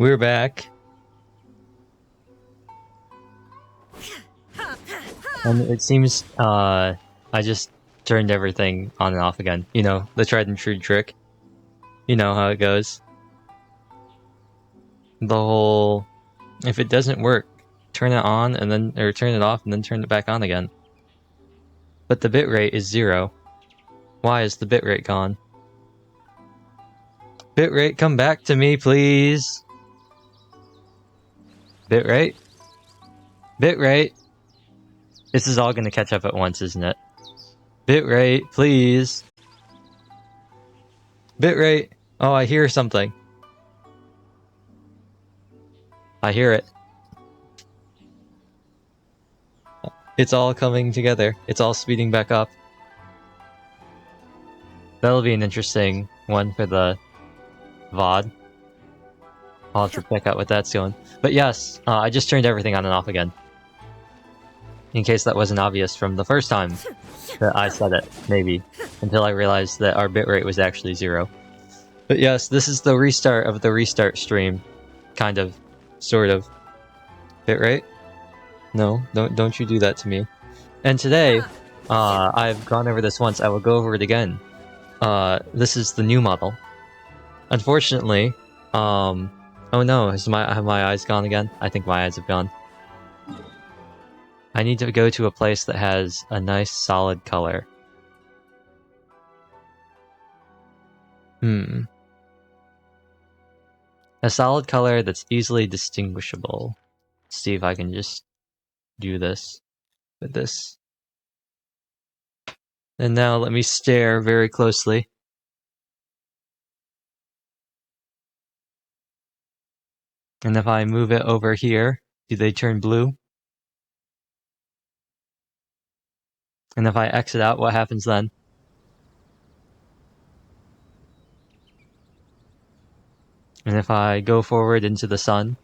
We're back. And it seems, I just turned everything on and off again. You know, the tried and true trick. You know how it goes. The whole, if it doesn't work, turn it on and then, or turn it off and then turn it back on again. But the bitrate is 0. Why is the bitrate gone? Bitrate, come back to me, please. Bitrate? Bitrate? This is all gonna catch up at once, isn't it? Bitrate, please. Bitrate. Oh, I hear something. I hear it. It's all coming together. It's all speeding back up. That'll be an interesting one for the VOD. I'll have to check out what that's doing. But yes, I just turned everything on and off again. In case that wasn't obvious from the first time that I said it, maybe. Until I realized that our bitrate was actually 0. But yes, this is the restart of the restart stream. Kind of. Sort of. Bitrate? No, don't you do that to me. And today, I've gone over this once, I will go over it again. This is the new model. Unfortunately, oh no, have my eyes gone again? I think my eyes have gone. I need to go to a place that has a nice solid color. A solid color that's easily distinguishable. Let's see if I can just do this with this. And now let me stare very closely. And if I move it over here, do they turn blue? And if I exit out, what happens then? And if I go forward into the sun?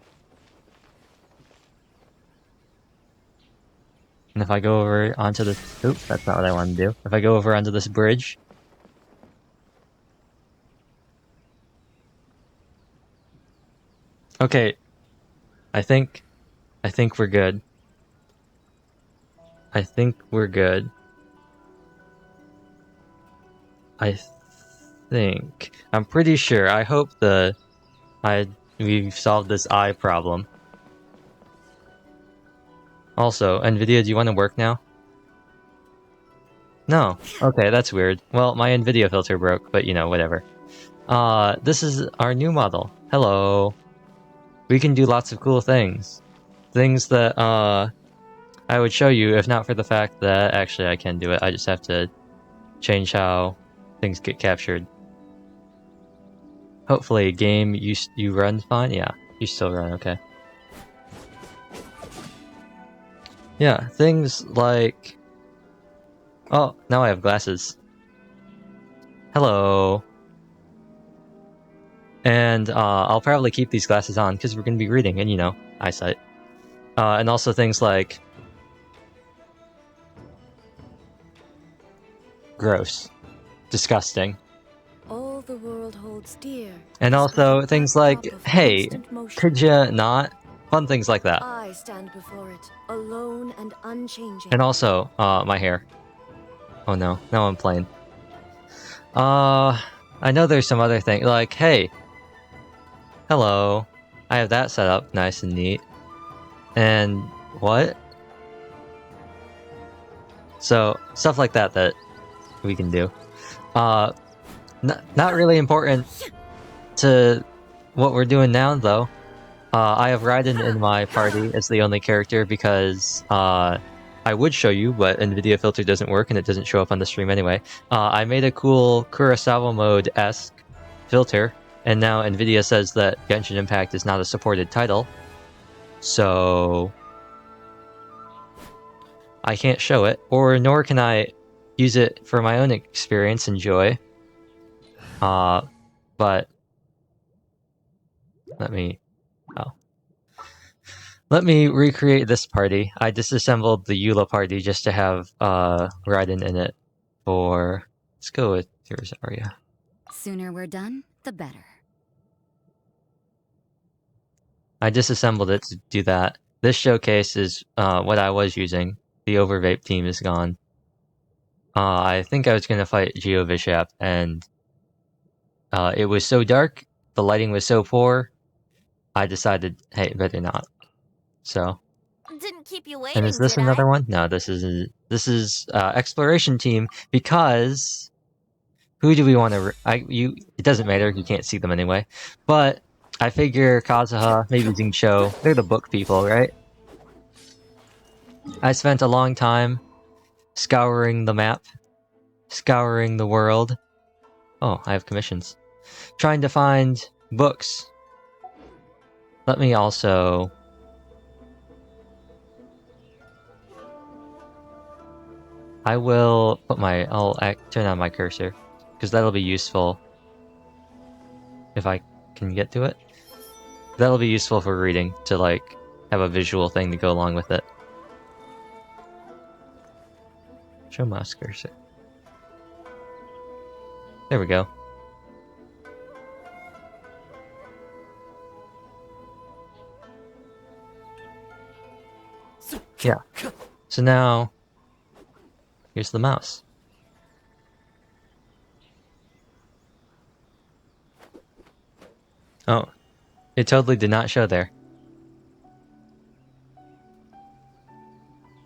And if I go over onto this... Oops, that's not what I wanted to do. If I go over onto this bridge... Okay. I think we're good. I think we're good. I think... I'm pretty sure. I hope we've solved this eye problem. Also, NVIDIA, do you want to work now? No. Okay, that's weird. Well, my NVIDIA filter broke, but you know, whatever. This is our new model. Hello. We can do lots of cool things. Things that, I would show you if not for the fact that... Actually, I can do it. I just have to change how things get captured. Hopefully, game, you run fine? Yeah, you still run, okay. Yeah, things like... Oh, now I have glasses. Hello. And I'll probably keep these glasses on because we're going to be reading, and you know, eyesight. And also things like... Gross. Disgusting. All the world holds dear. And also things like, hey, could you not? Fun things like that. I stand before it, alone and unchanging. And also, my hair. Oh no, now I'm plain. I know there's some other thing, like, hey. Hello. I have that set up nice and neat. And what? So, stuff like that we can do. Not really important to what we're doing now, though. I have Raiden in my party as the only character because I would show you, but NVIDIA filter doesn't work and it doesn't show up on the stream anyway. I made a cool Kurosawa mode-esque filter, and now NVIDIA says that Genshin Impact is not a supported title, so I can't show it, or nor can I use it for my own experience and joy. But let me recreate this party. I disassembled the Eula party just to have Raiden in it for... Let's go with yours, Arya. Sooner we're done, the better. I disassembled it to do that. This showcase is what I was using. The Overvape team is gone. I think I was going to fight GeoVishap, and it was so dark, the lighting was so poor, I decided, hey, better not. So, Didn't keep you and waiting, is this did I? another one? No, this is exploration team, because who do we want to? It doesn't matter. You can't see them anyway. But I figure Kazuha, maybe Xingqiu, they're the book people, right? I spent a long time scouring the map, scouring the world. Oh, I have commissions. Trying to find books. Let me also... I'll turn on my cursor, because that'll be useful if I can get to it. That'll be useful for reading, to like have a visual thing to go along with it. Show mouse cursor. There we go. Yeah. So now, here's the mouse. Oh, it totally did not show there.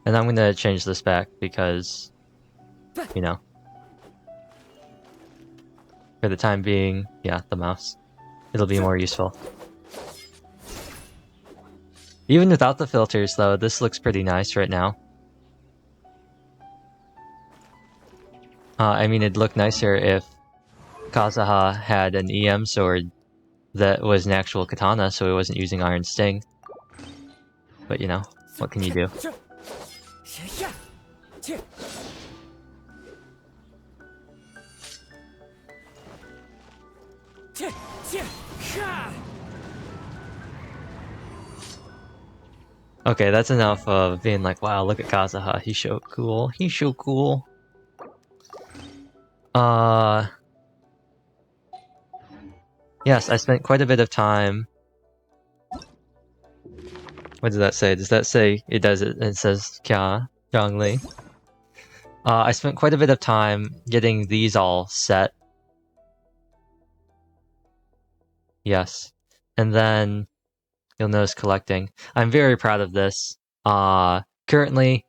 And I'm gonna change this back because, you know, for the time being, yeah, the mouse. It'll be more useful. Even without the filters, though, this looks pretty nice right now. I mean, it'd look nicer if Kazuha had an EM sword that was an actual katana, so he wasn't using Iron Sting. But, you know, what can you do? Okay, that's enough of being like, wow, look at Kazuha, he's so cool, he's so cool. Yes, I spent quite a bit of time... What does that say? Does that say... It does, it says Kya, Zhongli. I spent quite a bit of time getting these all set. Yes. And then you'll notice collecting. I'm very proud of this. Currently,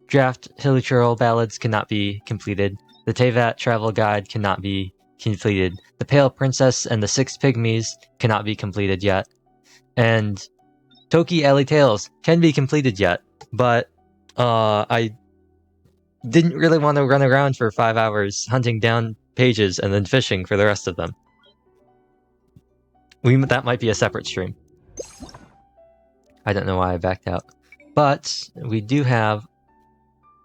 draft Hilichurl ballads cannot be completed. The Tevat travel guide cannot be completed. The Pale Princess and the Six Pygmies cannot be completed yet. And Toki Alley Tales can be completed yet. But I didn't really want to run around for 5 hours hunting down pages and then fishing for the rest of them. That might be a separate stream. I don't know why I backed out. But we do have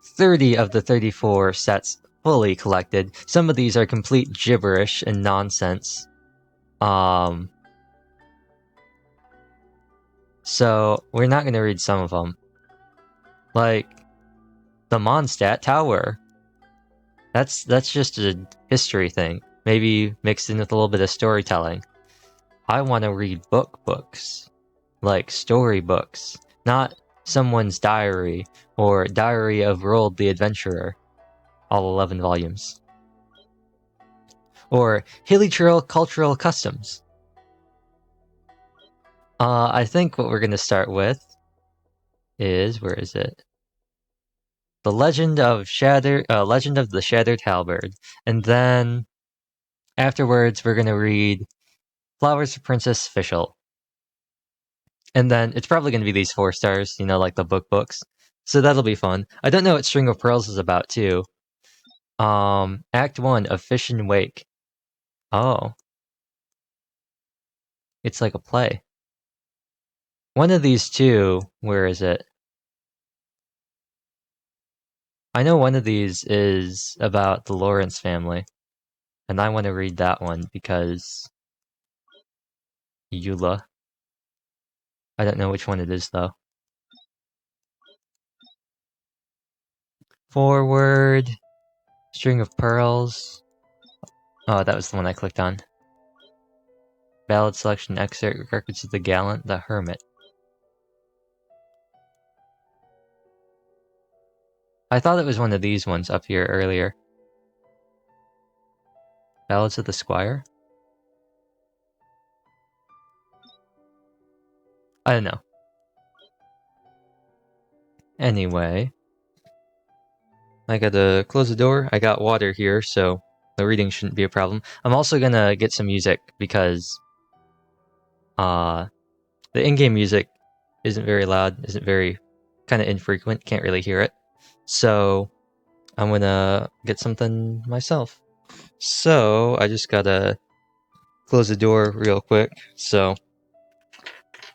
30 of the 34 sets fully collected. Some of these are complete gibberish and nonsense. So we're not going to read some of them. Like the Mondstadt Tower. That's just a history thing. Maybe mixed in with a little bit of storytelling. I want to read books. Like storybooks. Not someone's diary or Diary of Roald the Adventurer. All 11 volumes. Or Hilichurl Cultural Customs. I think what we're going to start with is... Where is it? The Legend of the Shattered Halberd. And then afterwards we're going to read Flowers for Princess Fischl. And then it's probably going to be these 4 stars, you know, like the books. So that'll be fun. I don't know what String of Pearls is about, too. Act 1 of Fish and Wake. Oh. It's like a play. One of these two, where is it? I know one of these is about the Lawrence family. And I want to read that one because... Eula. I don't know which one it is, though. Forward. String of Pearls. Oh, that was the one I clicked on. Ballad selection excerpt records of the gallant, the hermit. I thought it was one of these ones up here earlier. Ballads of the Squire? I don't know. Anyway, I gotta close the door. I got water here, so the reading shouldn't be a problem. I'm also gonna get some music because the in-game music isn't very loud, isn't very kind of infrequent, can't really hear it. So I'm gonna get something myself. So I just gotta close the door real quick, so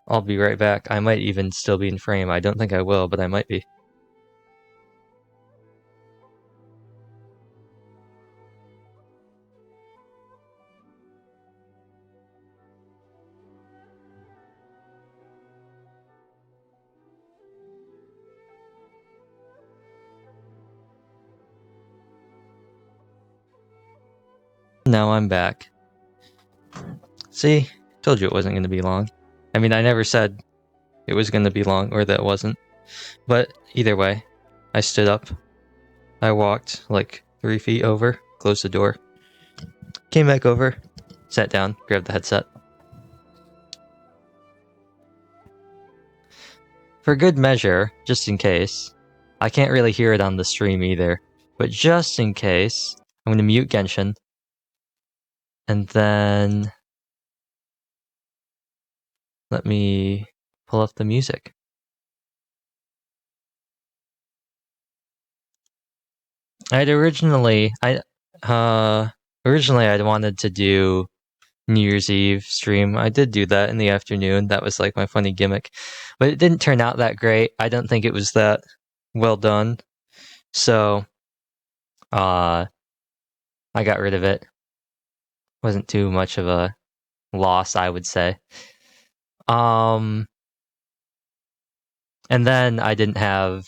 I'll be right back. I might even still be in frame. I don't think I will, but I might be. Now I'm back. See? Told you it wasn't going to be long. I mean, I never said it was going to be long, or that it wasn't. But either way, I stood up. I walked like 3 feet over, closed the door, came back over, sat down, grabbed the headset. For good measure, just in case, I can't really hear it on the stream either, but just in case, I'm going to mute Genshin. And then let me pull up the music. Originally I'd wanted to do New Year's Eve stream. I did do that in the afternoon. That was like my funny gimmick, but it didn't turn out that great. I don't think it was that well done. So, I got rid of it. Wasn't too much of a loss, I would say. And then I didn't have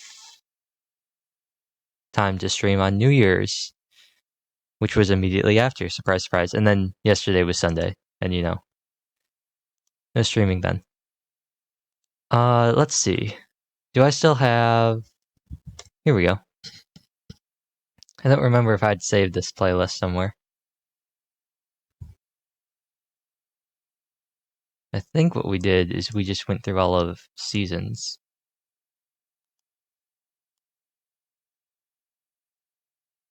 time to stream on New Year's, which was immediately after. Surprise, surprise. And then yesterday was Sunday, and you know, no streaming then. Let's see. Do I still have... Here we go. I don't remember if I'd saved this playlist somewhere. I think what we did is we just went through all of seasons.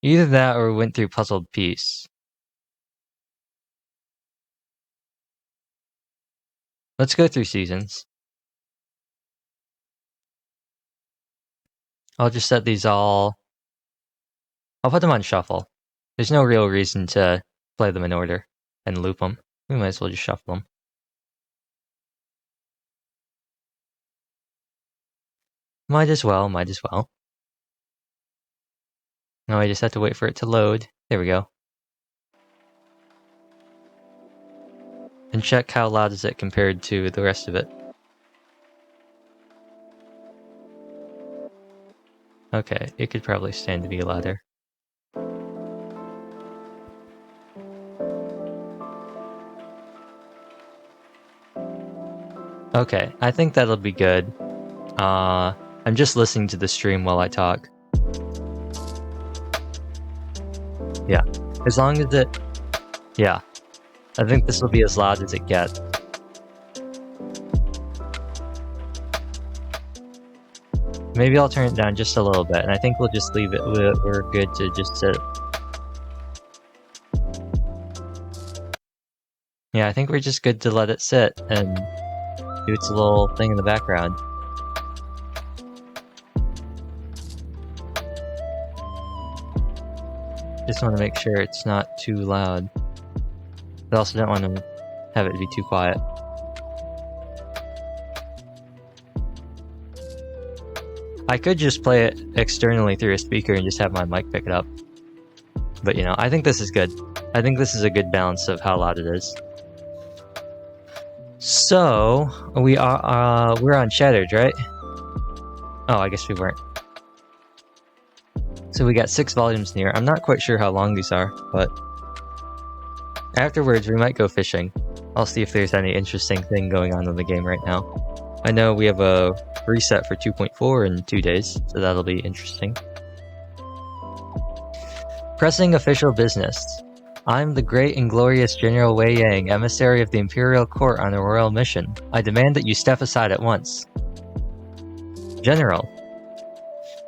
Either that or we went through Puzzled Piece. Let's go through seasons. I'll just set these all... I'll put them on shuffle. There's no real reason to play them in order and loop them. We might as well just shuffle them. Might as well, might as well. Now I just have to wait for it to load. There we go. And check how loud is it compared to the rest of it. Okay, it could probably stand to be louder. Okay, I think that'll be good. I'm just listening to the stream while I talk. Yeah, as long as it... Yeah, I think this will be as loud as it gets. Maybe I'll turn it down just a little bit, and I think we'll just leave it. We're good to just sit. Yeah, I think we're just good to let it sit and do its little thing in the background. Just want to make sure it's not too loud. But also don't want to have it be too quiet. I could just play it externally through a speaker and just have my mic pick it up. But you know, I think this is good. I think this is a good balance of how loud it is. So, we're on Shattered, right? Oh, I guess we weren't. So we got 6 volumes in here. I'm not quite sure how long these are, but afterwards we might go fishing. I'll see if there's any interesting thing going on in the game right now. I know we have a reset for 2.4 in 2 days, so that'll be interesting. Pressing official business. I'm the great and glorious General Wei Yang, emissary of the Imperial Court on a royal mission. I demand that you step aside at once. General.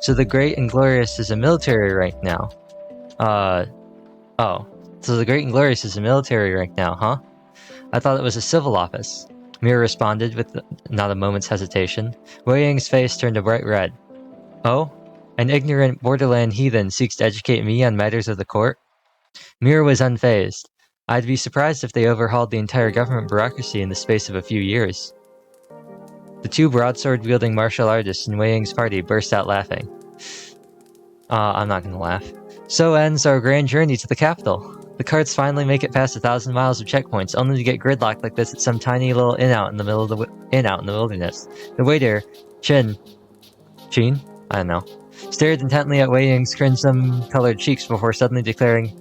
So the great and glorious is a military rank now. Oh. So the great and glorious is a military rank now, huh? I thought it was a civil office. Mir responded with not a moment's hesitation. Wei Yang's face turned a bright red. Oh? An ignorant borderland heathen seeks to educate me on matters of the court? Mir was unfazed. I'd be surprised if they overhauled the entire government bureaucracy in the space of a few years. The two broadsword-wielding martial artists in Wei Yang's party burst out laughing. I'm not gonna laugh. So ends our grand journey to the capital. The carts finally make it past 1,000 miles of checkpoints, only to get gridlocked like this at some tiny little inn out in the wilderness. The waiter, Chin, I don't know, stared intently at Wei Yang's crimson-colored cheeks before suddenly declaring,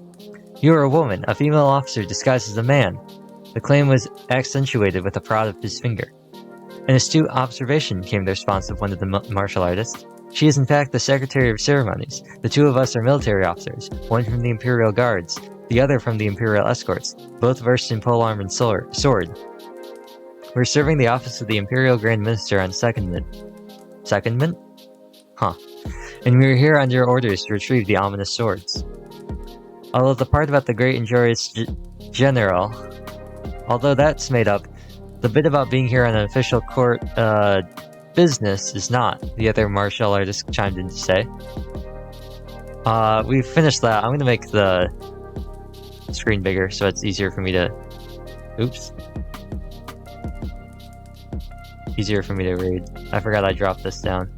"You are a woman, a female officer disguised as a man." The claim was accentuated with a prod of his finger. An astute observation, came the response of one of the martial artists. She is in fact the Secretary of Ceremonies. The two of us are military officers, one from the Imperial Guards, the other from the Imperial Escorts, both versed in polearm and sword. We're serving the office of the Imperial Grand Minister on secondment. Secondment? Huh. And we're here under orders to retrieve the ominous swords. Although the part about the great and glorious general, although that's made up, the bit about being here on an official court, business is not, the other martial artist chimed in to say. We've finished that. I'm gonna make the screen bigger so it's easier for me to... Oops. Easier for me to read. I forgot I dropped this down.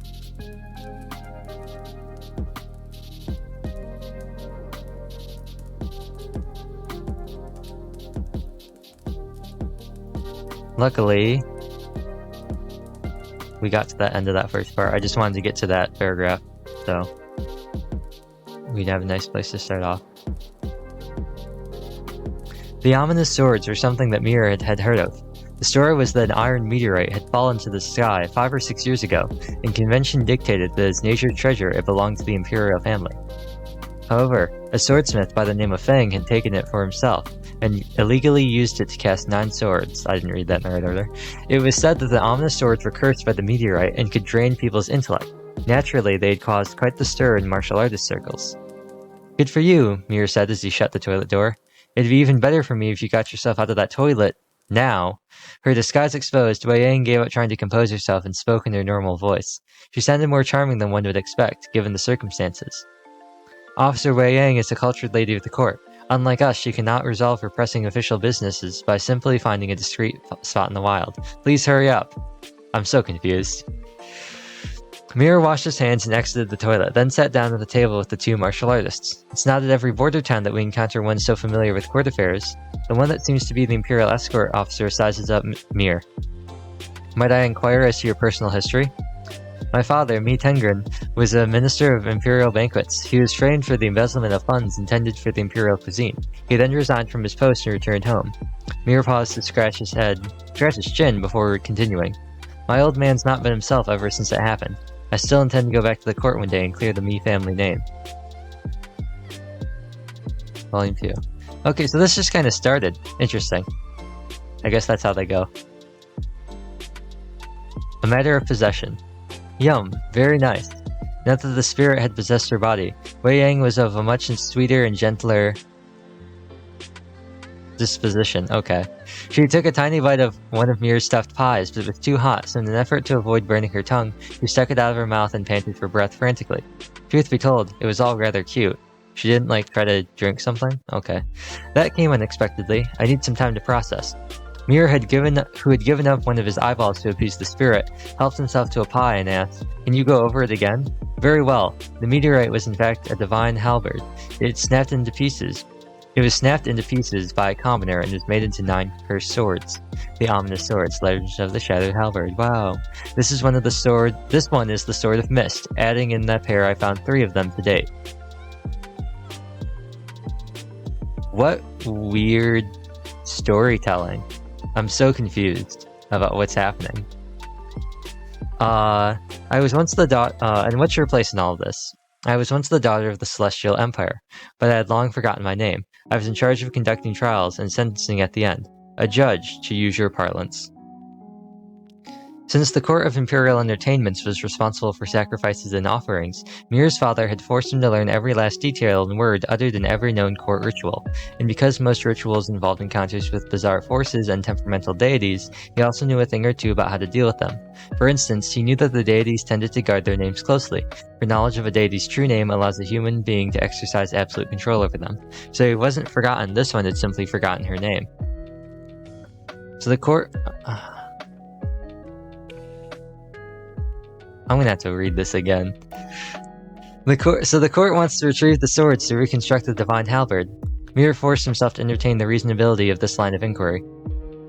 Luckily, we got to the end of that first part. I just wanted to get to that paragraph, so we'd have a nice place to start off. The ominous swords were something that Mir had heard of. The story was that an iron meteorite had fallen to the sky 5 or 6 years ago, and convention dictated that as nature's treasure it belonged to the imperial family. However, a swordsmith by the name of Feng had taken it for himself, and illegally used it to cast 9 swords. I didn't read that in the right order. It was said that the ominous swords were cursed by the meteorite and could drain people's intellect. Naturally, they had caused quite the stir in martial artist circles. Good for you, Mir said as he shut the toilet door. It'd be even better for me if you got yourself out of that toilet now. Her disguise exposed, Wei Yang gave up trying to compose herself and spoke in her normal voice. She sounded more charming than one would expect, given the circumstances. Officer Wei Yang is a cultured lady of the court. Unlike us, she cannot resolve her pressing official businesses by simply finding a discreet spot in the wild. Please hurry up. I'm so confused. Mir washed his hands and exited the toilet, then sat down at the table with the two martial artists. It's not at every border town that we encounter one so familiar with court affairs. The one that seems to be the Imperial Escort officer sizes up Mir. Might I inquire as to your personal history? My father, Mi Tengren, was a minister of imperial banquets. He was trained for the embezzlement of funds intended for the imperial cuisine. He then resigned from his post and returned home. Mir paused to scratch his chin before continuing. My old man's not been himself ever since it happened. I still intend to go back to the court one day and clear the Mi family name. Volume 2. Okay, so this just kind of started. Interesting. I guess that's how they go. A matter of possession. Yum, very nice. Now that the spirit had possessed her body, Wei Yang was of a much sweeter and gentler disposition. Okay. She took a tiny bite of one of Mir's stuffed pies, but it was too hot, so in an effort to avoid burning her tongue, she stuck it out of her mouth and panted for breath frantically. Truth be told, it was all rather cute. She didn't, try to drink something? Okay. That came unexpectedly. I need some time to process. Mir, who had given up one of his eyeballs to appease the spirit, helped himself to a pie and asked, "Can you go over it again?" Very well. The meteorite was in fact a divine halberd. It was snapped into pieces by a commoner and was made into 9 cursed swords. The ominous swords, Legend of the Shattered Halberd. Wow. This one is the Sword of Mist. Adding in that pair, I found 3 of them to date. What weird storytelling. I'm so confused about what's happening. I was once the and what's your place in all of this? I was once the daughter of the Celestial Empire, but I had long forgotten my name. I was in charge of conducting trials and sentencing at the end. A judge, to use your parlance. Since the court of imperial entertainments was responsible for sacrifices and offerings, Mir's father had forced him to learn every last detail and word uttered in every known court ritual, and because most rituals involved encounters with bizarre forces and temperamental deities, he also knew a thing or two about how to deal with them. For instance, he knew that the deities tended to guard their names closely, for knowledge of a deity's true name allows a human being to exercise absolute control over them. So he wasn't forgotten, this one had simply forgotten her name. So the court... I'm gonna have to read this again. The court wants to retrieve the swords to reconstruct the divine halberd. Mir forced himself to entertain the reasonability of this line of inquiry.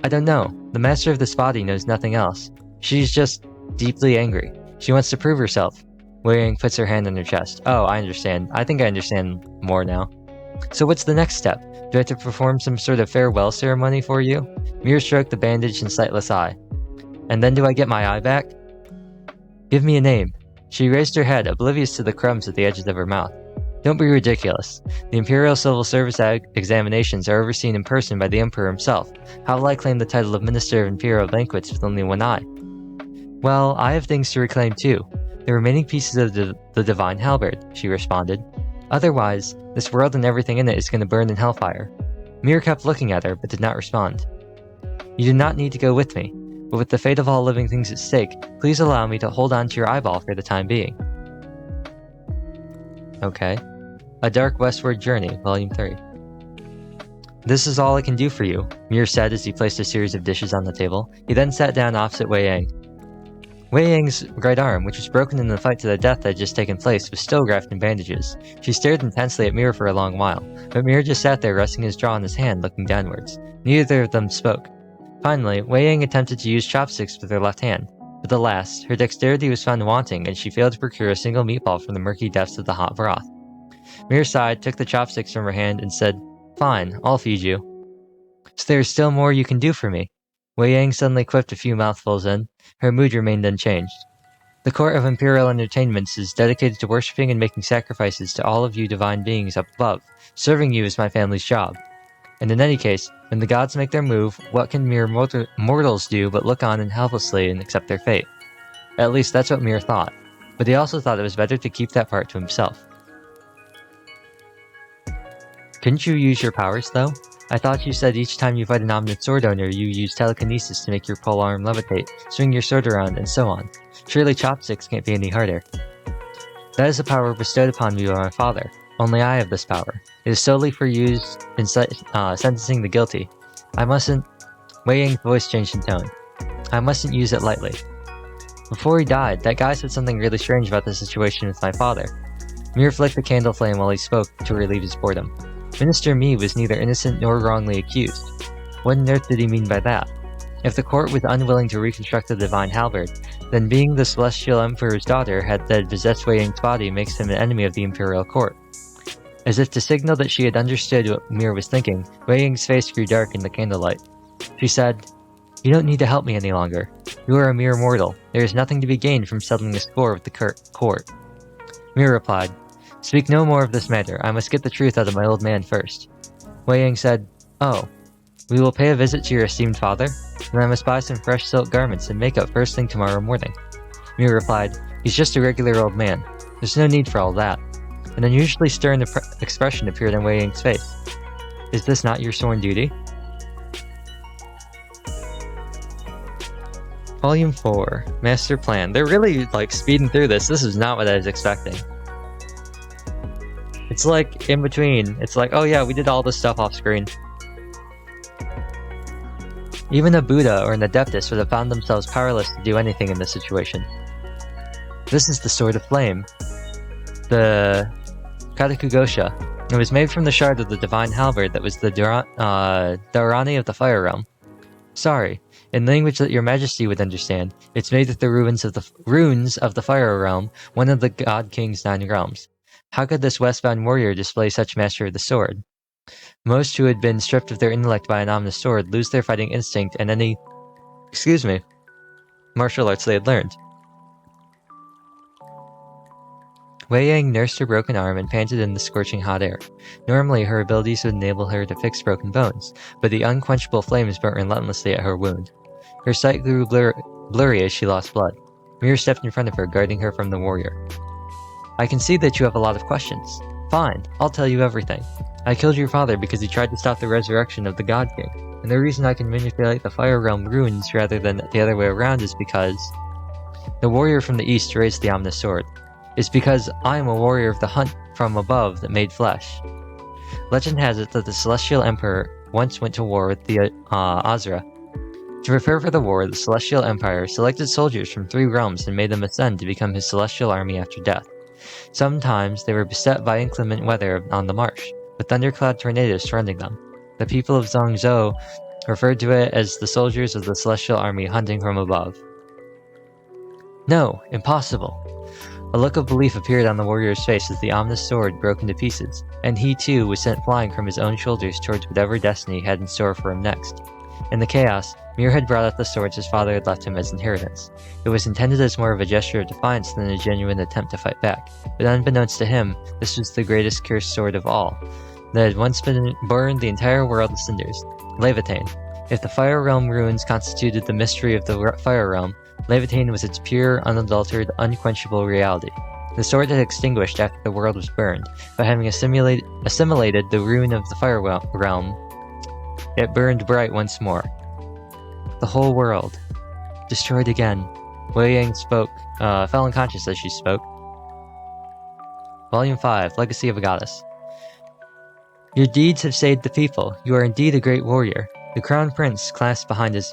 I don't know. The master of this body knows nothing else. She's just deeply angry. She wants to prove herself. Wei Ying puts her hand on her chest. Oh, I understand. I think I understand more now. So what's the next step? Do I have to perform some sort of farewell ceremony for you? Mir stroked the bandaged and sightless eye. And then do I get my eye back? Give me a name. She raised her head, oblivious to the crumbs at the edges of her mouth. Don't be ridiculous. The Imperial Civil Service examinations are overseen in person by the Emperor himself. How will I claim the title of Minister of Imperial Banquets with only one eye? Well, I have things to reclaim too. The remaining pieces of the divine halberd, she responded. Otherwise, this world and everything in it is going to burn in hellfire. Mir kept looking at her, but did not respond. You do not need to go with me. But with the fate of all living things at stake, please allow me to hold on to your eyeball for the time being. Okay. A Dark Westward Journey, Volume 3. This is all I can do for you, Mir said as he placed a series of dishes on the table. He then sat down opposite Wei Ying. Wei Ying's right arm, which was broken in the fight to the death that had just taken place, was still wrapped in bandages. She stared intensely at Mir for a long while, but Mir just sat there resting his jaw on his hand, looking downwards. Neither of them spoke. Finally, Wei Ying attempted to use chopsticks with her left hand, but alas, her dexterity was found wanting and she failed to procure a single meatball from the murky depths of the hot broth. Mir sighed, took the chopsticks from her hand, and said, Fine, I'll feed you. So there is still more you can do for me. Wei Ying suddenly quipped a few mouthfuls in. Her mood remained unchanged. The court of imperial entertainments is dedicated to worshipping and making sacrifices to all of you divine beings up above. Serving you is my family's job. And in any case, when the gods make their move, what can mere mortals do but look on and helplessly and accept their fate? At least that's what Mir thought, but he also thought it was better to keep that part to himself. Couldn't you use your powers, though? I thought you said each time you fight an omniscient sword owner, you use telekinesis to make your polearm levitate, swing your sword around, and so on. Surely chopsticks can't be any harder. That is a power bestowed upon me by my father. Only I have this power. It is solely for use in sentencing the guilty. I mustn't... Wei Ying's voice changed in tone. I mustn't use it lightly. Before he died, that guy said something really strange about the situation with my father. Mir flicked the candle flame while he spoke to relieve his boredom. Minister Mi was neither innocent nor wrongly accused. What on earth did he mean by that? If the court was unwilling to reconstruct the divine halberd, then being the Celestial Emperor's daughter had possessed Wei Ying's body makes him an enemy of the Imperial Court. As if to signal that she had understood what Mir was thinking, Wei Ying's face grew dark in the candlelight. She said, You don't need to help me any longer. You are a mere mortal. There is nothing to be gained from settling a score with the court. Mir replied, Speak no more of this matter. I must get the truth out of my old man first. Wei Ying said, Oh, we will pay a visit to your esteemed father? Then I must buy some fresh silk garments and makeup first thing tomorrow morning. Mir replied, He's just a regular old man. There's no need for all that. An unusually stern expression appeared on Wei Ying's face. Is this not your sworn duty? Volume 4, Master Plan. They're really, speeding through this. This is not what I was expecting. It's in between. It's oh yeah, we did all this stuff off screen. Even a Buddha or an Adeptus would have found themselves powerless to do anything in this situation. This is the Sword of Flame. The Katakugosha. It was made from the shard of the divine halberd that was the Dharani of the Fire Realm. Sorry, in language that your majesty would understand, it's made with the runes of the Fire Realm, one of the God King's 9 realms. How could this westbound warrior display such mastery of the sword? Most who had been stripped of their intellect by an ominous sword lose their fighting instinct and any martial arts they had learned. Wei Yang nursed her broken arm and panted in the scorching hot air. Normally, her abilities would enable her to fix broken bones, but the unquenchable flames burnt relentlessly at her wound. Her sight grew blurry as she lost blood. Mir stepped in front of her, guarding her from the warrior. I can see that you have a lot of questions. Fine, I'll tell you everything. I killed your father because he tried to stop the resurrection of the God King, and the reason I can manipulate the Fire Realm runes rather than the other way around is because the warrior from the east raised the ominous sword. It's because I am a warrior of the hunt from above that made flesh. Legend has it that the Celestial Emperor once went to war with the Azra. To prepare for the war, the Celestial Empire selected soldiers from 3 realms and made them ascend to become his celestial army after death. Sometimes they were beset by inclement weather on the marsh, with thundercloud tornadoes surrounding them. The people of Zhongzhou referred to it as the soldiers of the Celestial Army hunting from above. No, impossible. A look of belief appeared on the warrior's face as the ominous sword broke into pieces, and he too was sent flying from his own shoulders towards whatever destiny had in store for him next. In the chaos, Mir had brought out the swords his father had left him as inheritance. It was intended as more of a gesture of defiance than a genuine attempt to fight back, but unbeknownst to him, this was the greatest cursed sword of all, that had once burned the entire world to cinders. Levitain. If the Fire Realm ruins constituted the mystery of the Fire Realm, Levitain was its pure, unadulterated, unquenchable reality. The sword had extinguished after the world was burned, but having assimilated the rune of the Fire Realm, it burned bright once more. The whole world. Destroyed again. Wei Yang fell unconscious as she spoke. Volume 5, Legacy of a Goddess. Your deeds have saved the people. You are indeed a great warrior. The Crown Prince,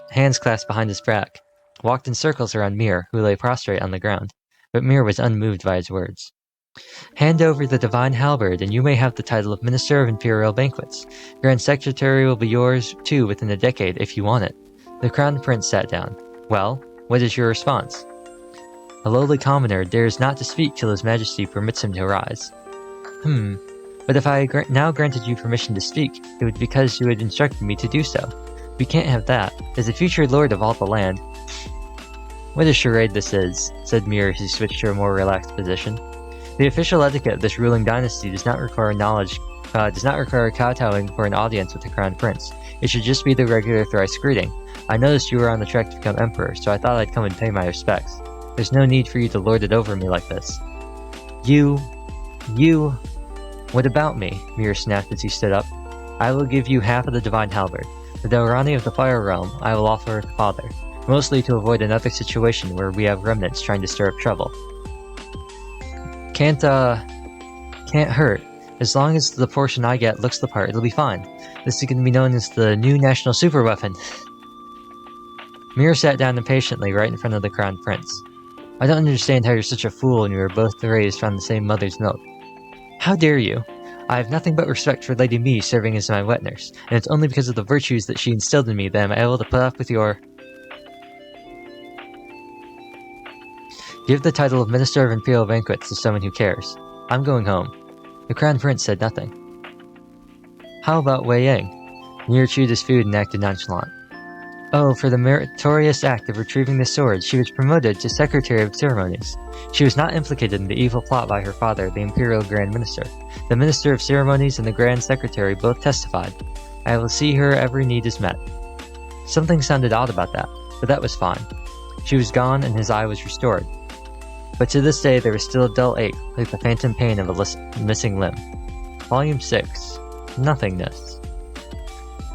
hands clasped behind his back, walked in circles around Mir, who lay prostrate on the ground, but Mir was unmoved by his words. Hand over the divine halberd, and you may have the title of Minister of Imperial Banquets. Grand Secretary will be yours, too, within a decade, if you want it. The Crown Prince sat down. Well, what is your response? A lowly commoner dares not to speak till His Majesty permits him to rise. But if I now granted you permission to speak, it would be because you had instructed me to do so. We can't have that. As the future lord of all the land... What a charade this is, said Mir as he switched to a more relaxed position. The official etiquette of this ruling dynasty does not require kowtowing for an audience with the Crown Prince. It should just be the regular thrice greeting. I noticed you were on the track to become emperor, so I thought I'd come and pay my respects. There's no need for you to lord it over me like this. You... What about me? Mir snapped as he stood up. I will give you half of the divine halberd. The Daurani of the Fire Realm I will offer to father, mostly to avoid another situation where we have remnants trying to stir up trouble. Can't hurt. As long as the portion I get looks the part, it'll be fine. This is going to be known as the new national super weapon. Mir sat down impatiently right in front of the Crown Prince. I don't understand how you're such a fool when you were both raised from the same mother's milk. How dare you? I have nothing but respect for Lady Mi serving as my wet nurse, and it's only because of the virtues that she instilled in me that I'm able to put up with your... Give the title of Minister of Imperial Banquets to someone who cares. I'm going home. The Crown Prince said nothing. How about Wei Yang? Mir chewed his food and acted nonchalant. Oh, for the meritorious act of retrieving the sword, she was promoted to Secretary of Ceremonies. She was not implicated in the evil plot by her father, the Imperial Grand Minister. The Minister of Ceremonies and the Grand Secretary both testified. I will see her every need is met. Something sounded odd about that, but that was fine. She was gone and his eye was restored. But to this day there was still a dull ache, like the phantom pain of a missing limb. Volume 6. Nothingness.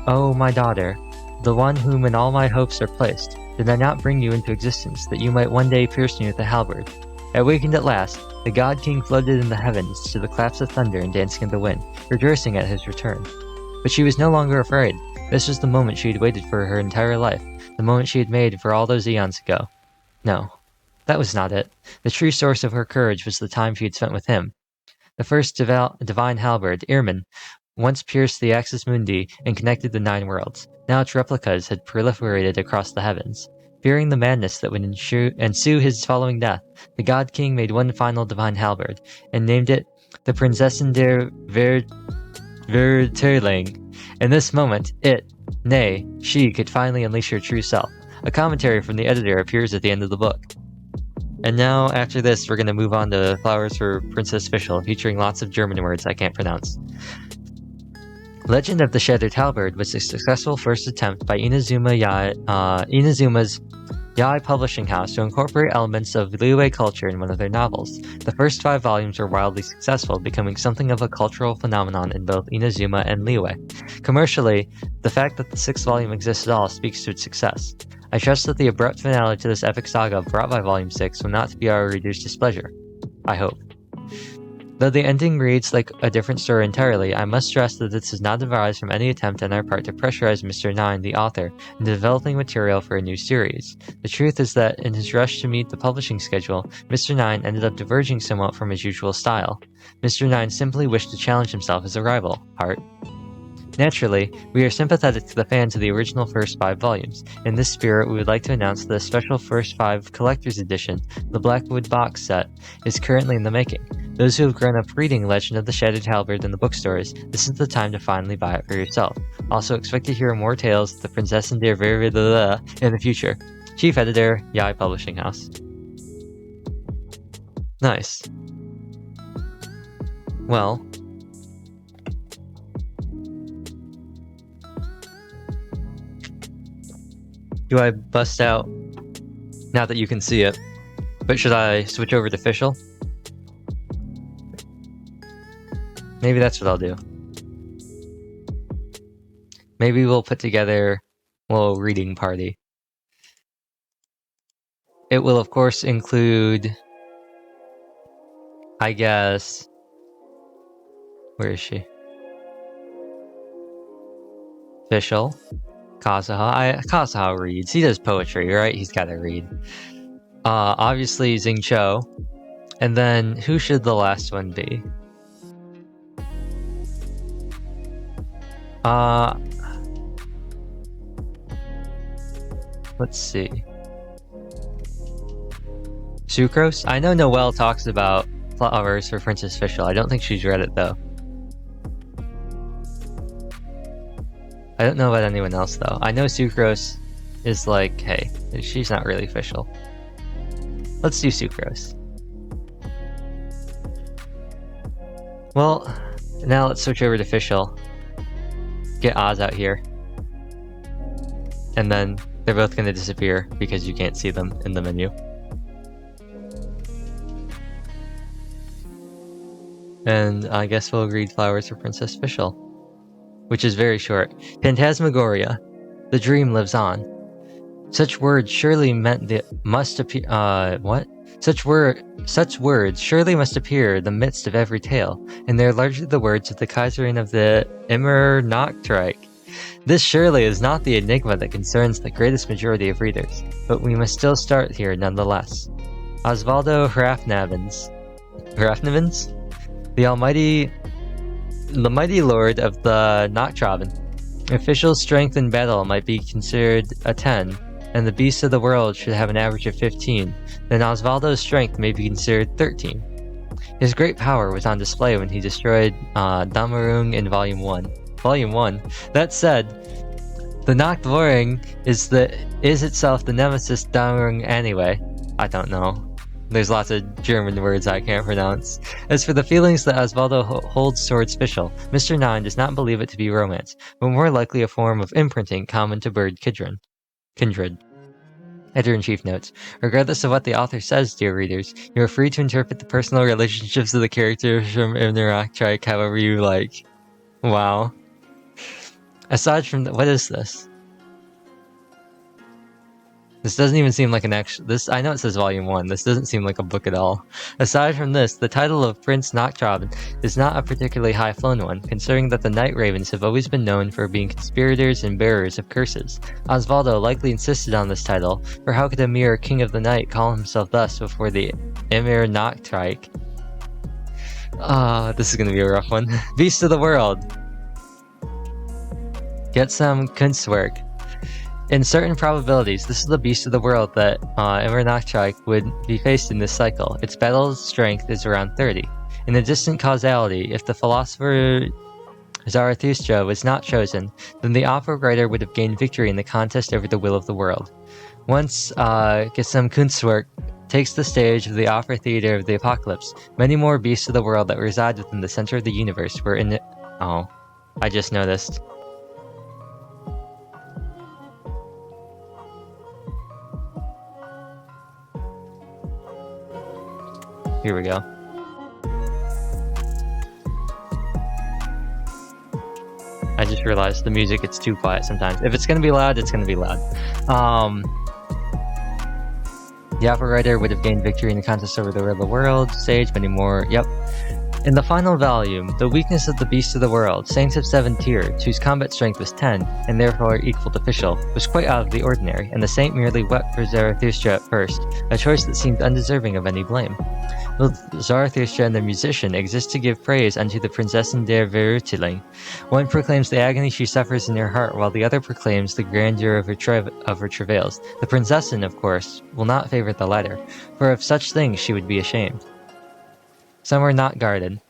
Oh, my daughter, the one whom in all my hopes are placed, did I not bring you into existence, that you might one day pierce me with a halberd? Awakened at last, the God King floated in the heavens to the claps of thunder and dancing in the wind, rejoicing at his return. But she was no longer afraid. This was the moment she had waited for her entire life, the moment she had made for all those eons ago. No, that was not it. The true source of her courage was the time she had spent with him. The first divine halberd, Irmin, once pierced the axis mundi and connected the 9 worlds. Now its replicas had proliferated across the heavens. Fearing the madness that would ensue his following death, the God King made one final divine halberd, and named it the Prinzessin der Verterling. In this moment, it, nay, she, could finally unleash her true self. A commentary from the editor appears at the end of the book. And now, after this, we're going to move on to Flowers for Princess Fischl, featuring lots of German words I can't pronounce. Legend of the Shattered Halberd was a successful first attempt by Inazuma's Yaoi Publishing House to incorporate elements of Liyue culture in one of their novels. The first 5 volumes were wildly successful, becoming something of a cultural phenomenon in both Inazuma and Liyue. Commercially, the fact that the 6th volume exists at all speaks to its success. I trust that the abrupt finale to this epic saga brought by Volume 6 will not be our reader's displeasure. I hope. Though the ending reads like a different story entirely, I must stress that this is not devised from any attempt on our part to pressurize Mr. 9, the author, into developing material for a new series. The truth is that in his rush to meet the publishing schedule, Mr. 9 ended up diverging somewhat from his usual style. Mr. 9 simply wished to challenge himself as a rival, Heart. Naturally, we are sympathetic to the fans of the original first 5 volumes. In this spirit, we would like to announce that the special first 5 collector's edition, the Blackwood box set, is currently in the making. Those who have grown up reading Legend of the Shattered Halberd in the bookstores, this is the time to finally buy it for yourself. Also, expect to hear more tales of the Princess and Dear Very in the future. Chief Editor, Yaoi Publishing House. Nice. Well, do I bust out now that you can see it? But should I switch over to Fischl? Maybe that's what I'll do. Maybe we'll put together a little reading party. It will, of course, include, I guess... Where is she? Fischl. Kazuha. Kazuha reads. He does poetry, right? He's gotta read. Obviously Xingqiu. And then, who should the last one be? Let's see. Sucrose? I know Noelle talks about Flowers for Princess Fischl. I don't think she's read it, though. I don't know about anyone else, though. I know Sucrose is like, hey, she's not really Fischl. Let's do Sucrose. Well, now let's switch over to Fischl. Get Oz out here. And then they're both going to disappear because you can't see them in the menu. And I guess we'll read Flowers for Princess Fischl, which is very short. Phantasmagoria. The dream lives on. Such words surely meant that must appear. What? Such words surely must appear in the midst of every tale, and they are largely the words of the Kaiserin of the Immer Nachtreich. This surely is not the enigma that concerns the greatest majority of readers, but we must still start here nonetheless. Osvaldo Hrafnavens? The mighty lord of the Nachttraben. Official strength in battle might be considered a 10, and the beasts of the world should have an average of 15, then Osvaldo's strength may be considered 13. His great power was on display when he destroyed Damarung in Volume 1. Volume 1. That said, the Nachtvoring is itself the nemesis Damarung anyway. I don't know. There's lots of German words I can't pronounce. As for the feelings that Osvaldo holds towards Fischl, Mr. 9 does not believe it to be romance, but more likely a form of imprinting common to bird kindred. Editor-in-Chief notes, regardless of what the author says, dear readers, you are free to interpret the personal relationships of the characters from Immer Nachtreich however you like. Wow. Aside from what is this? This doesn't even seem like an actual... I know it says Volume 1. This doesn't seem like a book at all. Aside from this, the title of Prince Nachttraben is not a particularly high-flown one, considering that the Night Ravens have always been known for being conspirators and bearers of curses. Osvaldo likely insisted on this title, for how could a mere King of the Night call himself thus before the Emir Nachtreich? This is gonna be a rough one. Beast of the World! Get some Kunstwerk. In certain probabilities, this is the beast of the world that Immer Nachtreich would be faced in this cycle. Its battle strength is around 30. In a distant causality, if the philosopher Zarathustra was not chosen, then the opera writer would have gained victory in the contest over the will of the world. Once Gesem Kunstwerk takes the stage of the opera theater of the apocalypse, many more beasts of the world that reside within the center of the universe were in it. Oh, I just noticed. Here we go. I just realized the music gets too quiet sometimes. If it's gonna be loud, it's gonna be loud. The opera writer would have gained victory in the contest over the will of the world, stage, many more. Yep. In the final volume, the weakness of the beasts of the world, Saints of 7 tiers, whose combat strength was 10, and therefore equal to Fischl, was quite out of the ordinary, and the saint merely wept for Zarathustra at first, a choice that seemed undeserving of any blame. Both Zarathustra and the musician exist to give praise unto the Prinzessin der Verurteilung. One proclaims the agony she suffers in her heart, while the other proclaims the grandeur of her travails. The Prinzessin, of course, will not favor the latter, for of such things she would be ashamed. Some are not guarded.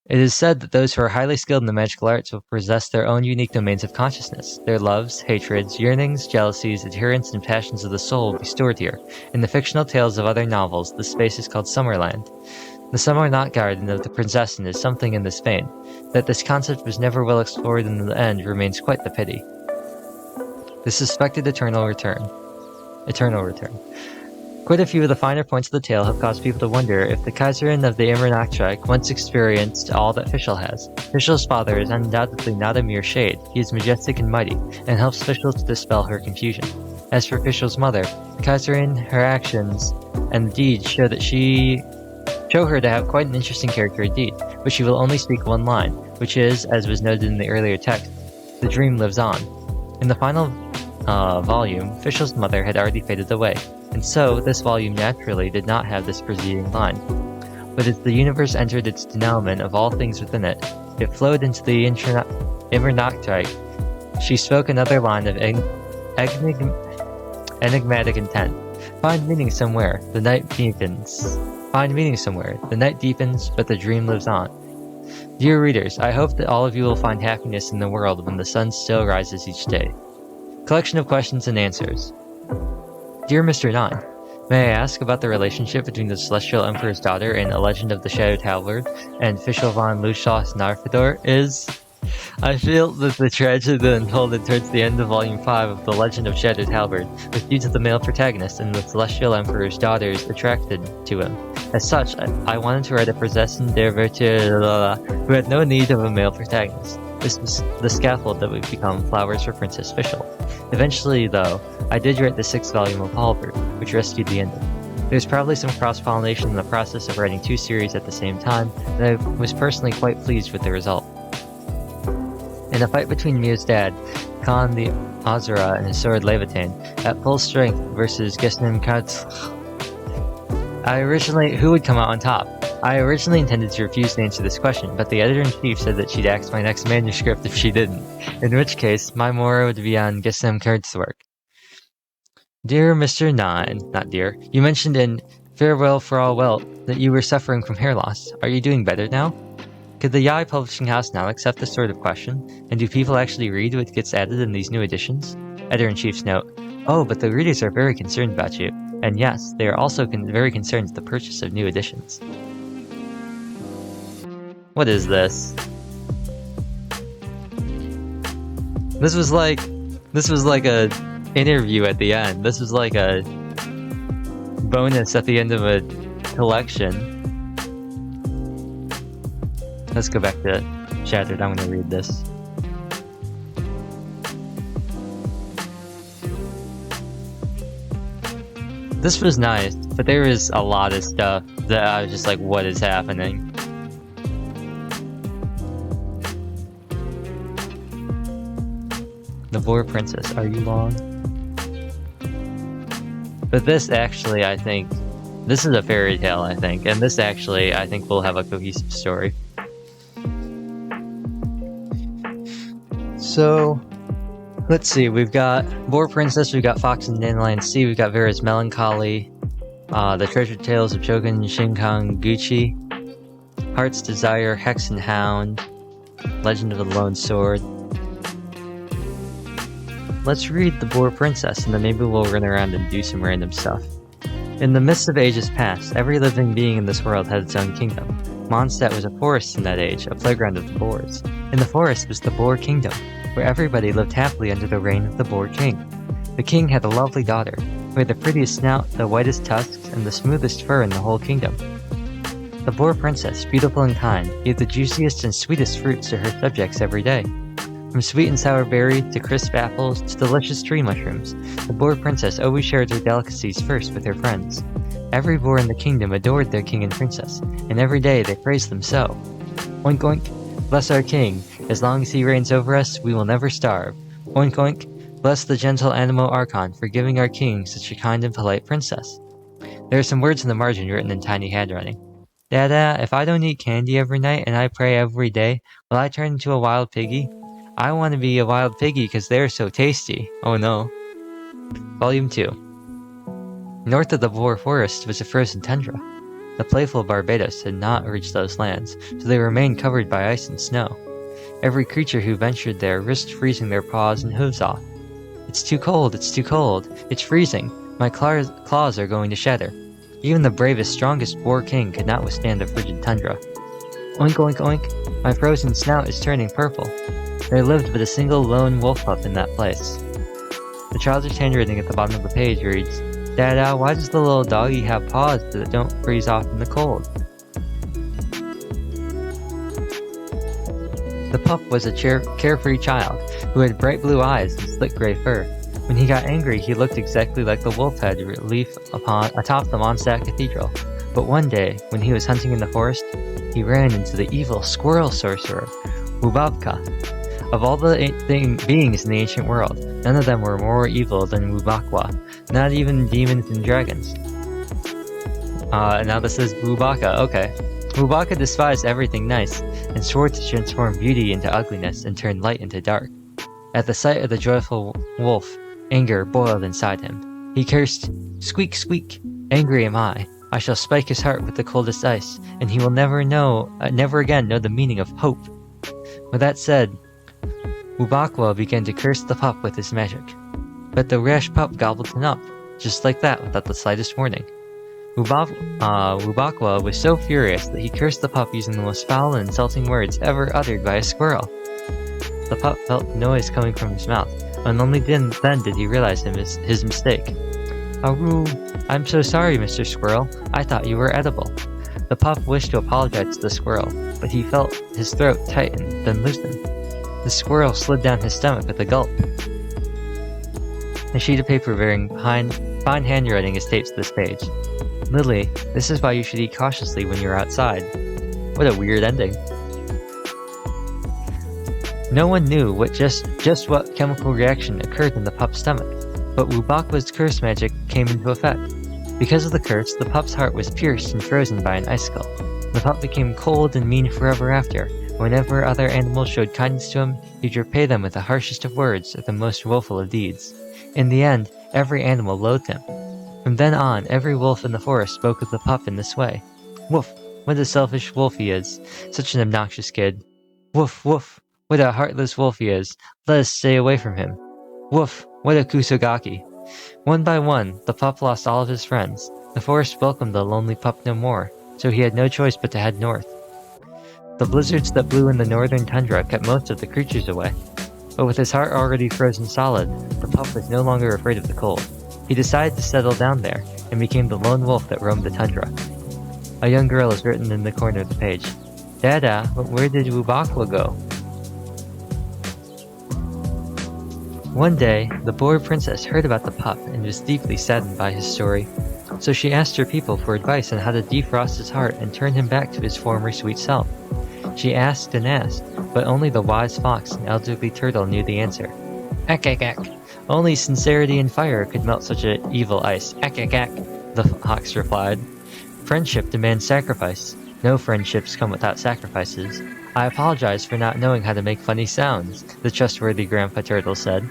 It is said that those who are highly skilled in the magical arts will possess their own unique domains of consciousness. Their loves, hatreds, yearnings, jealousies, adherence, and passions of the soul will be stored here. In the fictional tales of other novels, this space is called Summerland. The some are not guarded of the Prinzessin is something in this vein. That this concept was never well explored in the end remains quite the pity. The suspected eternal return. Quite a few of the finer points of the tale have caused people to wonder if the Kaiserin of the Immernachtreich once experienced all that Fischl has. Fischl's father is undoubtedly not a mere shade. He is majestic and mighty, and helps Fischl to dispel her confusion. As for Fischl's mother, Kaiserin, her actions, and deeds show her to have quite an interesting character indeed, but she will only speak one line, which is, as was noted in the earlier text, the dream lives on. In the final volume, Fischl's mother had already faded away, and so this volume naturally did not have this preceding line. But as the universe entered its denouement of all things within it, it flowed into the Immernachtreich. She spoke another line of enigmatic intent. Find meaning somewhere, the night deepens. But the dream lives on. Dear readers, I hope that all of you will find happiness in the world when the sun still rises each day. Collection of questions and answers. Dear Mr. 9, may I ask about the relationship between the Celestial Emperor's daughter in A Legend of the Shadowed Halberd and Fischl von Lützow Narfador is... I feel that the tragedy that unfolded towards the end of Volume 5 of The Legend of Shadowed Halberd was due to the male protagonist and the Celestial Emperor's daughters attracted to him. As such, I wanted to write a Prinzessin der Verurteilung who had no need of a male protagonist. This was the scaffold that would become Flowers for Princess Fischl. Eventually, though, I did write the 6th volume of Halberd, which rescued the ending. There was probably some cross-pollination in the process of writing 2 series at the same time, and I was personally quite pleased with the result. In a fight between Mia's dad, Khan the Azura and his sword Levitain, at full strength versus Genshin Impact, who would come out on top? I originally intended to refuse to answer this question, but the editor-in-chief said that she'd axe my next manuscript if she didn't, in which case, my more would be on Genshin Impact's work. Dear Mr. 9, not dear, you mentioned in Farewell for All Well that you were suffering from hair loss. Are you doing better now? Could the Yai Publishing House now accept this sort of question? And do people actually read what gets added in these new editions? Editor-in-chief's note, oh, but the readers are very concerned about you. And yes, they are also very concerned with the purchase of new editions. What is this? This was like a interview at the end. This was like a bonus at the end of a collection. Let's go back to Shattered. I'm gonna read this. This was nice, but there was a lot of stuff that I was just like, what is happening? The Boar Princess, are you long? But this actually, I think, this is a fairy tale, I think, and this actually, I think, will have a cohesive story. So, let's see, we've got Boar Princess, we've got Fox and Dandelion Sea, we've got Vera's Melancholy, The Treasured Tales of Shogun Shinkan Gucci, Heart's Desire, Hex and Hound, Legend of the Lone Sword. Let's read The Boar Princess, and then maybe we'll run around and do some random stuff. In the midst of ages past, every living being in this world had its own kingdom. Mondstadt was a forest in that age, a playground of the boars. In the forest was the Boar Kingdom, where everybody lived happily under the reign of the Boar King. The king had a lovely daughter, who had the prettiest snout, the whitest tusks, and the smoothest fur in the whole kingdom. The Boar Princess, beautiful and kind, gave the juiciest and sweetest fruits to her subjects every day. From sweet and sour berries to crisp apples to delicious tree mushrooms, the Boar Princess always shared her delicacies first with her friends. Every boar in the kingdom adored their king and princess, and every day they praised them so. Oink oink, bless our king, as long as he reigns over us, we will never starve. Oink oink, bless the gentle animal Archon for giving our king such a kind and polite princess. There are some words in the margin written in tiny handwriting. Dada, if I don't eat candy every night and I pray every day, will I turn into a wild piggy? I want to be a wild piggy because they're so tasty. Oh no. Volume 2. North of the Boar Forest was a frozen tundra. The playful Barbados had not reached those lands, so they remained covered by ice and snow. Every creature who ventured there risked freezing their paws and hooves off. It's too cold, it's freezing, my claws are going to shatter. Even the bravest, strongest Boar King could not withstand the frigid tundra. Oink oink oink, my frozen snout is turning purple. There lived but a single lone wolf pup in that place. The childish handwriting at the bottom of the page reads, Dada, why does the little doggy have paws that don't freeze off in the cold? The pup was a carefree child who had bright blue eyes and slick gray fur. When he got angry, he looked exactly like the wolf-head relief atop the Mondstadt Cathedral. But one day, when he was hunting in the forest, he ran into the evil squirrel sorcerer, Wubabka. Of all the beings in the ancient world, none of them were more evil than Wubakwa, not even demons and dragons. Now this is Wubaka, okay. Wubaka despised everything nice, and swore to transform beauty into ugliness and turn light into dark. At the sight of the joyful wolf, anger boiled inside him. He cursed, Squeak, squeak, angry am I shall spike his heart with the coldest ice, and he will never again know the meaning of hope. With that said, Wubakwa began to curse the pup with his magic. But the rash pup gobbled him up, just like that without the slightest warning. Wubakwa was so furious that he cursed the pup using the most foul and insulting words ever uttered by a squirrel. The pup felt the noise coming from his mouth, and only then did he realize his mistake. Aroo, I'm so sorry, Mr. Squirrel. I thought you were edible. The pup wished to apologize to the squirrel, but he felt his throat tighten, then loosen. The squirrel slid down his stomach with a gulp. A sheet of paper bearing fine handwriting is taped to this page. Lily, this is why you should eat cautiously when you're outside. What a weird ending. No one knew just what chemical reaction occurred in the pup's stomach, but Wubakwa's curse magic came into effect. Because of the curse, the pup's heart was pierced and frozen by an icicle. The pup became cold and mean forever after. Whenever other animals showed kindness to him, he'd repay them with the harshest of words or the most woeful of deeds. In the end, every animal loathed him. From then on, every wolf in the forest spoke of the pup in this way. Woof, what a selfish wolf he is. Such an obnoxious kid. Woof, woof, what a heartless wolf he is. Let us stay away from him. Woof, what a kusogaki. One by one, the pup lost all of his friends. The forest welcomed the lonely pup no more, so he had no choice but to head north. The blizzards that blew in the northern tundra kept most of the creatures away. But with his heart already frozen solid, the pup was no longer afraid of the cold. He decided to settle down there, and became the lone wolf that roamed the tundra. A young girl is written in the corner of the page. Dada, but where did Wubakwa go? One day, the Boar Princess heard about the pup and was deeply saddened by his story. So she asked her people for advice on how to defrost his heart and turn him back to his former sweet self. She asked and asked, but only the wise fox and elderly turtle knew the answer. Ack ack ack. Only sincerity and fire could melt such a evil ice. Ack ack ack, the fox replied. Friendship demands sacrifice. No friendships come without sacrifices. I apologize for not knowing how to make funny sounds, the trustworthy Grandpa Turtle said.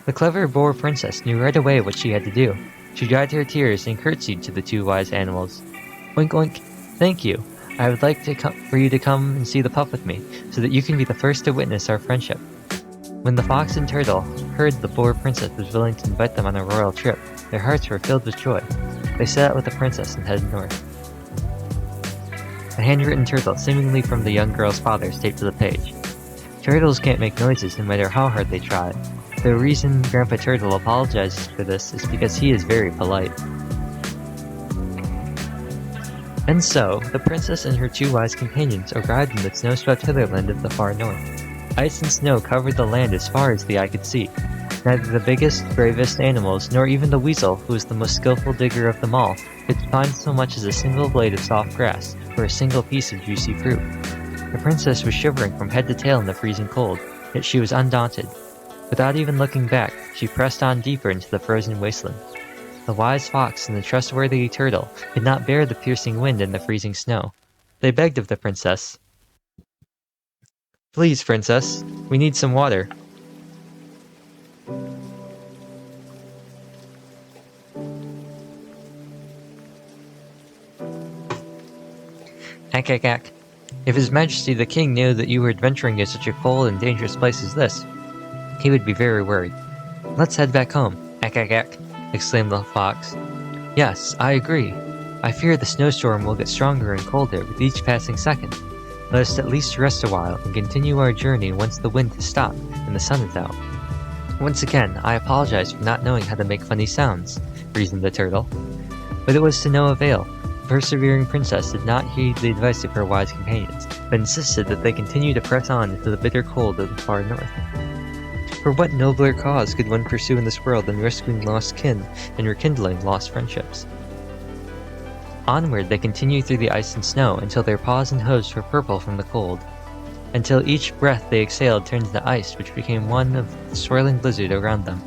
The clever Boar Princess knew right away what she had to do. She dried her tears and curtsied to the two wise animals. Oink oink, thank you. I would like for you to come and see the pup with me, so that you can be the first to witness our friendship." When the fox and turtle heard the boar princess was willing to invite them on a royal trip, their hearts were filled with joy. They set out with the princess and headed north. A handwritten turtle, seemingly from the young girl's father, taped to the page. "Turtles can't make noises no matter how hard they try. The reason Grandpa Turtle apologizes for this is because he is very polite." And so, the princess and her two wise companions arrived in the snow-swept hitherland of the far north. Ice and snow covered the land as far as the eye could see. Neither the biggest, bravest animals, nor even the weasel, who was the most skillful digger of them all, could find so much as a single blade of soft grass, or a single piece of juicy fruit. The princess was shivering from head to tail in the freezing cold, yet she was undaunted. Without even looking back, she pressed on deeper into the frozen wasteland. The wise fox and the trustworthy turtle could not bear the piercing wind and the freezing snow. They begged of the princess, "Please, princess, we need some water." Ack. If His Majesty the King knew that you were adventuring in such a cold and dangerous place as this, he would be very worried. "Let's head back home." Ack, exclaimed the fox. "Yes, I agree. I fear the snowstorm will get stronger and colder with each passing second. Let us at least rest a while and continue our journey once the wind has stopped and the sun is out." "Once again, I apologize for not knowing how to make funny sounds," reasoned the turtle. But it was to no avail. The persevering princess did not heed the advice of her wise companions, but insisted that they continue to press on into the bitter cold of the far north. For what nobler cause could one pursue in this world than rescuing lost kin and rekindling lost friendships? Onward they continued through the ice and snow until their paws and hooves were purple from the cold. Until each breath they exhaled turned into ice, which became one of the swirling blizzard around them.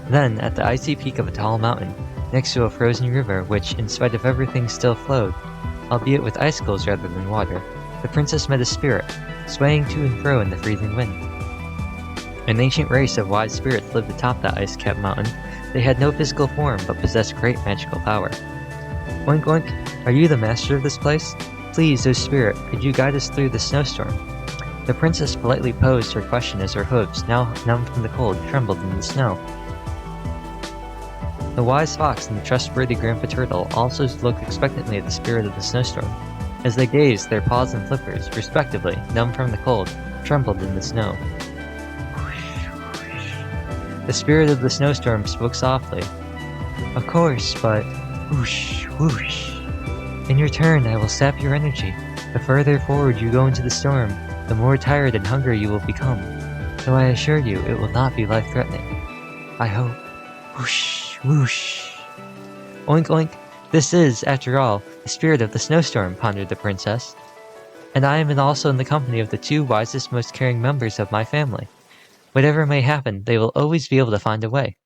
Then, at the icy peak of a tall mountain, next to a frozen river which, in spite of everything, still flowed, albeit with icicles rather than water, the princess met a spirit, swaying to and fro in the freezing wind. An ancient race of wise spirits lived atop that ice-capped mountain. They had no physical form, but possessed great magical power. "Oink oink, are you the master of this place? Please, O spirit, could you guide us through the snowstorm?" The princess politely posed her question as her hooves, now numb from the cold, trembled in the snow. The wise fox and the trustworthy Grandpa Turtle also looked expectantly at the spirit of the snowstorm. As they gazed, their paws and flippers, respectively, numb from the cold, trembled in the snow. The spirit of the snowstorm spoke softly. "Of course, but whoosh, whoosh. In your turn, I will sap your energy. The further forward you go into the storm, the more tired and hungry you will become. Though I assure you, it will not be life-threatening. I hope. Whoosh, whoosh." "Oink oink, this is, after all, the spirit of the snowstorm," pondered the princess. "And I am also in the company of the two wisest, most caring members of my family. Whatever may happen, they will always be able to find a way."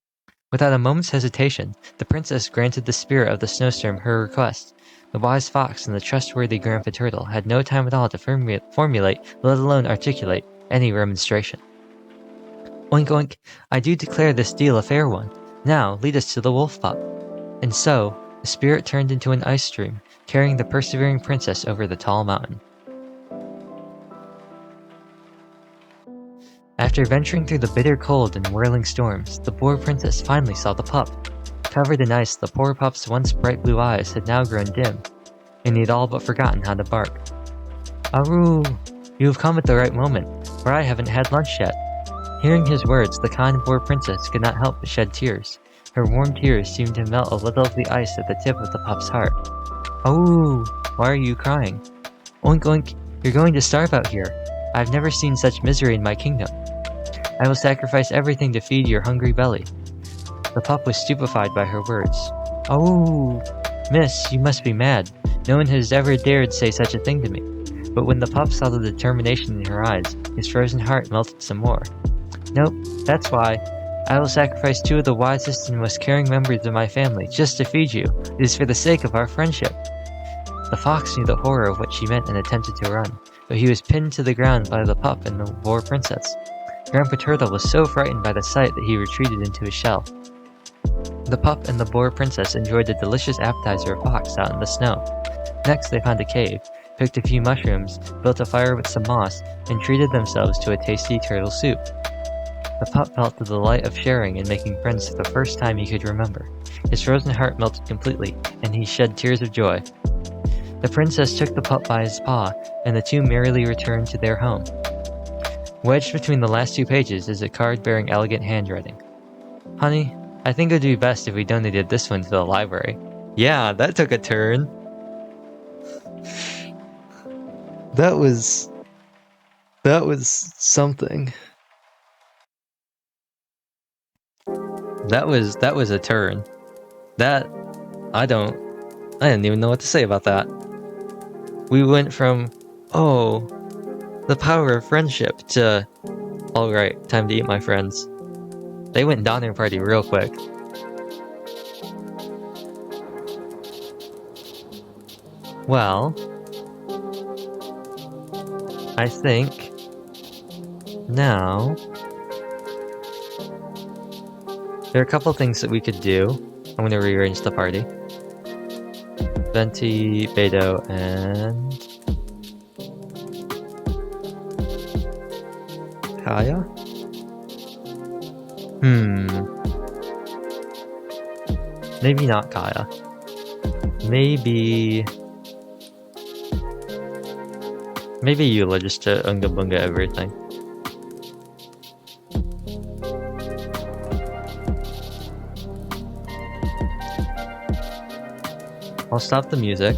Without a moment's hesitation, the princess granted the spirit of the snowstorm her request. The wise fox and the trustworthy Grandpa Turtle had no time at all to formulate, let alone articulate, any remonstration. "Oink oink, I do declare this deal a fair one. Now, lead us to the wolf pup." And so, the spirit turned into an ice stream, carrying the persevering princess over the tall mountain. After venturing through the bitter cold and whirling storms, the poor princess finally saw the pup. Covered in ice, the poor pup's once bright blue eyes had now grown dim, and he had all but forgotten how to bark. "Aroo! You have come at the right moment, for I haven't had lunch yet." Hearing his words, the kind poor princess could not help but shed tears. Her warm tears seemed to melt a little of the ice at the tip of the pup's heart. "Oh, why are you crying?" "Oink oink, you're going to starve out here. I've never seen such misery in my kingdom. I will sacrifice everything to feed your hungry belly." The pup was stupefied by her words. "Oh, miss, you must be mad. No one has ever dared say such a thing to me." But when the pup saw the determination in her eyes, his frozen heart melted some more. "Nope, that's why. I will sacrifice two of the wisest and most caring members of my family just to feed you. It is for the sake of our friendship." The fox knew the horror of what she meant and attempted to run, but he was pinned to the ground by the pup and the poor princess. Grandpa Turtle was so frightened by the sight that he retreated into his shell. The pup and the boar princess enjoyed the delicious appetizer of fox out in the snow. Next they found a cave, picked a few mushrooms, built a fire with some moss, and treated themselves to a tasty turtle soup. The pup felt the delight of sharing and making friends for the first time he could remember. His frozen heart melted completely, and he shed tears of joy. The princess took the pup by his paw, and the two merrily returned to their home. Wedged between the last two pages is a card bearing elegant handwriting. Honey, I think it would be best if we donated this one to the library. Yeah, that took a turn. That was something. That was a turn. I didn't even know what to say about that. We went from, oh, the power of friendship to, alright, time to eat my friends. They went Donner Party real quick. Well, I think now there are a couple things that we could do. I'm going to rearrange the party. Venti, Beto, and Kaya? Maybe not Kaya. Maybe Eula, just to Unga Bunga everything. I'll stop the music.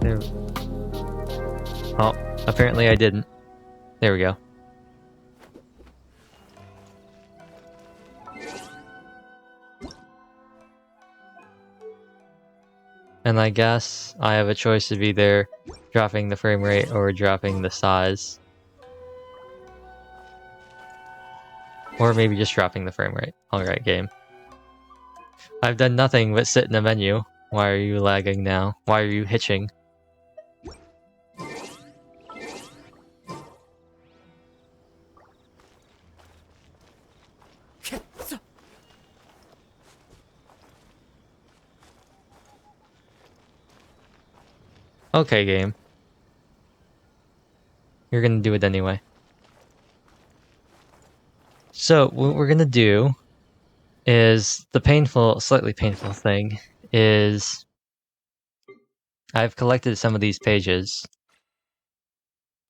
There. Oh, apparently I didn't. There we go. And I guess I have a choice of either dropping the frame rate or dropping the size. Or maybe just dropping the frame rate. Alright, game. I've done nothing but sit in the menu. Why are you lagging now? Why are you hitching? Okay, game. You're gonna do it anyway. So, what we're gonna do is the slightly painful thing is I've collected some of these pages,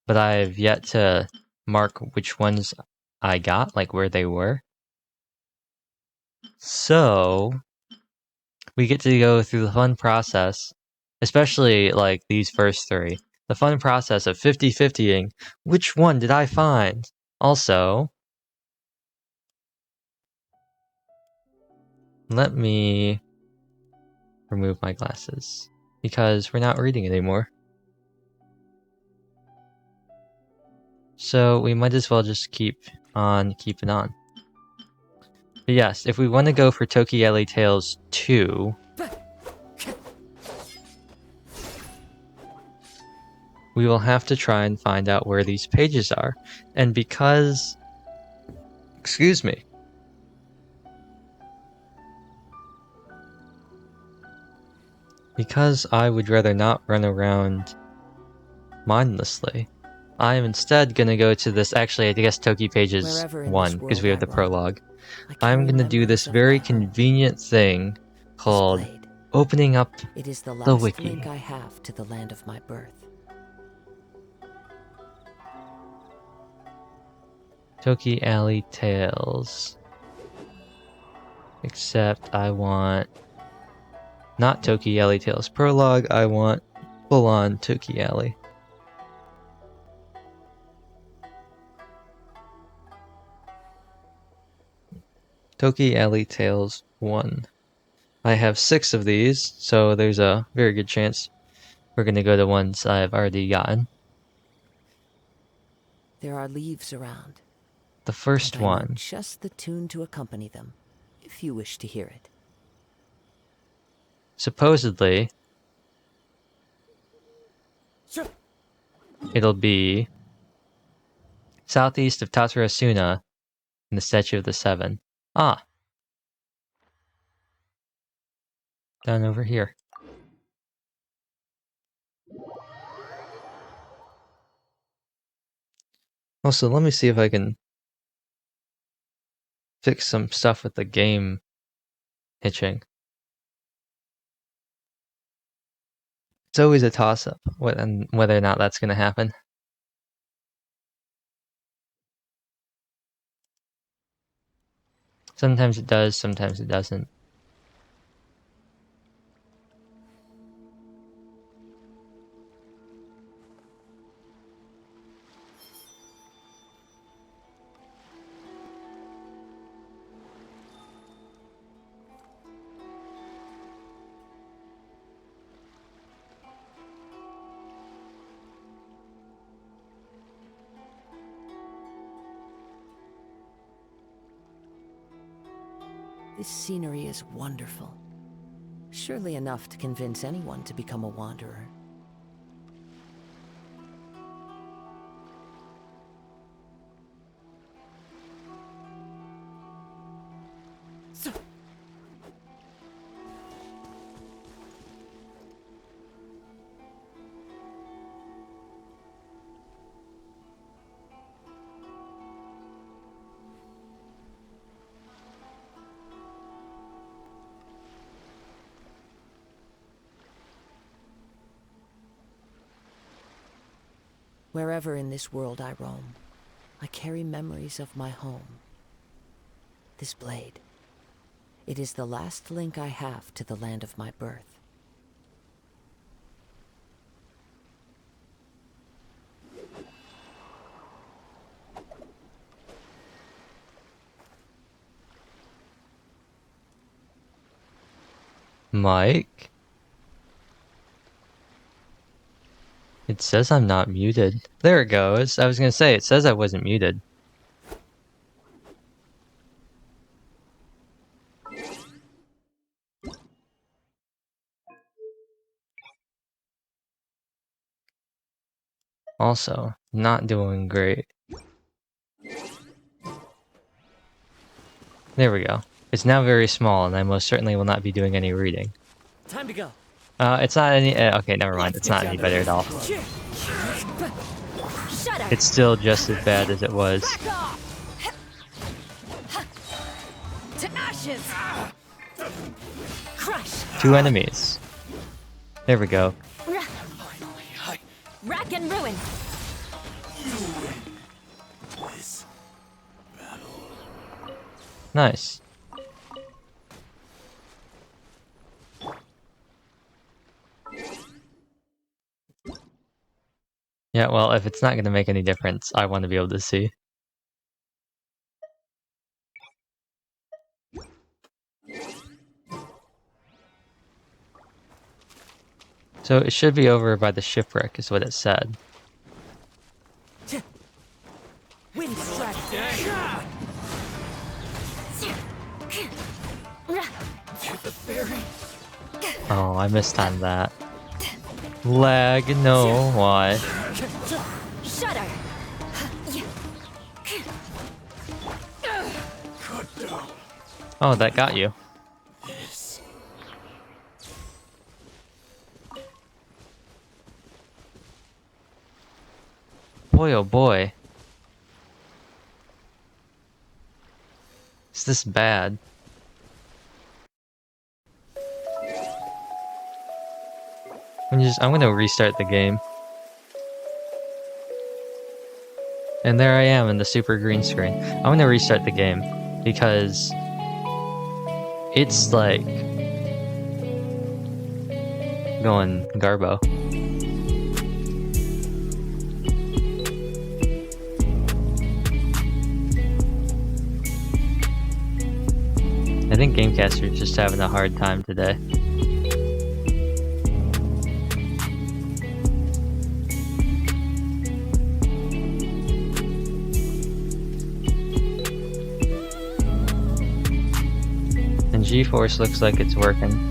but I've yet to mark which ones I got, like where they were. So, we get to go through the fun process, especially like these first three. The fun process of 50-50ing. Which one did I find? Also, let me remove my glasses because we're not reading anymore. So we might as well just keep on keeping on. But yes, if we want to go for Tokieli Tales 2, we will have to try and find out where these pages are. And because... Excuse me. Because I would rather not run around mindlessly, I am instead going to go to this... Actually, I guess Toki Pages 1, because we have the prologue. I'm going to do this very convenient thing called opening up It is the the last wiki. link I have to the land of my birth. Toki Alley Tales. Except I want not Toki Alley Tales Prologue, I want full-on Toki Alley. Toki Alley Tales 1. I have 6 of these, so there's a very good chance we're going to go to ones I've already gotten. There are leaves around. The first and I know one. just the tune to accompany them, if you wish to hear it. Supposedly, it'll be southeast of Tatarasuna in the Statue of the Seven. Ah, Down over here. Also, let me see if I can fix some stuff with the game hitching. It's always a toss-up whether or not that's going to happen. Sometimes it does, sometimes it doesn't. This scenery is wonderful. Surely enough to convince anyone to become a wanderer. Wherever in this world I roam, I carry memories of my home. This blade, it is the last link I have to the land of my birth. Mike? It says I'm not muted. There it goes. I was gonna say, it says I wasn't muted. Also, not doing great. There we go. It's now very small, and I most certainly will not be doing any reading. Time to go. It's not any. Okay, never mind. It's not any better at all. Shut up. It's still just as bad as it was. Back off. To ashes. Crush. 2 enemies. There we go. Rack and ruin. Nice. Yeah, well, if it's not going to make any difference, I want to be able to see. So it should be over by the shipwreck, is what it said. Wind strike. Oh, I mistimed that. Lag, no, why? Shudder. Oh, that got you. Boy, oh boy. Is this bad? I'm gonna restart the game. And there I am in the super green screen. I'm gonna restart the game because it's like going garbo. I think Gamecaster's just having a hard time today. And GeForce looks like it's working.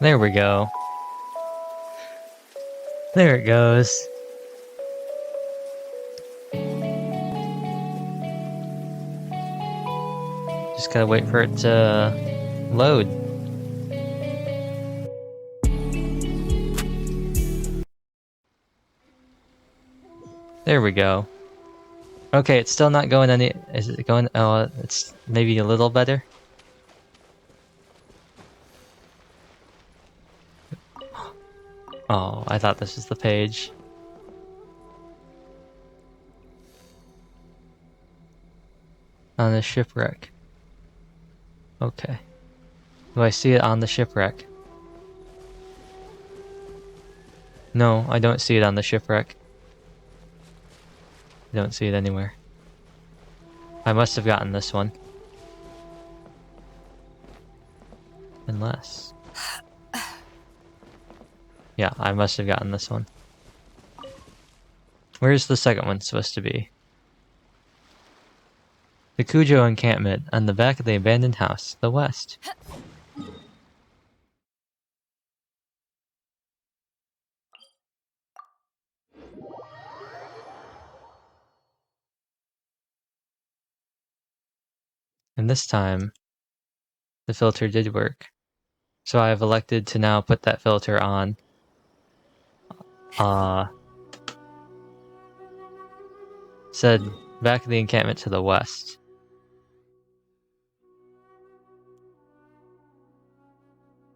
There we go. There it goes. Just gotta wait for it to load. There we go. Okay, it's still not going any... Is it going... Oh, it's maybe a little better. Oh, I thought this was the page. On the shipwreck. Okay. Do I see it on the shipwreck? No, I don't see it on the shipwreck. I don't see it anywhere. I must have gotten this one. Unless... Yeah, I must have gotten this one. Where's the second one supposed to be? The Cujo encampment on the back of the abandoned house, the west. And this time, the filter did work. So I have elected to now put that filter on. Said back of the encampment to the west.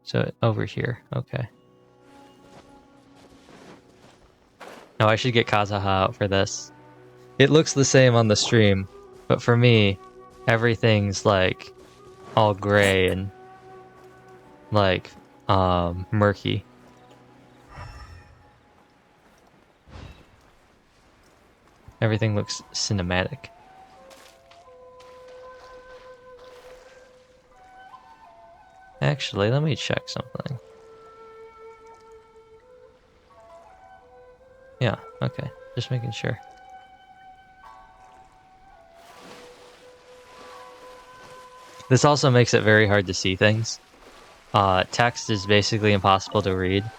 So over here, okay. No, I should get Kazaha out for this. It looks the same on the stream, but for me, everything's like all gray and like murky. Everything looks cinematic. Actually, let me check something. Yeah, okay. Just making sure. This also makes it very hard to see things. Text is basically impossible to read.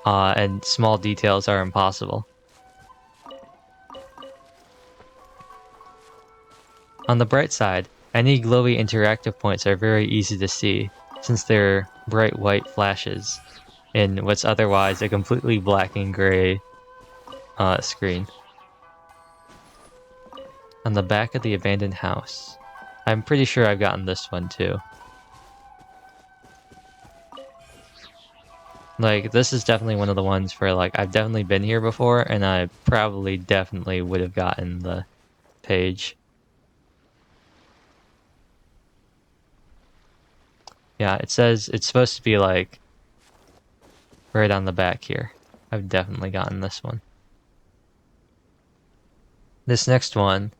And small details are impossible. On the bright side, any glowy interactive points are very easy to see, since they're bright white flashes in what's otherwise a completely black and gray screen. On the back of the abandoned house. I'm pretty sure I've gotten this one too. Like, this is definitely one of the ones where, like, I've definitely been here before, and I probably definitely would have gotten the page. Yeah, it says it's supposed to be, like, right on the back here. I've definitely gotten this one. This next one,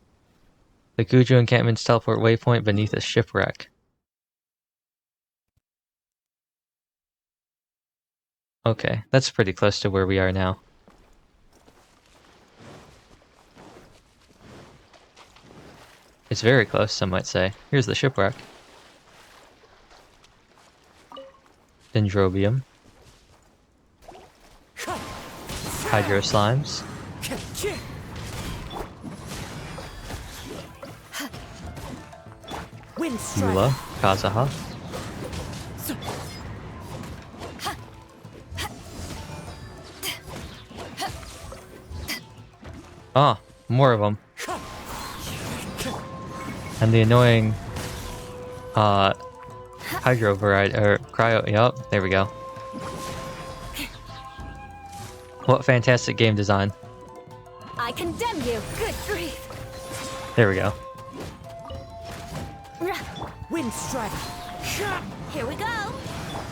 the Cujo encampment's teleport waypoint beneath a shipwreck. Okay, that's pretty close to where we are now. It's very close, some might say. Here's the shipwreck. Dendrobium. Hydro slimes. Yula, Kazaha. Ah, more of them. And the annoying hydro variety, or cryo, yup, there we go. What fantastic game design. I condemn you. Good grief. There we go. Wind strider. Here we go.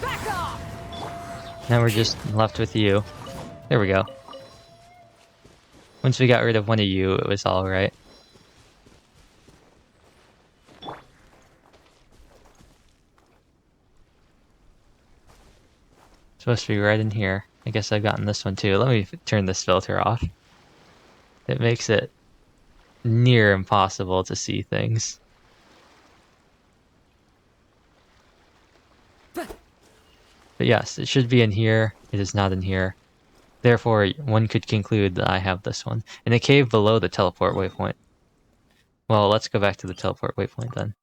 Back off. Now we're just left with you. There we go. Once we got rid of one of you, it was alright. Supposed to be right in here. I guess I've gotten this one too. Let me turn this filter off. It makes it near impossible to see things. But yes, it should be in here. It is not in here. Therefore, one could conclude that I have this one. In a cave below the teleport waypoint. Well, let's go back to the teleport waypoint then.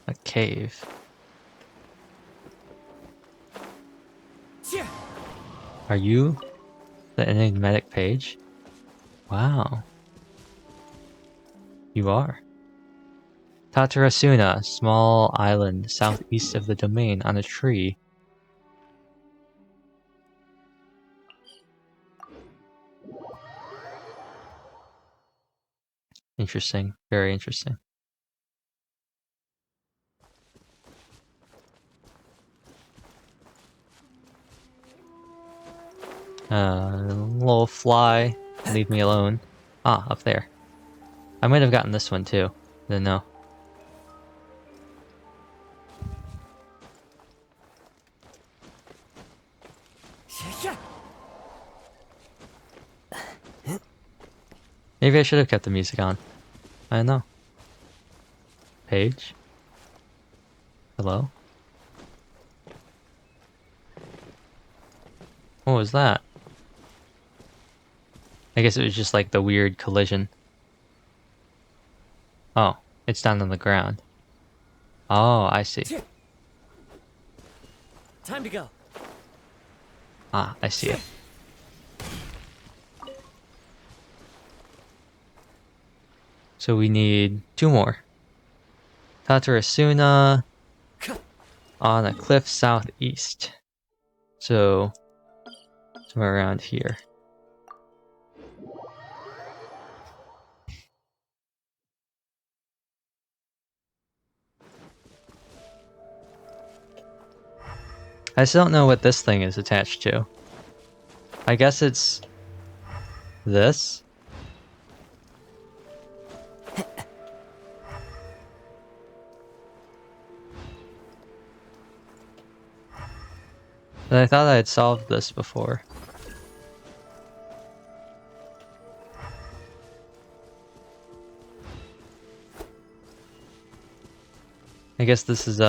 A cave. Are you the enigmatic page? Wow. You are. Tatarasuna, small island southeast of the domain on a tree. Interesting. Very interesting. Little fly. Leave me alone. Ah, up there. I might have gotten this one too. Didn't know. Maybe I should have kept the music on. I don't know. Page? Hello? What was that? I guess it was just like the weird collision. Oh, it's down on the ground. Oh, I see. Time to go. Ah, I see it. So we need 2 more. Tatarasuna on a cliff southeast. So somewhere around here. I still don't know what this thing is attached to. I guess it's this. But I thought I had solved this before. I guess this is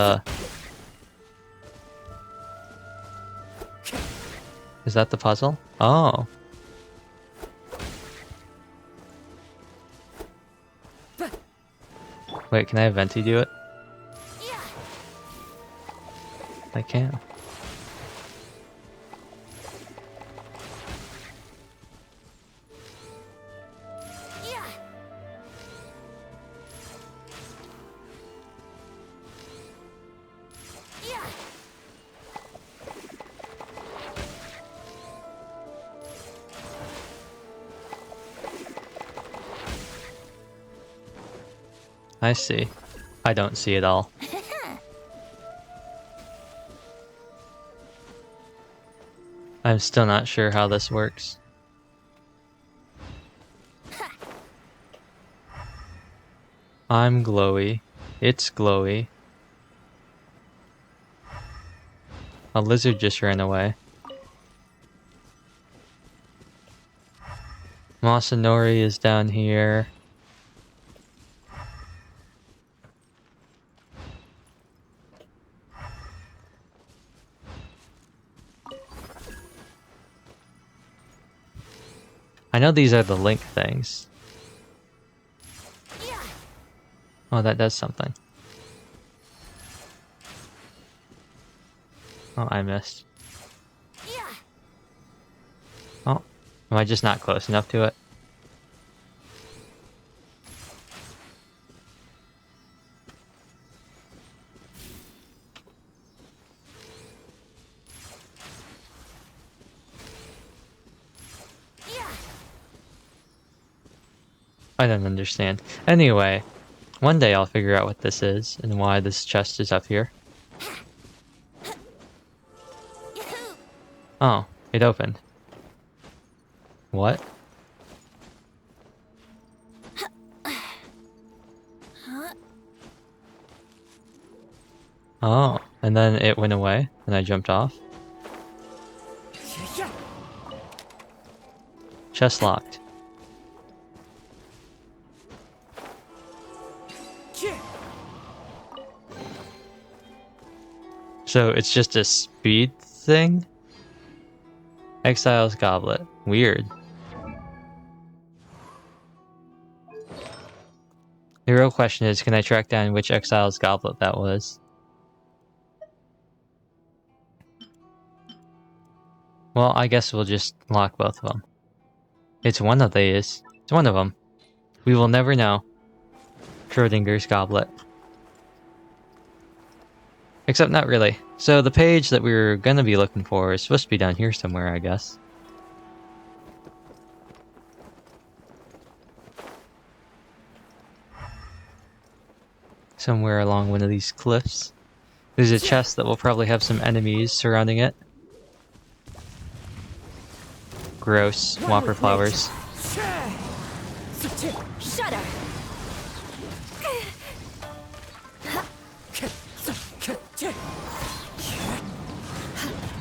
Is that the puzzle? Oh. Wait, can I have Venti do it? I can. I see. I don't see it all. I'm still not sure how this works. I'm glowy. It's glowy. A lizard just ran away. Masanori is down here. I know these are the link things. Oh, that does something. Oh, I missed. Oh, am I just not close enough to it? I don't understand. Anyway, one day I'll figure out what this is and why this chest is up here. Oh, it opened. What? Oh, and then it went away and I jumped off. Chest locked. So it's just a speed thing? Exile's Goblet. Weird. The real question is, can I track down which Exile's Goblet that was? Well, I guess we'll just lock both of them. It's one of these. It's one of them. We will never know. Schrodinger's Goblet. Except not really. So the page that we were gonna be looking for is supposed to be down here somewhere, I guess. Somewhere along one of these cliffs. There's a chest that will probably have some enemies surrounding it. Gross. Whopper flowers. Shudder.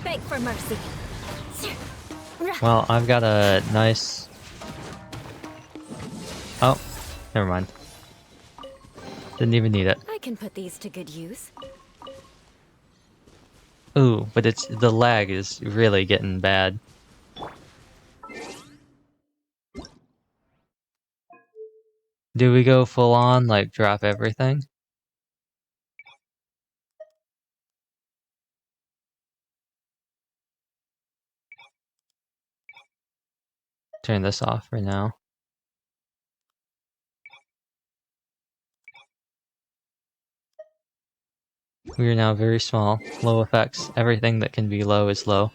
Beg for mercy. Well, I've got a nice... Oh, never mind. Didn't even need it. I can put these to good use. Ooh, but the lag is really getting bad. Do we go full on, like drop everything? Turn this off for now. We are now very small. Low effects. Everything that can be low is low.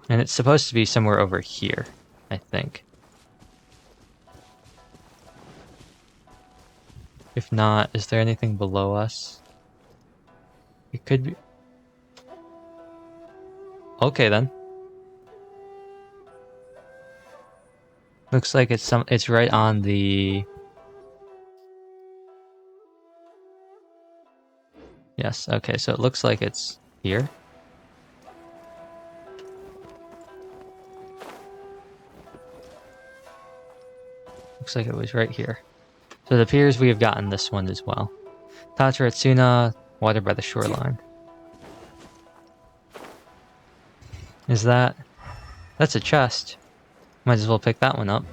And it's supposed to be somewhere over here, I think. If not, is there anything below us? It could be... Okay then. Looks like it's right on the... Yes, okay, so it looks like it's here. Looks like it was right here. So it appears we have gotten this one as well. Tataratsuna, water by the shoreline. Is that... That's a chest. Might as well pick that one up.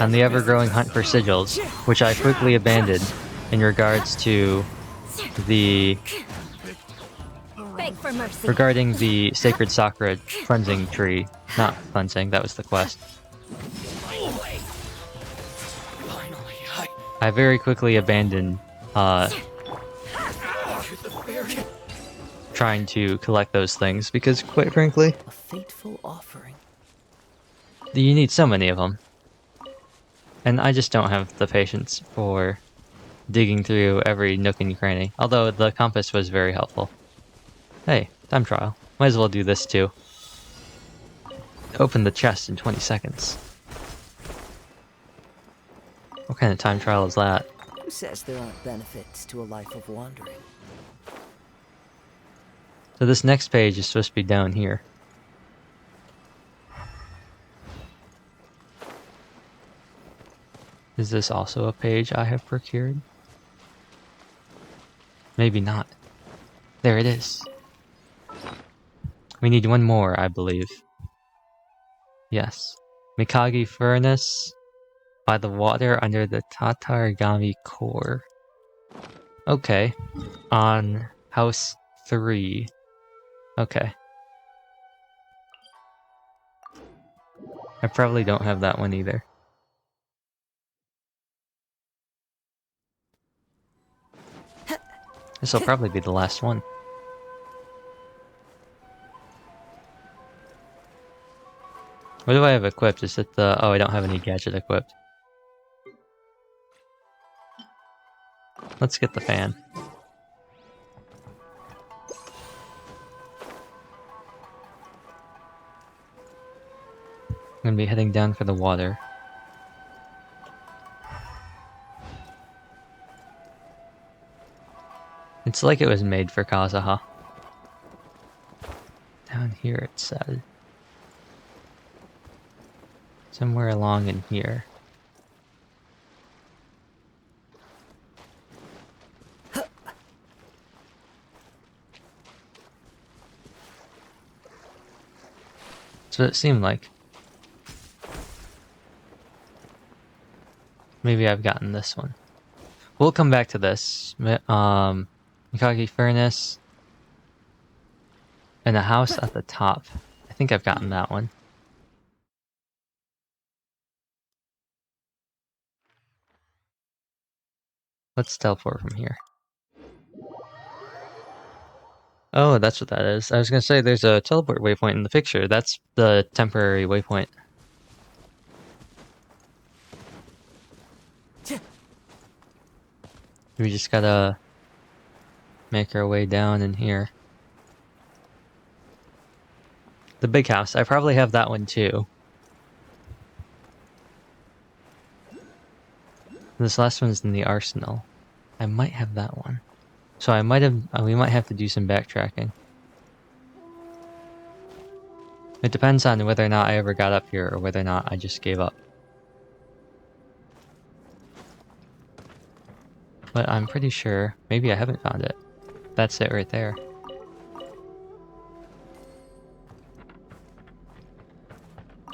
On the ever-growing hunt for sigils, which I quickly abandoned in regards to the... Beg for mercy. Regarding the Sacred Sakura cleansing tree. Not cleansing, that was the quest. I very quickly abandoned trying to collect those things because, quite frankly, A fateful offering. you need so many of them. And I just don't have the patience for digging through every nook and cranny. Although the compass was very helpful. Hey, time trial. Might as well do this too. Open the chest in 20 seconds. What kind of time trial is that? Who says there aren't benefits to a life of wandering? So this next page is supposed to be down here. Is this also a page I have procured? Maybe not. There it is. We need one more, I believe. Yes. Mikage Furnace by the water under the Tatarigami core. Okay. On house 3. Okay. I probably don't have that one either. This will probably be the last one. What do I have equipped? Is it the... Oh, I don't have any gadget equipped. Let's get the fan. I'm gonna be heading down for the water. It's like it was made for Kazuha. Down here it said. Somewhere along in here. That's what it seemed like. Maybe I've gotten this one. We'll come back to this. Mikage Furnace. And a house at the top. I think I've gotten that one. Let's teleport from here. Oh, that's what that is. I was gonna say there's a teleport waypoint in the picture. That's the temporary waypoint. We just gotta make our way down in here. The big house. I probably have that one too. This last one's in the arsenal. I might have that one. So I might have. We might have to do some backtracking. It depends on whether or not I ever got up here or whether or not I just gave up. But I'm pretty sure. Maybe I haven't found it. That's it right there.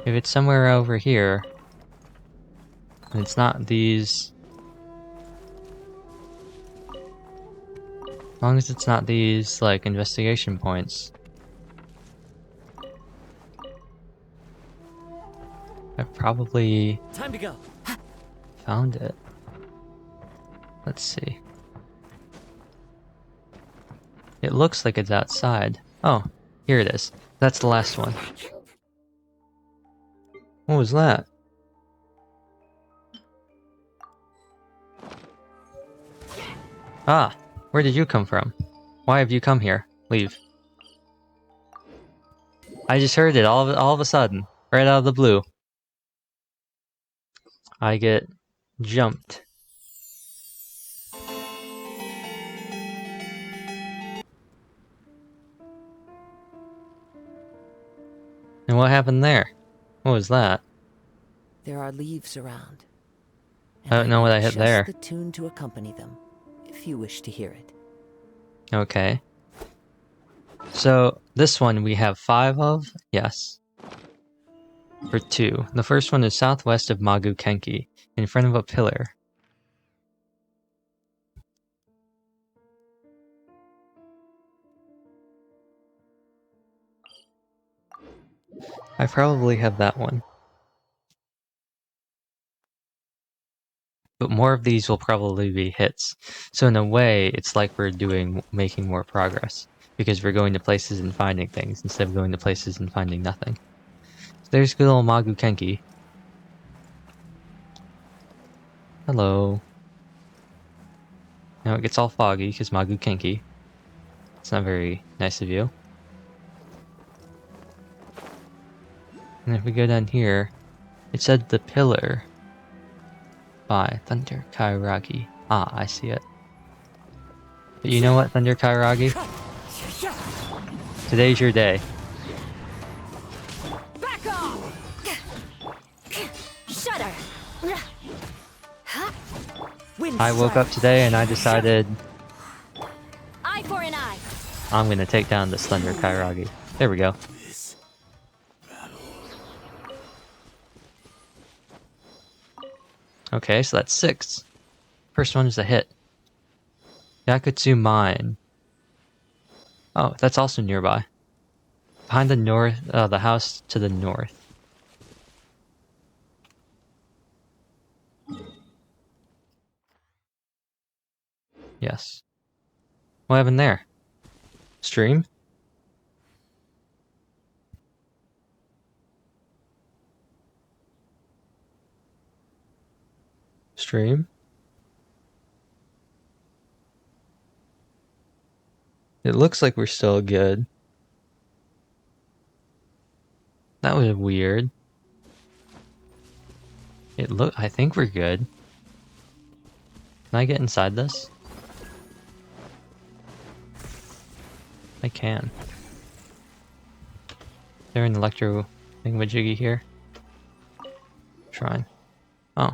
If it's somewhere over here, and it's not these. As long as it's not these, like, investigation points. I've probably Time to go. found it. Let's see. It looks like it's outside. Oh, here it is. That's the last one. What was that? Ah, where did you come from? Why have you come here? Leave. I just heard it all of a sudden, right out of the blue. I get jumped. And what happened there? What was that? There are leaves around. I don't know what I hit just there. the tune to accompany them, if you wish to hear it. Okay. So, this one we have 5 of? Yes. For 2. The first one is southwest of Magu Kenki, in front of a pillar. I probably have that one. But more of these will probably be hits. So in a way, it's like we're making more progress. Because we're going to places and finding things, instead of going to places and finding nothing. So there's good old Magu Kenki. Hello. Now it gets all foggy, because Magu Kenki. It's not very nice of you. And if we go down here, it said the pillar by Thunder Kairagi. Ah, I see it. But you know what, Thunder Kairagi? Today's your day. Back off! Shudder! I woke up today and I decided Eye for an eye. I'm gonna take down this Thunder Kairagi. There we go. Okay, so that's 6. First one is a hit. Yakutsu Mine. Oh, that's also nearby. Behind the house to the north. Yes. What happened there? Stream? Stream? It looks like we're still good. That was weird. I think we're good. Can I get inside this? I can. Is there an electro thingamajiggy here? Shrine. Oh.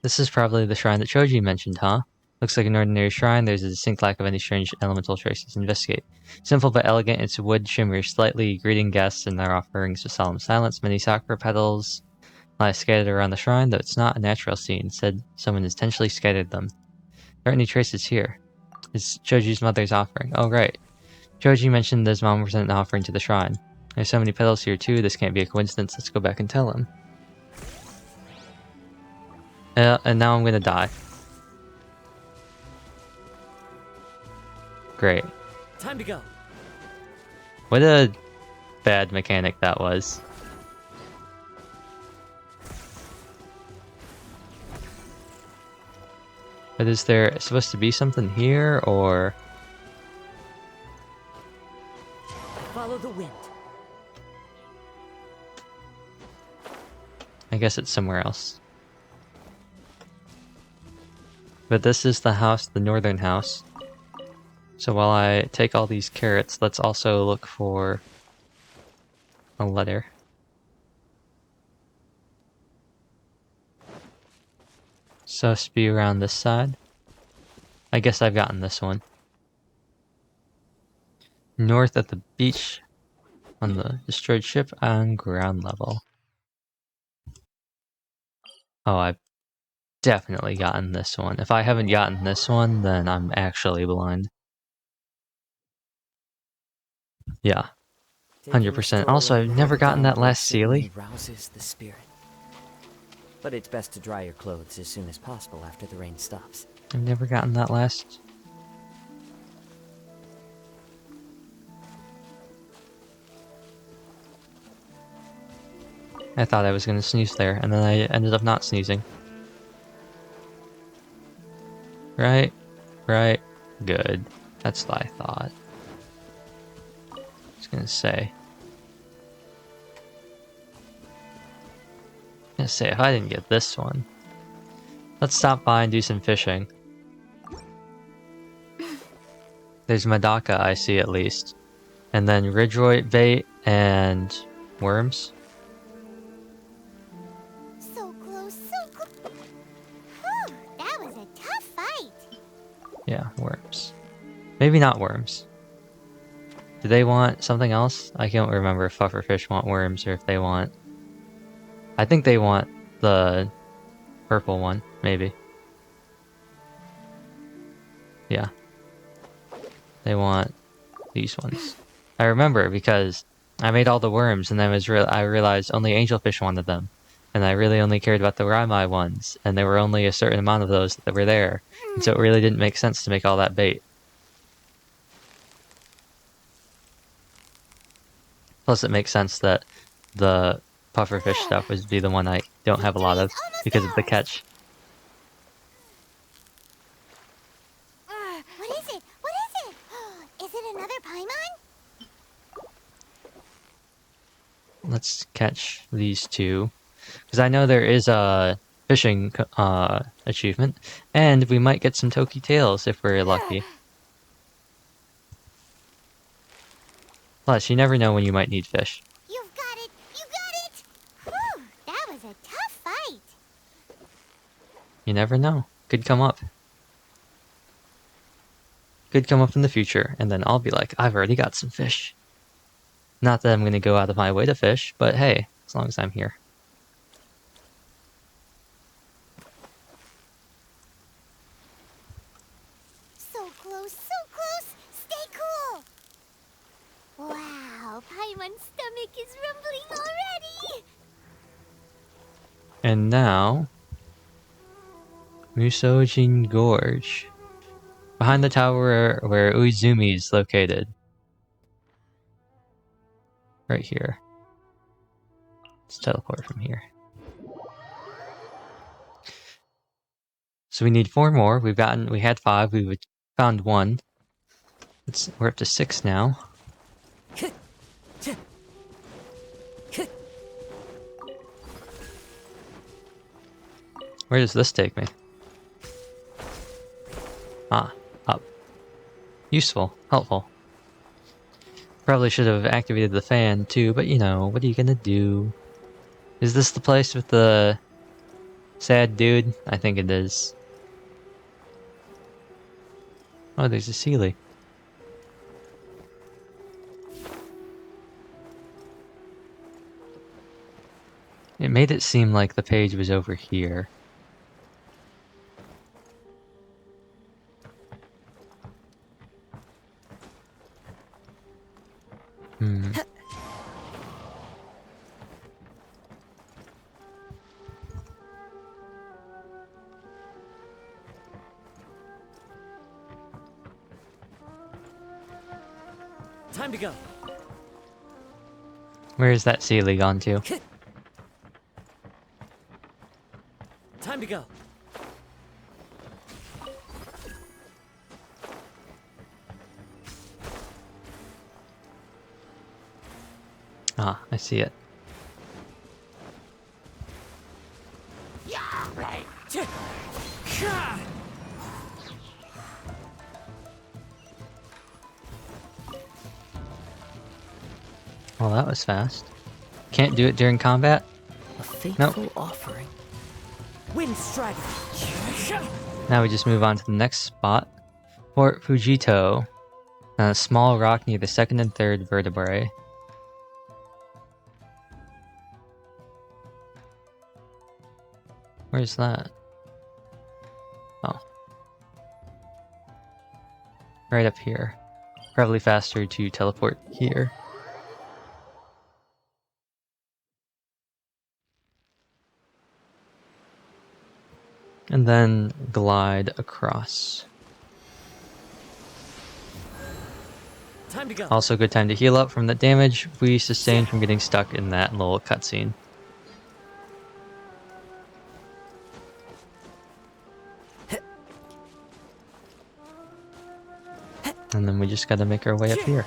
This is probably the shrine that Choji mentioned, huh? Looks like an ordinary shrine. There's a distinct lack of any strange elemental traces. Investigate. Simple but elegant, its wood shimmers slightly, greeting guests and their offerings with solemn silence. Many sakura petals lie scattered around the shrine, though it's not a natural scene. Instead, someone intentionally scattered them. There aren't any traces here. It's Choji's mother's offering. Oh, right. Choji mentioned his mom was an offering to the shrine. There's so many petals here too, this can't be a coincidence. Let's go back and tell him. And now I'm gonna die. Great. Time to go. What a bad mechanic that was. But is there supposed to be something here, or... Follow the wind. I guess it's somewhere else. But this is the house, the northern house. So while I take all these carrots, let's also look for a letter. Supposed to be around this side. I guess I've gotten this one. North at the beach on the destroyed ship on ground level. Oh, I've definitely gotten this one. If I haven't gotten this one, then I'm actually blind. Yeah, 100%. Also, I've never gotten that last Sealy. Rouses the spirit. But it's best to dry your clothes as soon as possible after the rain stops. I've never gotten that last. I thought I was going to sneeze there, and then I ended up not sneezing. Right, good. That's what I thought. I was going to say. If I didn't get this one. Let's stop by and do some fishing. There's Madaka, I see at least. And then Ridgeroy bait and worms. So close, so close. Whew, that was a tough fight. Yeah, worms. Maybe not worms. Do they want something else? I can't remember if pufferfish want worms or if they want... I think they want the purple one, maybe. Yeah. They want these ones. I remember because I made all the worms and then I realized only angelfish wanted them. And I really only cared about the Raimai ones. And there were only a certain amount of those that were there. And so it really didn't make sense to make all that bait. Plus it makes sense that the pufferfish stuff would be the one I don't have a lot of because of the catch. What is it? What is it? Is it another Paimon? Let's catch these two. Because I know there is a fishing achievement. And we might get some Toki tails if we're lucky. Plus, you never know when you might need fish. You've got it! You got it! Whew, that was a tough fight. You never know. Could come up. Could come up in the future, and then I'll be like, I've already got some fish. Not that I'm going to go out of my way to fish, but hey, as long as I'm here. So close, so close! Stay cool! Wow, Paimon's stomach is rumbling already! And now... Musojin Gorge. Behind the tower where Uizumi is located. Right here. Let's teleport from here. So we need 4 more. We had 5. We found 1. We're up to 6 now. Where does this take me? Ah, up. Useful, helpful. Probably should have activated the fan too, but you know, what are you gonna do? Is this the place with the sad dude? I think it is. Oh, there's a Sealy. It made it seem like the page was over here. Hmm. Time to go. Where is that Sealy gone to? Time to go. Ah, I see it. Well, that was fast. Can't do it during combat? A faithful offering. Wind Strider. Now we just move on to the next spot. Fort Fujito. A small rock near the second and third vertebrae. Where's that? Oh. Right up here. Probably faster to teleport here. And then glide across. Time to go. Also good time to heal up from the damage we sustained from getting stuck in that little cutscene. And then we just gotta make our way up here.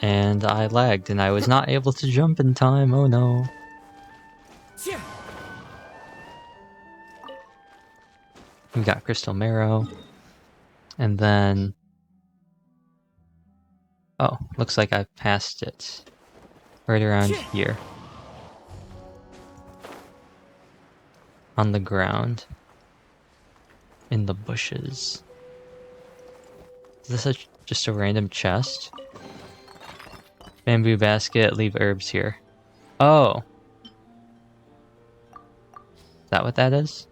And I lagged and I was not able to jump in time, oh no. We got Crystal Marrow. And then... Oh, looks like I passed it. Right around here. On the ground. In the bushes. Is this just a random chest? Bamboo basket, leave herbs here. Oh! Is that what that is?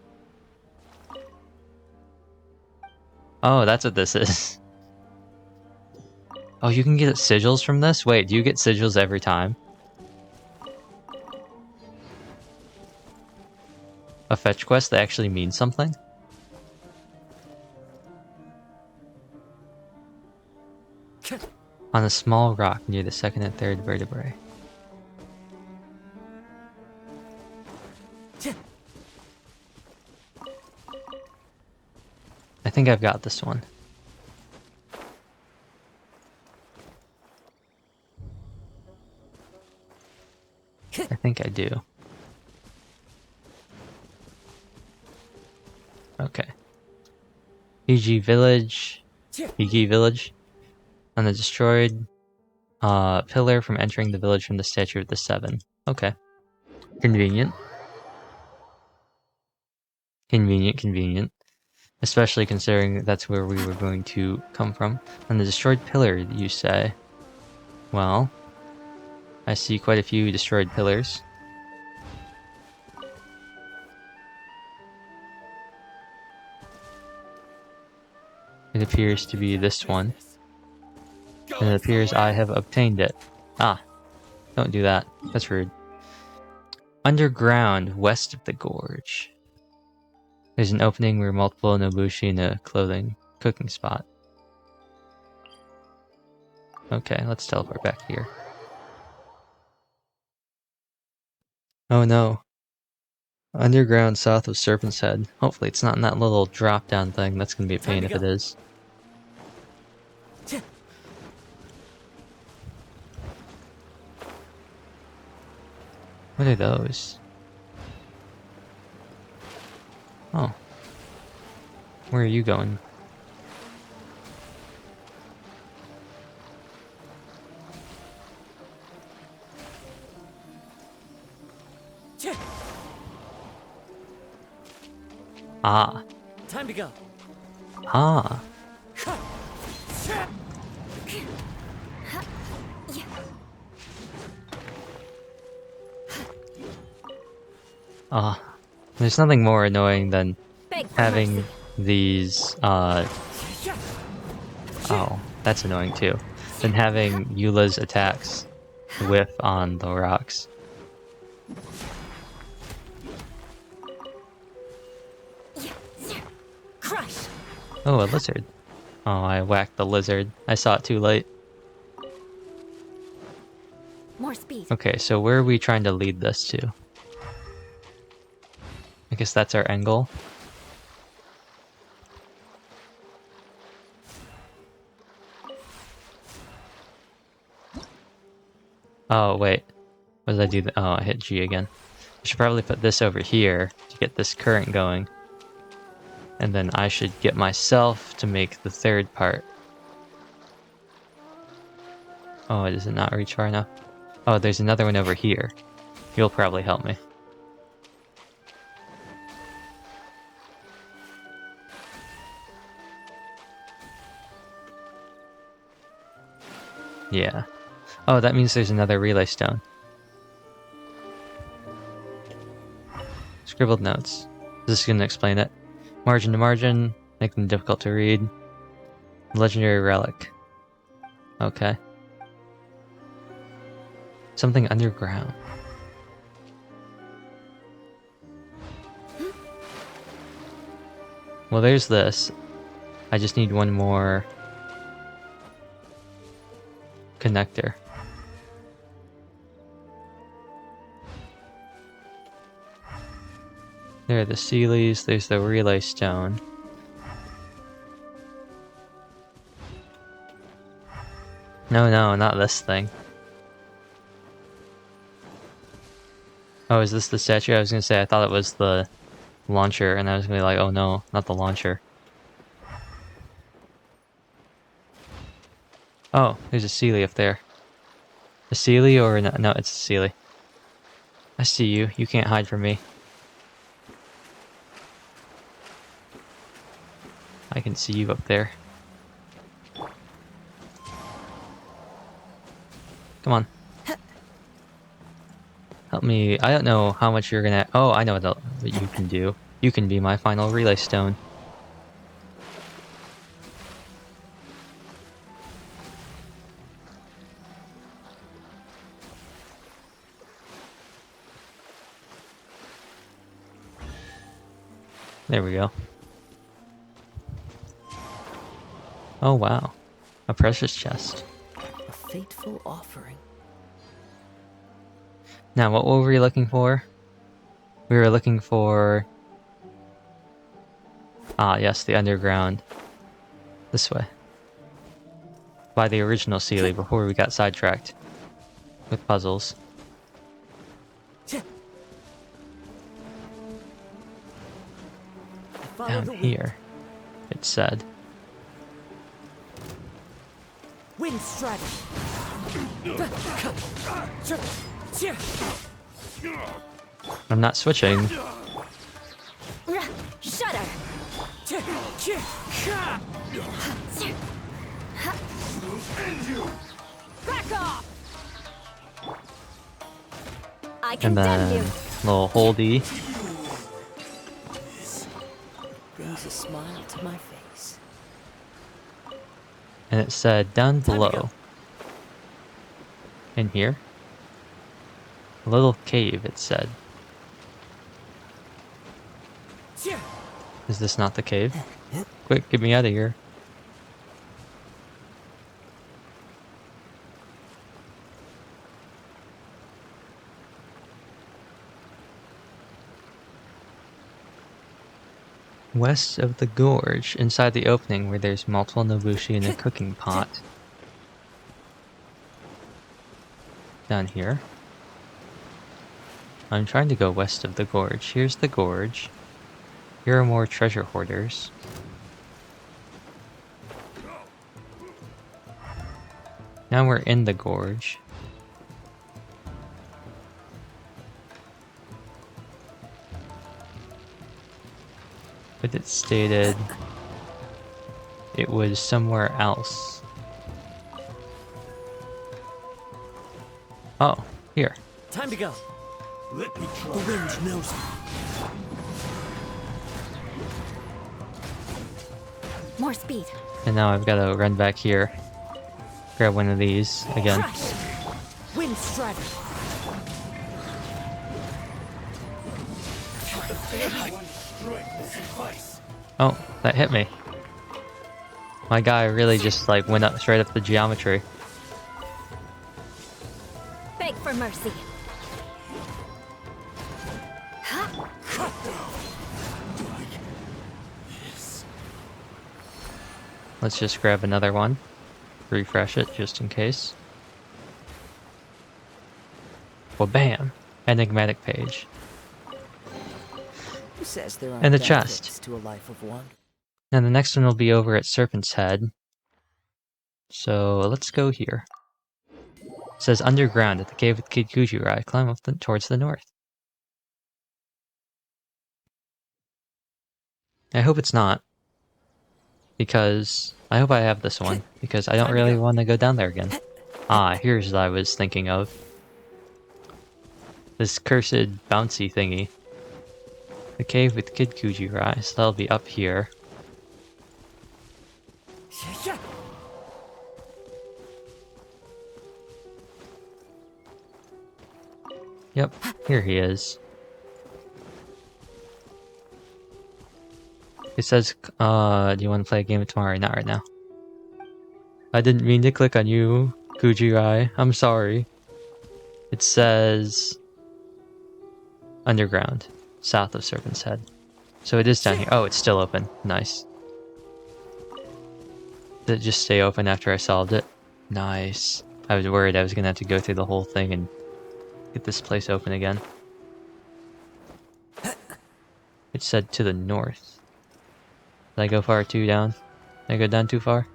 Oh, that's what this is. Oh, you can get sigils from this? Wait, do you get sigils every time? A fetch quest that actually means something? On a small rock near the second and third vertebrae. I think I've got this one. I think I do. Okay. PG Village. PG Village. On the destroyed pillar from entering the village from the Statue of the Seven. Okay. Convenient. Convenient. Especially considering that's where we were going to come from. On the destroyed pillar, you say? Well, I see quite a few destroyed pillars. It appears to be this one. And it appears I have obtained it. Ah, don't do that. That's rude. Underground, west of the gorge. There's an opening where multiple Nobushi in a cooking spot. Okay, let's teleport back here. Oh no. Underground south of Serpent's Head. Hopefully it's not in that little drop down thing. That's gonna be a pain if it is. What are those? Oh. Where are you going? Ah. Time to go. Ah. There's nothing more annoying than Beg for having mercy. these, oh, that's annoying too. Than having Eula's attacks whiff on the rocks. Crush. Oh, a lizard. Oh, I whacked the lizard. I saw it too late. More speed. Okay, so where are we trying to lead this to? I guess that's our end goal. Oh, wait. What did I do? Oh, I hit G again. I should probably put this over here to get this current going. And then I should get myself to make the third part. Oh, does it not reach far enough? Oh, there's another one over here. You'll probably help me. Yeah. Oh, that means there's another relay stone. Scribbled notes. This is going to explain it. Margin to margin, make them difficult to read. Legendary relic. Okay. Something underground. Well, there's this. I just need one more connector. There are the Sealies, there's the relay stone. No, not this thing. Oh, is this the statue? I was gonna say, I thought it was the launcher, and I was gonna be like, oh no, not the launcher. Oh, there's a Sealy up there. A Sealy or no, no, it's a Sealy. I see you. You can't hide from me. I can see you up there. Come on. Help me. I don't know how much you're gonna... Oh, I know what you can do. You can be my final relay stone. There we go. Oh wow. A precious chest. A fateful offering. Now, what were we looking for? We were looking for... Ah, yes, the underground. This way. By the original Sealy before we got sidetracked with puzzles. Down here, it said. Wind strategy. I'm not switching. Shudder. Back off. I And condemn then you. little holdy. Brings a smile to my face. And it said down Time to below. go. In here. A little cave, it said. Is this not the cave? Quick, get me out of here. West of the gorge, inside the opening where there's multiple Nobushi in a cooking pot. Down here. I'm trying to go west of the gorge. Here's the gorge. Here are more treasure hoarders. Now we're in the gorge. But it stated it was somewhere else. Here. Time to go. Let me try. The wind knows me. More speed. And now I've got to run back here. Grab one of these again. Crash! Wind Strider. Oh, that hit me. My guy really just like went up straight up the geometry. Beg for mercy. Let's just grab another one. Refresh it just in case. Well, bam! Enigmatic page. Who says there And the aren't chest. benefits to a life of wonder? And the next one will be over at Serpent's Head. So let's go here. It says underground at the cave with Kid Kujirai. Climb up towards the north. I hope it's not. Because I hope I have this one. Because I don't really want to go down there again. Ah, here's what I was thinking of. This cursed bouncy thingy. The cave with Kid Kujirai. So that'll be up here. Yep, here he is. It says, do you want to play a game tomorrow? Not right now. I didn't mean to click on you, Kujirai. I'm sorry. It says underground, south of Serpent's Head. So it is down here. Oh, it's still open. Nice. Did it just stay open after I solved it? Nice. I was worried I was going to have to go through the whole thing and get this place open again. It said to the north. Did I go far too down? Did I go down too far?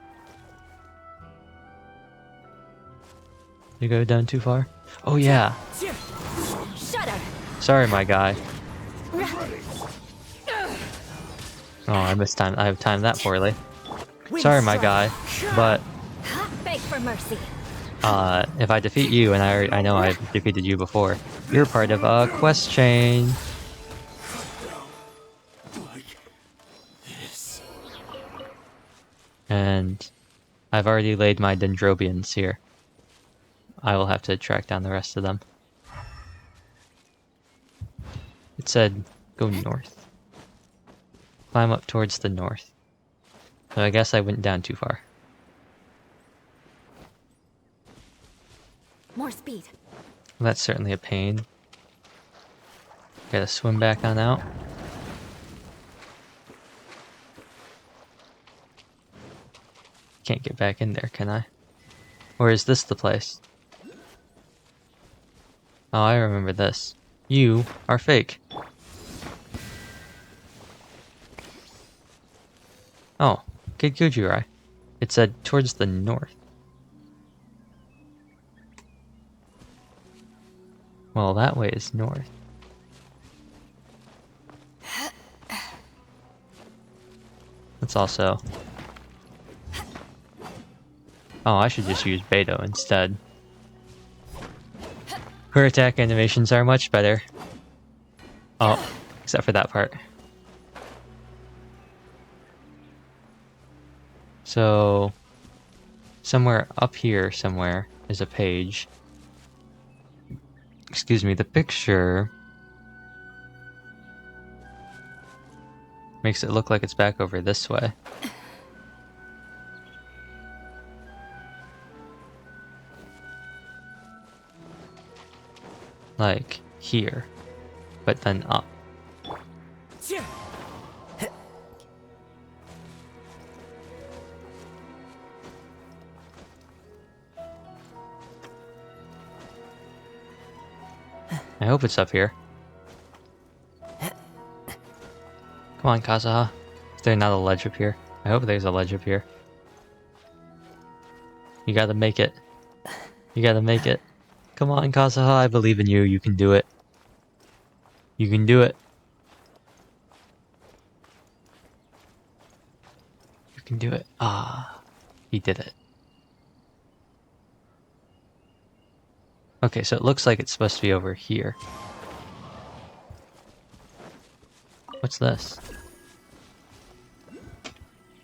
Did I go down too far? Oh yeah. Shudder. Sorry, my guy. Oh, I missed time. I have timed that poorly. Sorry, my guy. But Beg for mercy. if I defeat you, and I know I've defeated you before, you're part of a quest chain. And I've already laid my Dendrobians here. I will have to track down the rest of them. It said, go north. Climb up towards the north. So I guess I went down too far. More speed. Well, that's certainly a pain. Gotta swim back on out. Can't get back in there, can I? Or is this the place? Oh, I remember this. You are fake. Oh, Kid Kujirai. It said towards the north. Well, that way is north. Let's also... Oh, I should just use Beto instead. Her attack animations are much better. Oh, except for that part. So, somewhere up here somewhere is a page. Excuse me, the picture makes it look like it's back over this way. Like here, but then up. I hope it's up here. Come on, Kazuha. Is there not a ledge up here? I hope there's a ledge up here. You gotta make it. You gotta make it. Come on, Kazuha, I believe in you. You can do it. You can do it. You can do it. Ah, he did it. Okay, so it looks like it's supposed to be over here. What's this?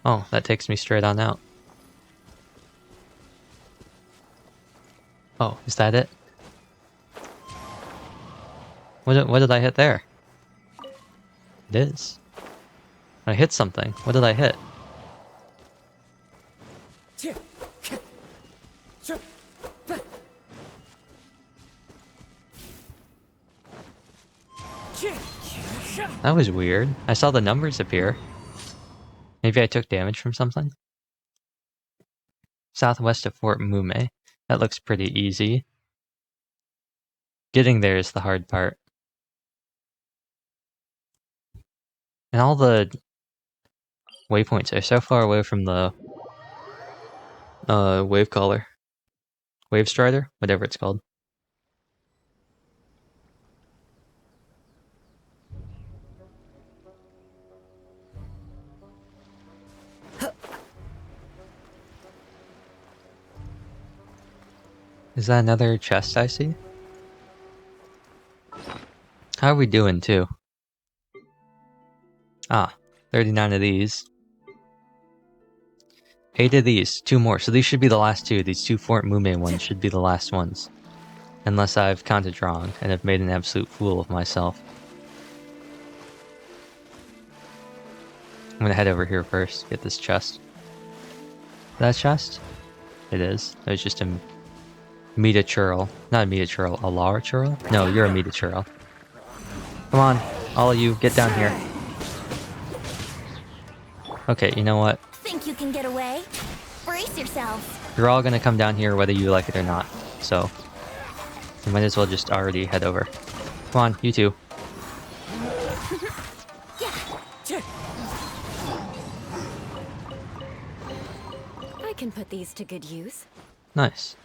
Oh, that takes me straight on out. Oh, is that it? What did I hit there? It is. I hit something. What did I hit? That was weird. I saw the numbers appear. Maybe I took damage from something? Southwest of Fort Mume. That looks pretty easy. Getting there is the hard part. And all the waypoints are so far away from the wave caller. Wave strider? Whatever it's called. Is that another chest I see? How are we doing, too? Ah, 39 of these. 8 of these, 2 more. So these should be the last 2. These 2 Fort Mume ones should be the last ones. Unless I've counted wrong and have made an absolute fool of myself. I'm gonna head over here first, get this chest. That chest? It is. It was just a Meta churl. Not a Meta churl, a Lara churl? No, you're a Meta churl. Come on, all of you, get down here. Okay, you know what? Think you can get away? Brace yourself. You're all gonna come down here whether you like it or not. So, you might as well just already head over. Come on, you two. I can put these to good use. Nice.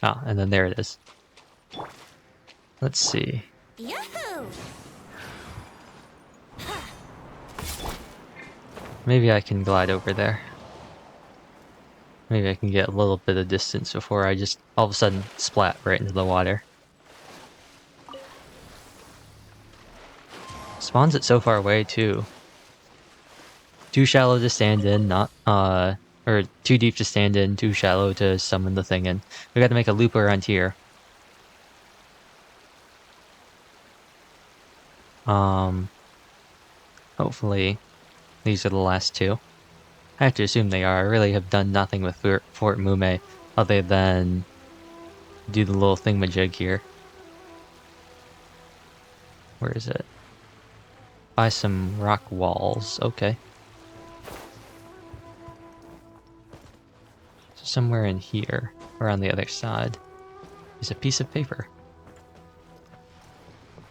Ah, and then there it is. Let's see. Yahoo! Maybe I can glide over there. Maybe I can get a little bit of distance before I just all of a sudden splat right into the water. Spawns it so far away too. Too shallow to stand in, not or too deep to stand in, too shallow to summon the thing in. We got to make a loop around here. Hopefully these are the last 2. I have to assume they are. I really have done nothing with Fort Mume other than do the little thingamajig here. Where is it? Buy some rock walls. Okay. So somewhere in here, or on the other side, is a piece of paper.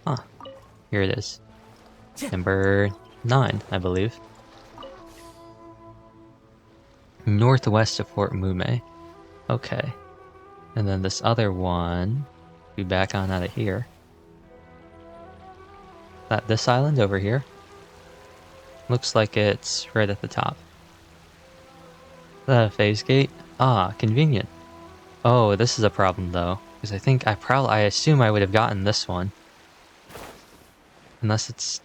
Huh. Here it is. Number 9, I believe. Northwest of Fort Mume. Okay. And then this other one, be back on out of here. That this island over here? Looks like it's right at the top. The phase gate? Ah, convenient. Oh, this is a problem though, because I think I assume I would have gotten this one. Unless it's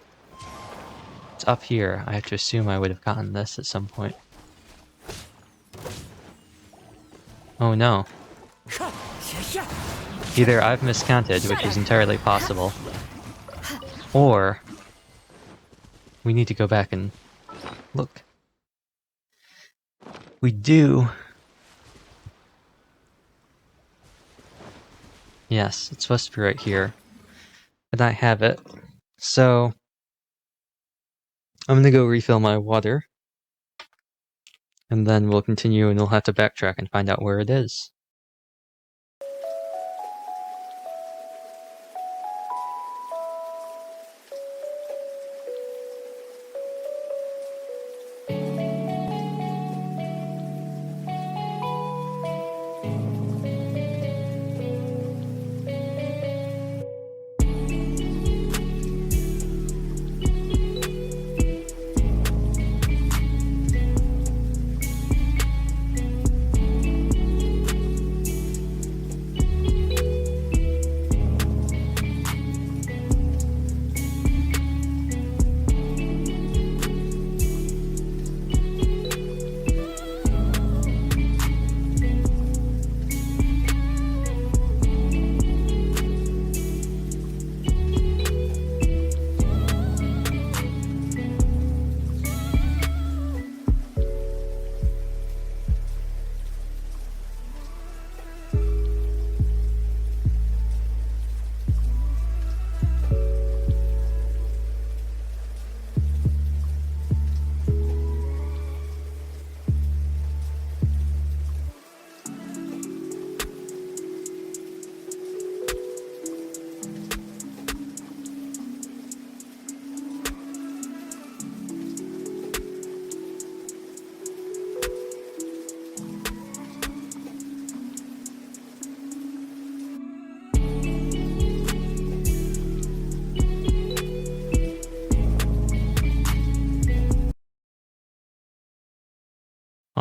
up here. I have to assume I would have gotten this at some point. Oh no. Either I've miscounted, which is entirely possible, or we need to go back and look. We do. Yes, it's supposed to be right here. But I have it. So I'm gonna go refill my water. And then we'll continue and we'll have to backtrack and find out where it is.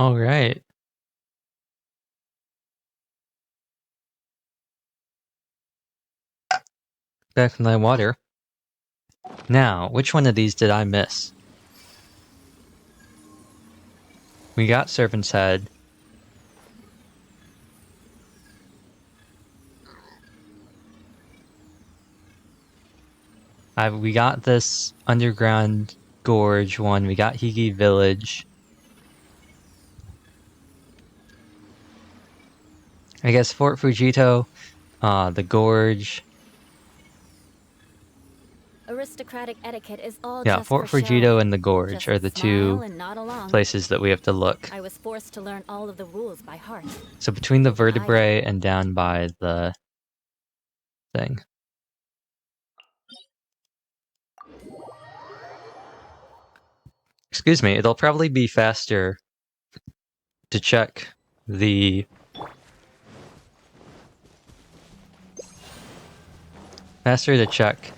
All right. Back in my water. Now, which one of these did I miss? We got Serpent's Head. We got this underground gorge one. We got Higi Village. I guess Fort Fujito, the gorge. Aristocratic etiquette is all Yeah, just Fort for Fujito show. and the gorge Just are the smile two and nod along. places that we have to look. I was forced to learn all of the rules by heart. So between the vertebrae and down by the thing. Excuse me, it'll probably be faster to check the... Faster to check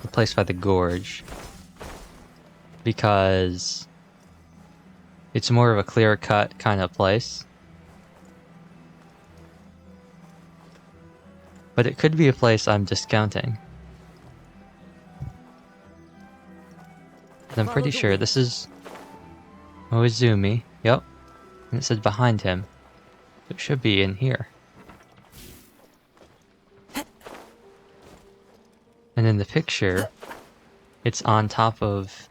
the place by the gorge. Because it's more of a clear-cut kind of place. But it could be a place I'm discounting. And I'm pretty sure this is Oizumi. Yep. And it said behind him. So it should be in here. And in the picture, it's on top of...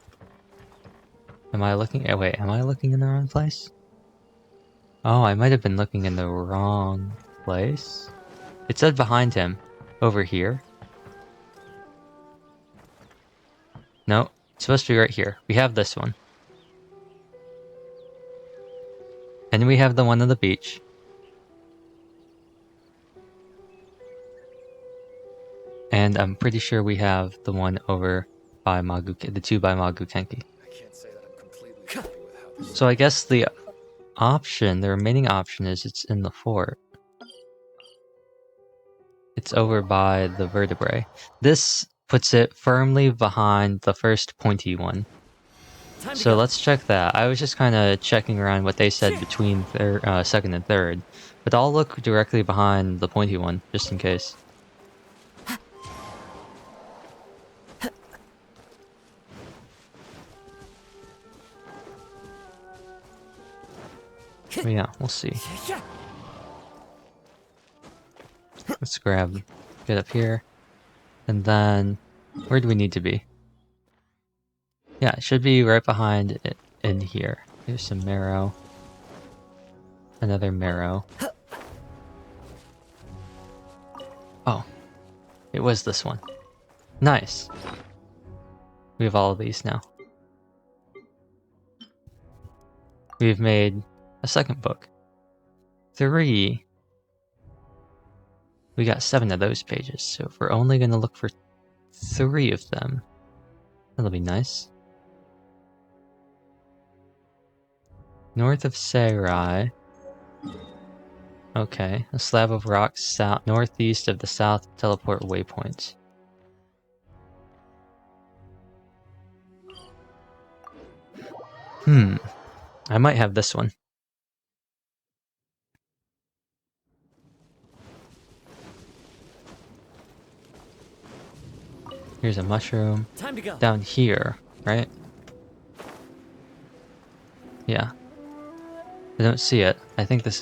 Am I looking in the wrong place? Oh, I might have been looking in the wrong place. It said behind him, over here. No, it's supposed to be right here. We have this one. And we have the one on the beach. And I'm pretty sure we have the one over by the two by Magukenki. I can't say that I'm completely happy with how this So I guess the remaining option is it's in the fort. It's over by the vertebrae. This puts it firmly behind the first pointy one. So let's check that. I was just kind of checking around what they said between second and third. But I'll look directly behind the pointy one, just in case. But yeah, we'll see. Let's get up here. And then, where do we need to be? Yeah, it should be right behind it in here. Here's some marrow. Another marrow. Oh, it was this one. Nice. We have all of these now. We've made a second book. 3. We got 7 of those pages, so if we're only going to look for 3 of them, that'll be nice. North of Sarai. Okay, a slab of rocks northeast of the south teleport waypoint. I might have this one. Here's a mushroom. Time to go. Down here, right? Yeah. I don't see it. I think this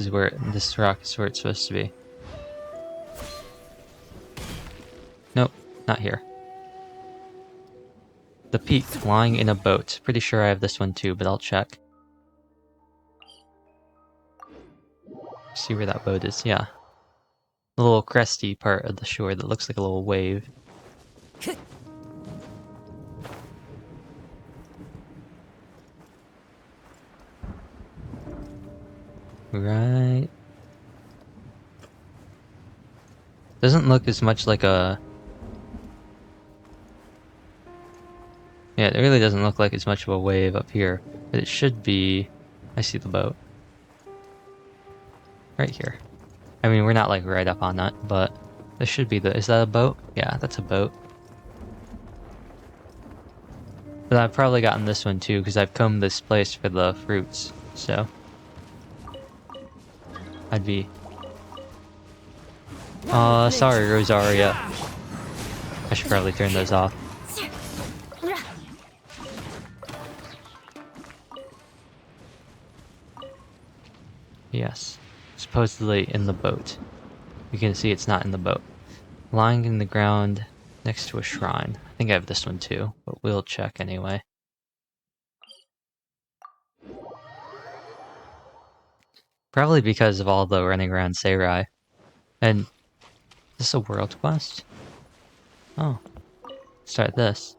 rock is where it's supposed to be. Nope, not here. The peak, lying in a boat. Pretty sure I have this one too, but I'll check. See where that boat is, yeah. The little cresty part of the shore that looks like a little wave. Right. Doesn't look as much like a... Yeah, it really doesn't look like as much of a wave up here. But it should be... I see the boat. Right here. I mean, we're not like right up on that, but... This should be the... Is that a boat? Yeah, that's a boat. But I've probably gotten this one too, because I've combed this place for the fruits, so... I'd be... sorry, Rosaria. I should probably turn those off. Yes. Supposedly in the boat. You can see it's not in the boat. Lying in the ground next to a shrine. I think I have this one too, but we'll check anyway. Probably because of all the running around Seirai. And is this a world quest? Oh. Start this.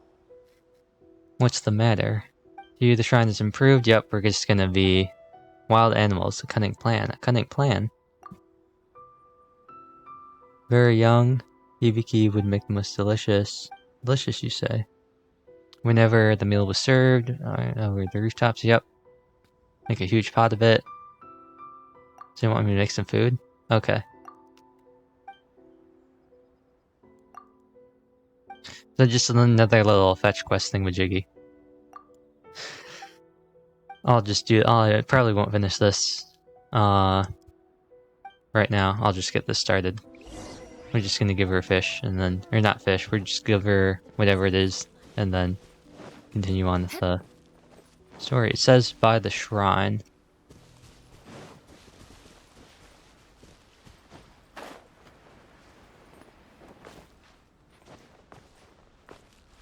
What's the matter? The shrine is improved? Yep, we're just gonna be wild animals. A cunning plan. A cunning plan? Very young. Hibiki would make the most delicious. Delicious, you say? Whenever the meal was served, over the rooftops, yep. Make a huge pot of it. So you want me to make some food? Okay. So just another little fetch quest thing with Jiggy. I'll just do. I probably won't finish this right now. I'll just get this started. We're just gonna give her a fish, and then, or not fish. We're just give her whatever it is, and then continue on with the story. It says by the shrine.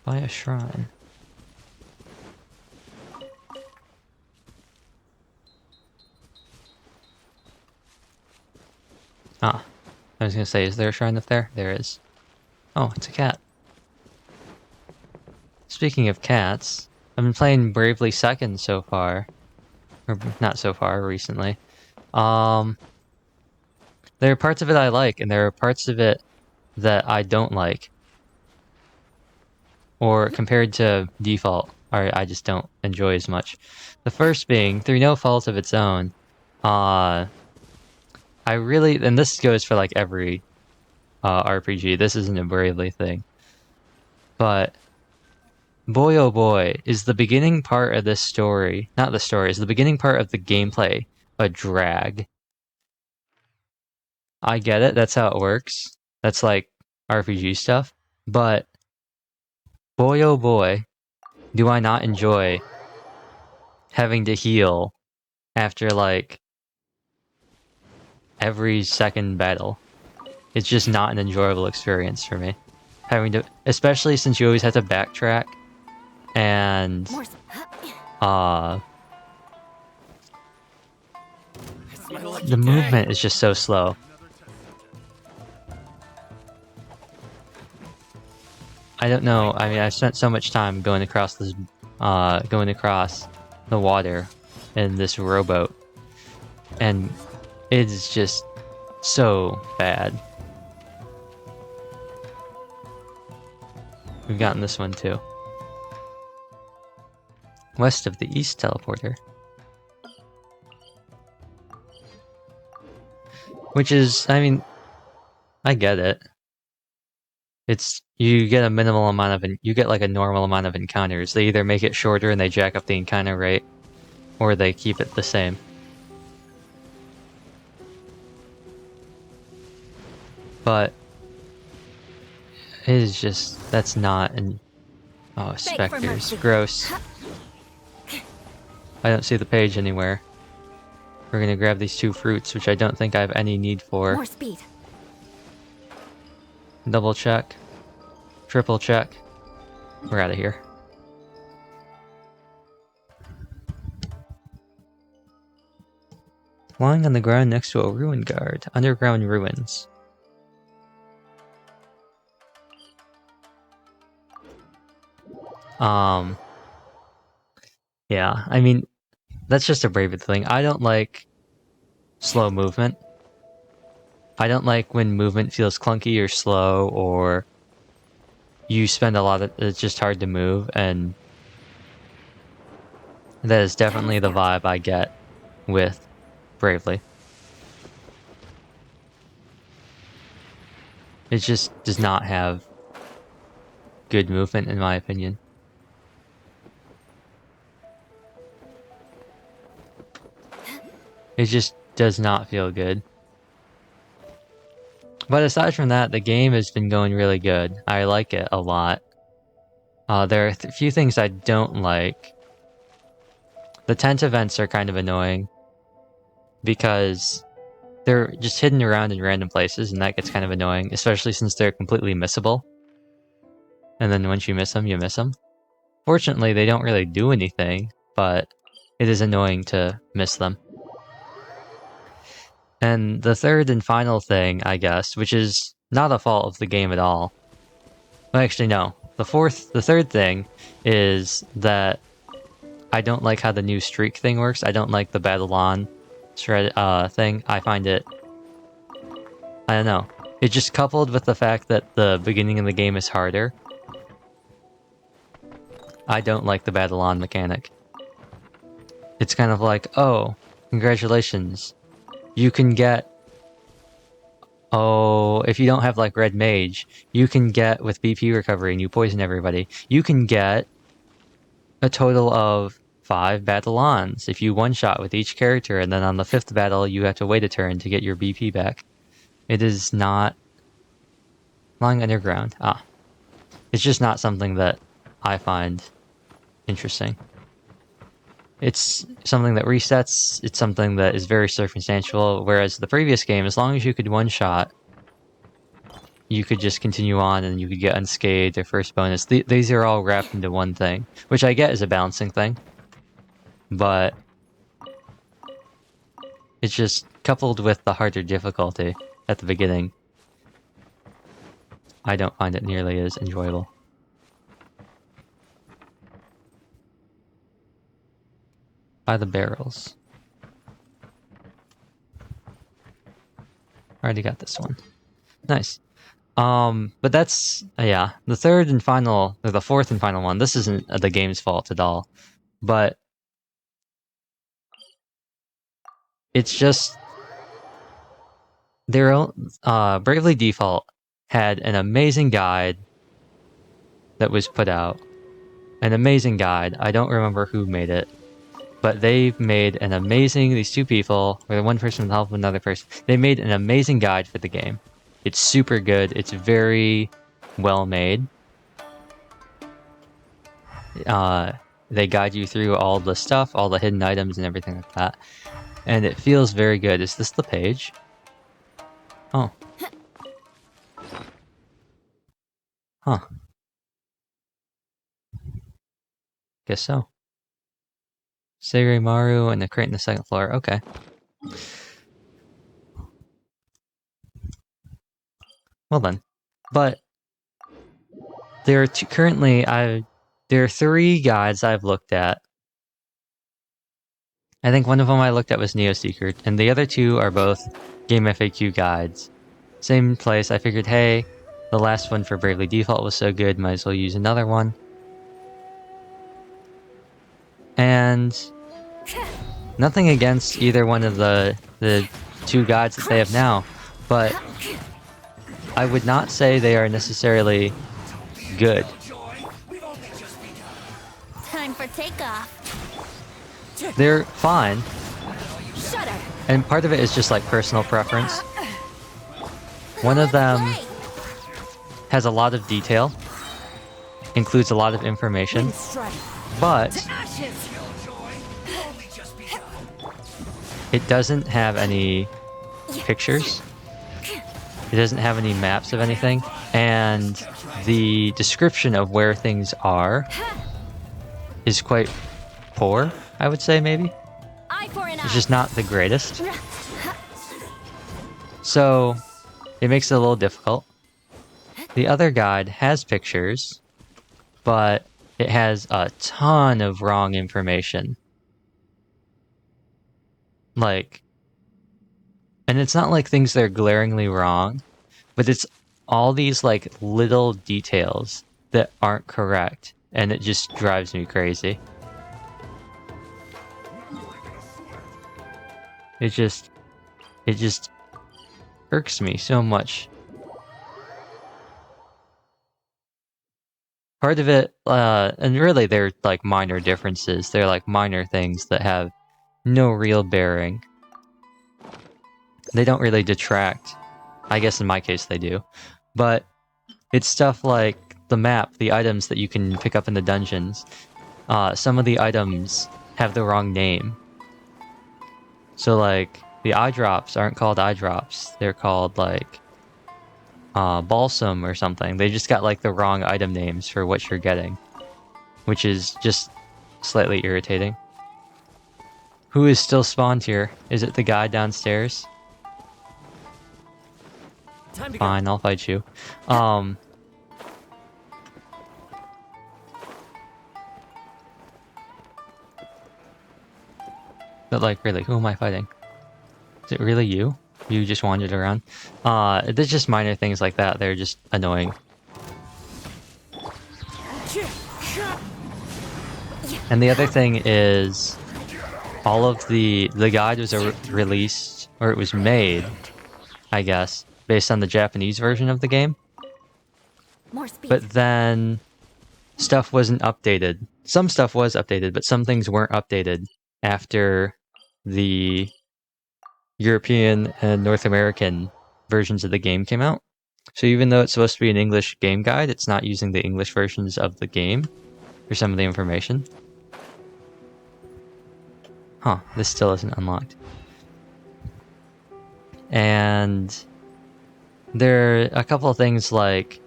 By a shrine. Ah, I was gonna say, is there a shrine up there? There is. Oh, it's a cat. Speaking of cats, I've been playing Bravely Second so far. Or not so far, recently. There are parts of it I like, and there are parts of it that I don't like. Or compared to default, I just don't enjoy as much. The first being, through no fault of its own, I really, and this goes for like every RPG, this isn't a Bravely thing, but boy oh boy, is the beginning part of this story, not the story, is the beginning part of the gameplay a drag. I get it, that's how it works, that's like RPG stuff, but boy oh boy, do I not enjoy having to heal after like every second battle. It's just not an enjoyable experience for me. Having to, especially since you always have to backtrack, and the movement is just so slow. I don't know. I mean, I've spent so much time going across this, going across the water in this rowboat, and it's just so bad. We've gotten this one too. West of the East Teleporter. Which is, I mean, I get it. It's, you get a minimal amount of, you get like a normal amount of encounters. They either make it shorter and they jack up the encounter rate, or they keep it the same. But it is just, that's not an, oh, specters, gross. I don't see the page anywhere. We're gonna grab these two fruits, which I don't think I have any need for. More speed. Double check. Triple check. We're out of here. Lying on the ground next to a ruin guard. Underground ruins. Yeah, I mean, that's just a Bravely thing. I don't like slow movement. I don't like when movement feels clunky or slow, or you spend a lot of, it's just hard to move, and that is definitely the vibe I get with Bravely. It just does not have good movement, in my opinion. It just does not feel good. But aside from that, the game has been going really good. I like it a lot. There are a few things I don't like. The tent events are kind of annoying because they're just hidden around in random places, and that gets kind of annoying, especially since they're completely missable. And then once you miss them, you miss them. Fortunately, they don't really do anything, but it is annoying to miss them. And the third and final thing, I guess, which is not a fault of the game at all. Well, actually, no. The third thing is that I don't like how the new streak thing works. I don't like the battle on thing. I find it... I don't know. It just coupled with the fact that the beginning of the game is harder. I don't like the battle on mechanic. It's kind of like, oh, congratulations. You can get... Oh, if you don't have like Red Mage, you can get, with BP recovery and you poison everybody, you can get a total of 5 battle-ons if you one-shot with each character, and then on the 5th battle you have to wait a turn to get your BP back. It is not... Lying underground. It's just not something that I find interesting. It's something that resets, it's something that is very circumstantial, whereas the previous game, as long as you could one-shot, you could just continue on and you could get unscathed or first bonus. These are all wrapped into one thing, which I get is a balancing thing, but it's just coupled with the harder difficulty at the beginning. I don't find it nearly as enjoyable. By the barrels. Already got this one. Nice. But that's, yeah, the third and final, or the fourth and final one. This isn't the game's fault at all, but it's just their own. Bravely Default had an amazing guide that was put out. An amazing guide. I don't remember who made it, but they made an amazing. These two people, or one person with the help of another person, they made an amazing guide for the game. It's super good. It's very well made. They guide you through all the stuff, all the hidden items and everything like that. And it feels very good. Is this the page? Oh. Huh. Guess so. Seirei Maru and the crate in the second floor. Okay. Well then. But there are there are 3 guides I've looked at. I think one of them I looked at was Neoseeker, and the other 2 are both Game FAQ guides. Same place, I figured, hey, the last one for Bravely Default was so good, might as well use another one. And nothing against either one of the 2 guides that they have now, but I would not say they are necessarily good. Time for takeoff. They're fine, Shudder. and part of it is just like personal preference. One of them has a lot of detail, includes a lot of information, but it doesn't have any pictures. It doesn't have any maps of anything, and the description of where things are is quite poor, I would say, maybe. Eye for an eye. It's just not the greatest. So, it makes it a little difficult. The other guide has pictures, but it has a ton of wrong information. And it's not like things that are glaringly wrong, but it's all these like little details that aren't correct, and it just drives me crazy. It just irks me so much. Part of it, and really they're like minor differences. They're like minor things that have no real bearing they don't really detract. I guess in my case they do. But it's stuff like the map, the items that you can pick up in the dungeons. Some of the items have the wrong name. So like the eye drops aren't called eye drops. They're called like balsam or something. They just got like the wrong item names for what you're getting, which is just slightly irritating. Who is still spawned here? Is it the guy downstairs? Fine, I'll fight you. But like, really, who am I fighting? Is it really you? You just wandered around? There's just minor things like that. They're just annoying. And the other thing is, all of the guide was released, or it was made, I guess, based on the Japanese version of the game. More speed. But then stuff wasn't updated. Some stuff was updated, but some things weren't updated after the European and North American versions of the game came out. So even though it's supposed to be an English game guide, it's not using the English versions of the game for some of the information. Huh, this still isn't unlocked. And there are a couple of things like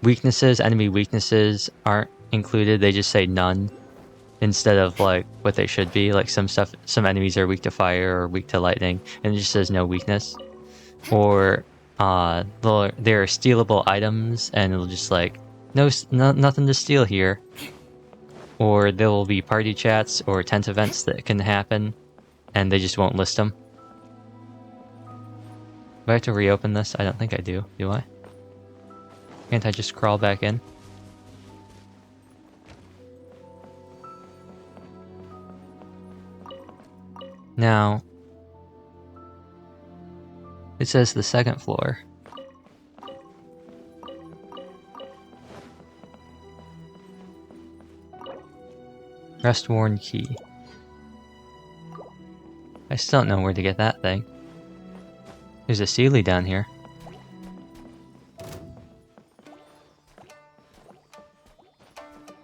weaknesses, enemy weaknesses aren't included. They just say none instead of like what they should be. Like some enemies are weak to fire or weak to lightning, and it just says no weakness. Or there are stealable items, and it'll just like nothing to steal here. Or there will be party chats or tent events that can happen, and they just won't list them. Do I have to reopen this? I don't think I do. Do I? Can't I just crawl back in? Now, it says the second floor. Rest-worn key. I still don't know where to get that thing. There's a Sealy down here.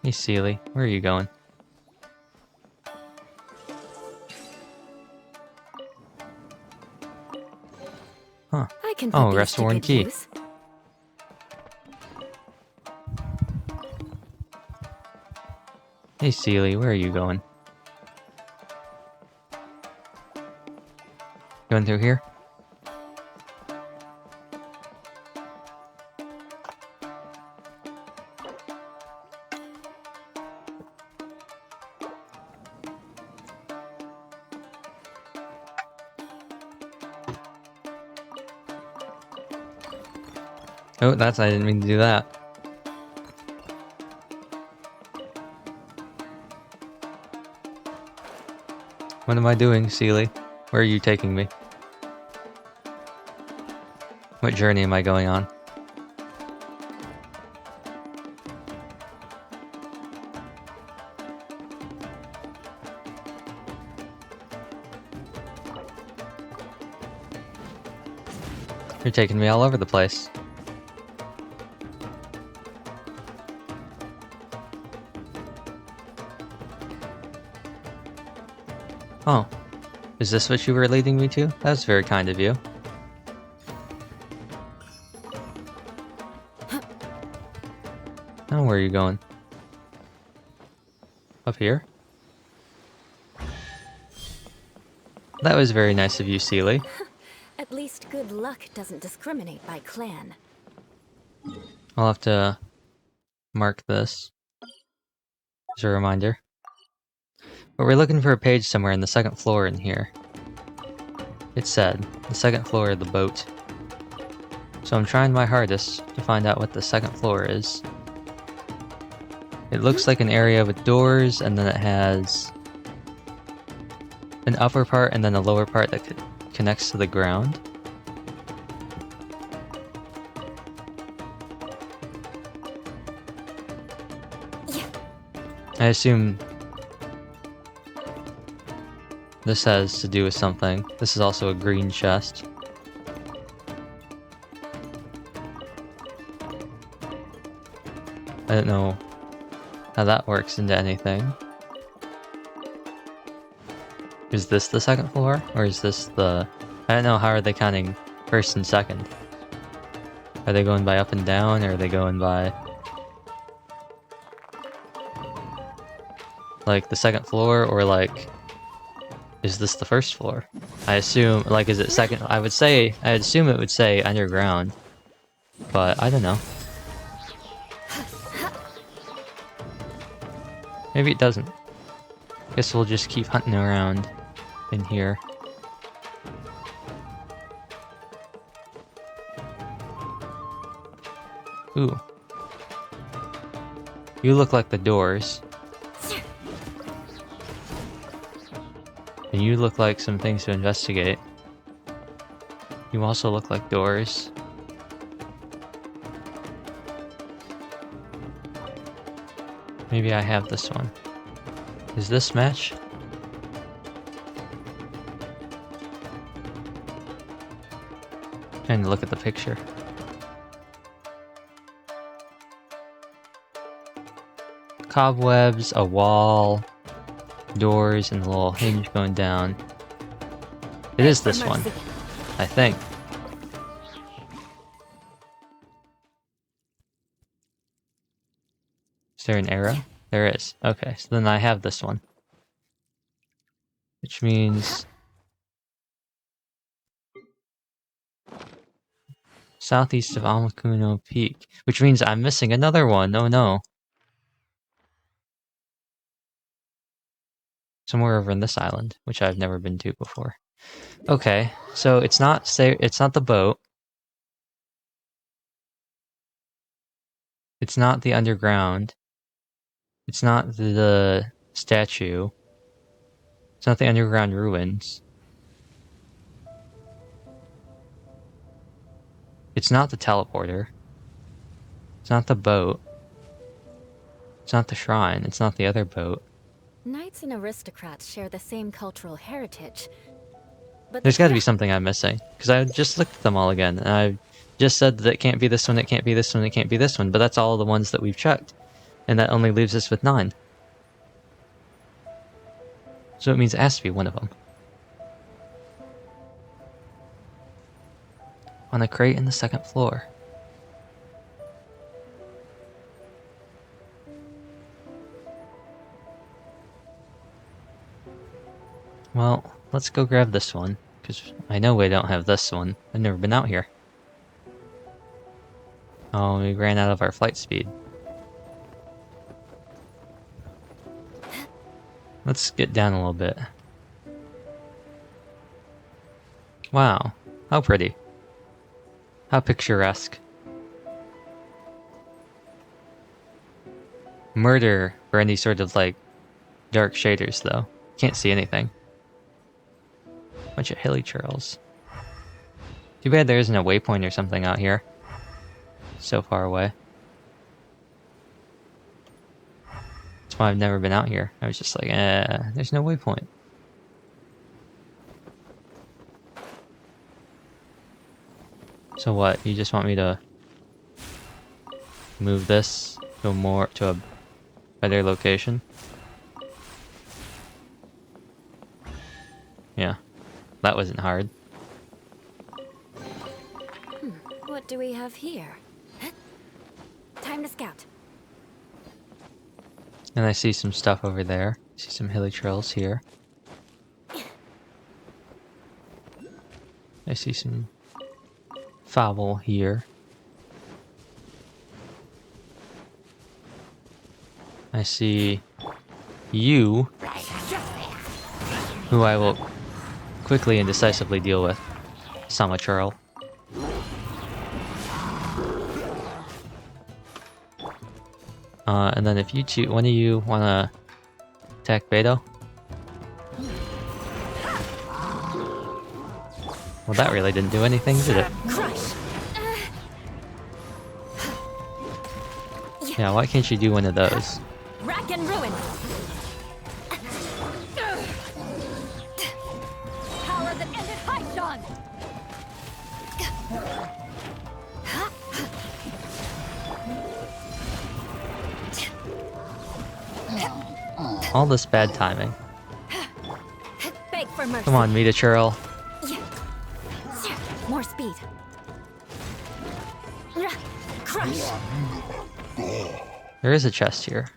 Hey Sealy, where are you going? Huh. I can Oh, put these to rest-worn good key. use. Hey Sealy, where are you going? Going through here? Oh, I didn't mean to do that. What am I doing, Sealy? Where are you taking me? What journey am I going on? You're taking me all over the place. Oh, is this what you were leading me to? That's very kind of you. Now where are you going? Up here? That was very nice of you, Sealy. At least good luck doesn't discriminate by clan. I'll have to mark this as a reminder. But we're looking for a page somewhere in the second floor in here. It said, the second floor of the boat. So I'm trying my hardest to find out what the second floor is. It looks like an area with doors, and then it has an upper part and then a lower part that connects to the ground. I assume This has to do with something. This is also a green chest. I don't know how that works into anything. Is this the second floor? Or is this the... I don't know, how are they counting first and second? Are they going by up and down, or are they going by... like the second floor, or like... is this the first floor? I assume, like, is it second? I'd assume it would say underground. But, I don't know. Maybe it doesn't. Guess we'll just keep hunting around in here. Ooh. You look like the doors. And you look like some things to investigate. You also look like doors. Maybe I have this one. Does this match? Trying to look at the picture. Cobwebs, a wall, doors, and a little hinge going down. It is this one, I think. Is there an arrow? There is. Okay, so then I have this one. Which means... southeast of Amakuno Peak. Which means I'm missing another one. Oh no. Somewhere over in this island, which I've never been to before. Okay, so it's not the boat. It's not the underground. It's not the statue. It's not the underground ruins. It's not the teleporter. It's not the boat. It's not the shrine. It's not the other boat. Knights and aristocrats share the same cultural heritage. But There's got to be something I'm missing, because I just looked at them all again, and I just said that it can't be this one, it can't be this one, it can't be this one, but that's all the ones that we've checked, and that only leaves us with 9. So it means it has to be one of them. On a crate in the second floor. Well, let's go grab this one, because I know we don't have this one. I've never been out here. Oh, we ran out of our flight speed. Let's get down a little bit. Wow, how pretty. How picturesque. Murder for any sort of, like, dark shaders, though. Can't see anything. Bunch of hilly trails. Too bad there isn't a waypoint or something out here. So far away. That's why I've never been out here. I was just like, there's no waypoint. So what? You just want me to move this to a better location? Yeah, that wasn't hard. what do we have here? Time to scout. And I see some stuff over there. I see some hilly trails here. I see some fowl here. I see you, who I will quickly and decisively deal with. Samachurl. And then if you two, one of you wanna attack Beto? Well, that really didn't do anything, did it? Yeah, why can't you do one of those? Rack and ruin. All this bad timing. Beg for mercy. Come on, meet a churl. More speed. Crush. There is a chest here.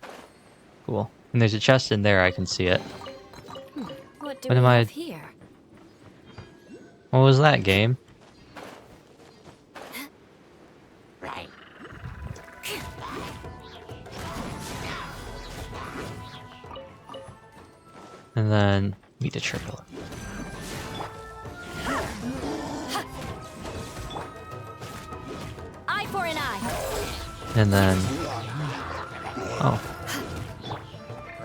Cool. And there's a chest in there, I can see it. What do What we am I- have here? What was that, game? And then meet a churl. Eye for an eye. And then... Oh.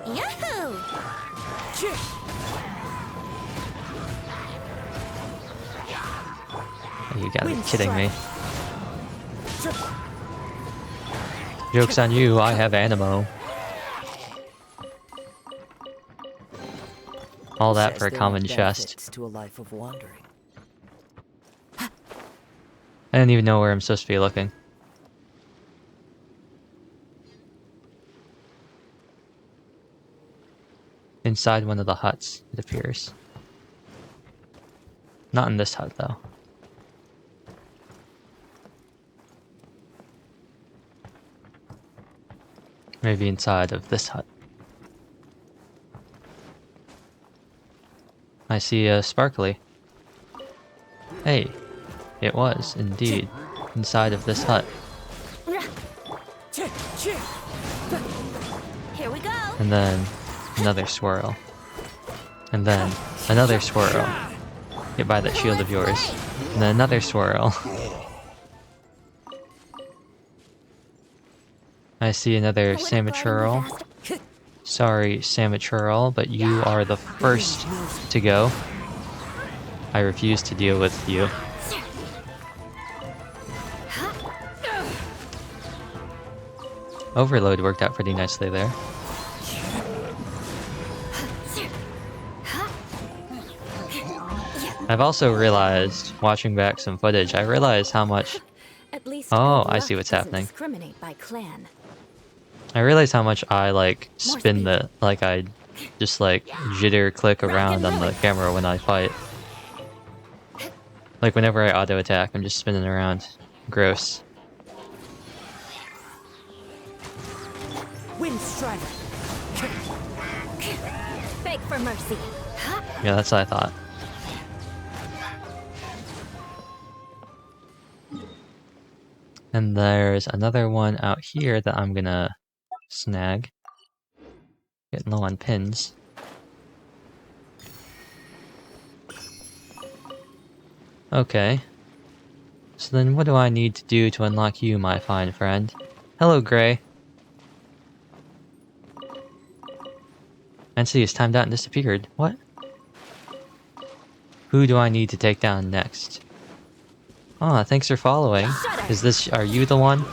Yahoo! You gotta be kidding me. Joke's on you, I have Animo. All that Says for a there are common chest. benefits to a life of wandering. I don't even know where I'm supposed to be looking. Inside one of the huts, it appears. Not in this hut, though. Maybe inside of this hut. I see a sparkly. Hey, it was indeed inside of this hut. Here we go. And then another swirl. And then another swirl. Get by that shield of yours. And then another swirl. I see another Samachurl. Sorry, Samachurl, but you are the first to go. I refuse to deal with you. Overload worked out pretty nicely there. I've also realized, watching back some footage, I realized how much... At least Oh, good I see luck what's doesn't happening. Discriminate by clan. I realize how much I, like, More spin speed. the... Like, I just, like, jitter click around on the camera when I fight. Like, whenever I auto-attack, I'm just spinning around. Gross. Wind Strider. Beg for mercy. Yeah, that's what I thought. And there's another one out here that I'm gonna snag. Getting low on pins. Okay. So then what do I need to do to unlock you, my fine friend? Hello, Gray. Nancy is timed out and disappeared. What? Who do I need to take down next? Ah, thanks for following. Is this... Are you the one?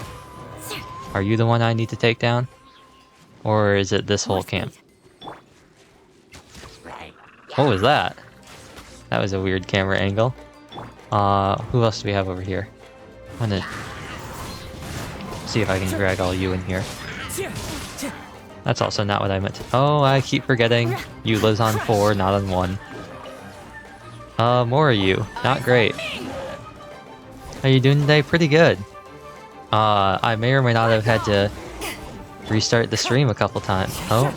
Are you the one I need to take down? Or is it this whole camp? What was that? That was a weird camera angle. Who else do we have over here? I'm gonna see if I can drag all you in here. That's also not what I meant to... Oh, I keep forgetting. You lives on 4, not on 1. More of you. Not great. How you doing today? Pretty good. I may or may not have had to restart the stream a couple times. Oh.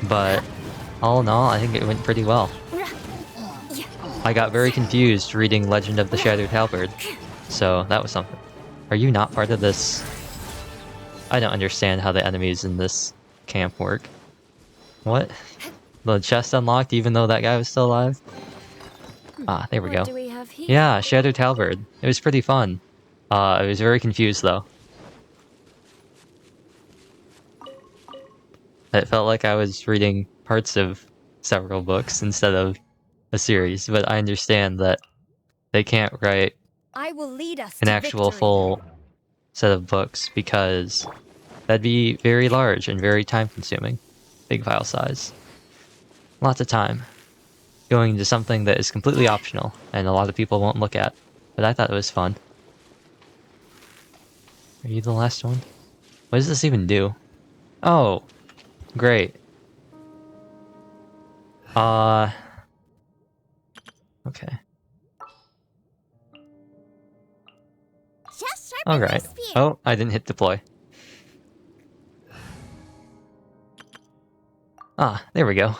But all in all, I think it went pretty well. I got very confused reading Legend of the Shattered Halberd. So that was something. Are you not part of this? I don't understand how the enemies in this camp work. What? The chest unlocked even though that guy was still alive? Ah, there we go. What do we have here? Yeah, Shattered Halberd. It was pretty fun. I was very confused though. It felt like I was reading parts of several books instead of a series, but I understand that they can't write I will lead us an to actual victory. full set of books because that'd be very large and very time consuming. Big file size. Lots of time going into something that is completely optional and a lot of people won't look at. but I thought it was fun. Are you the last one? What does this even do? Oh, great. Okay. Just sharpen your Alright. spear. Oh, I didn't hit deploy. Ah, there we go.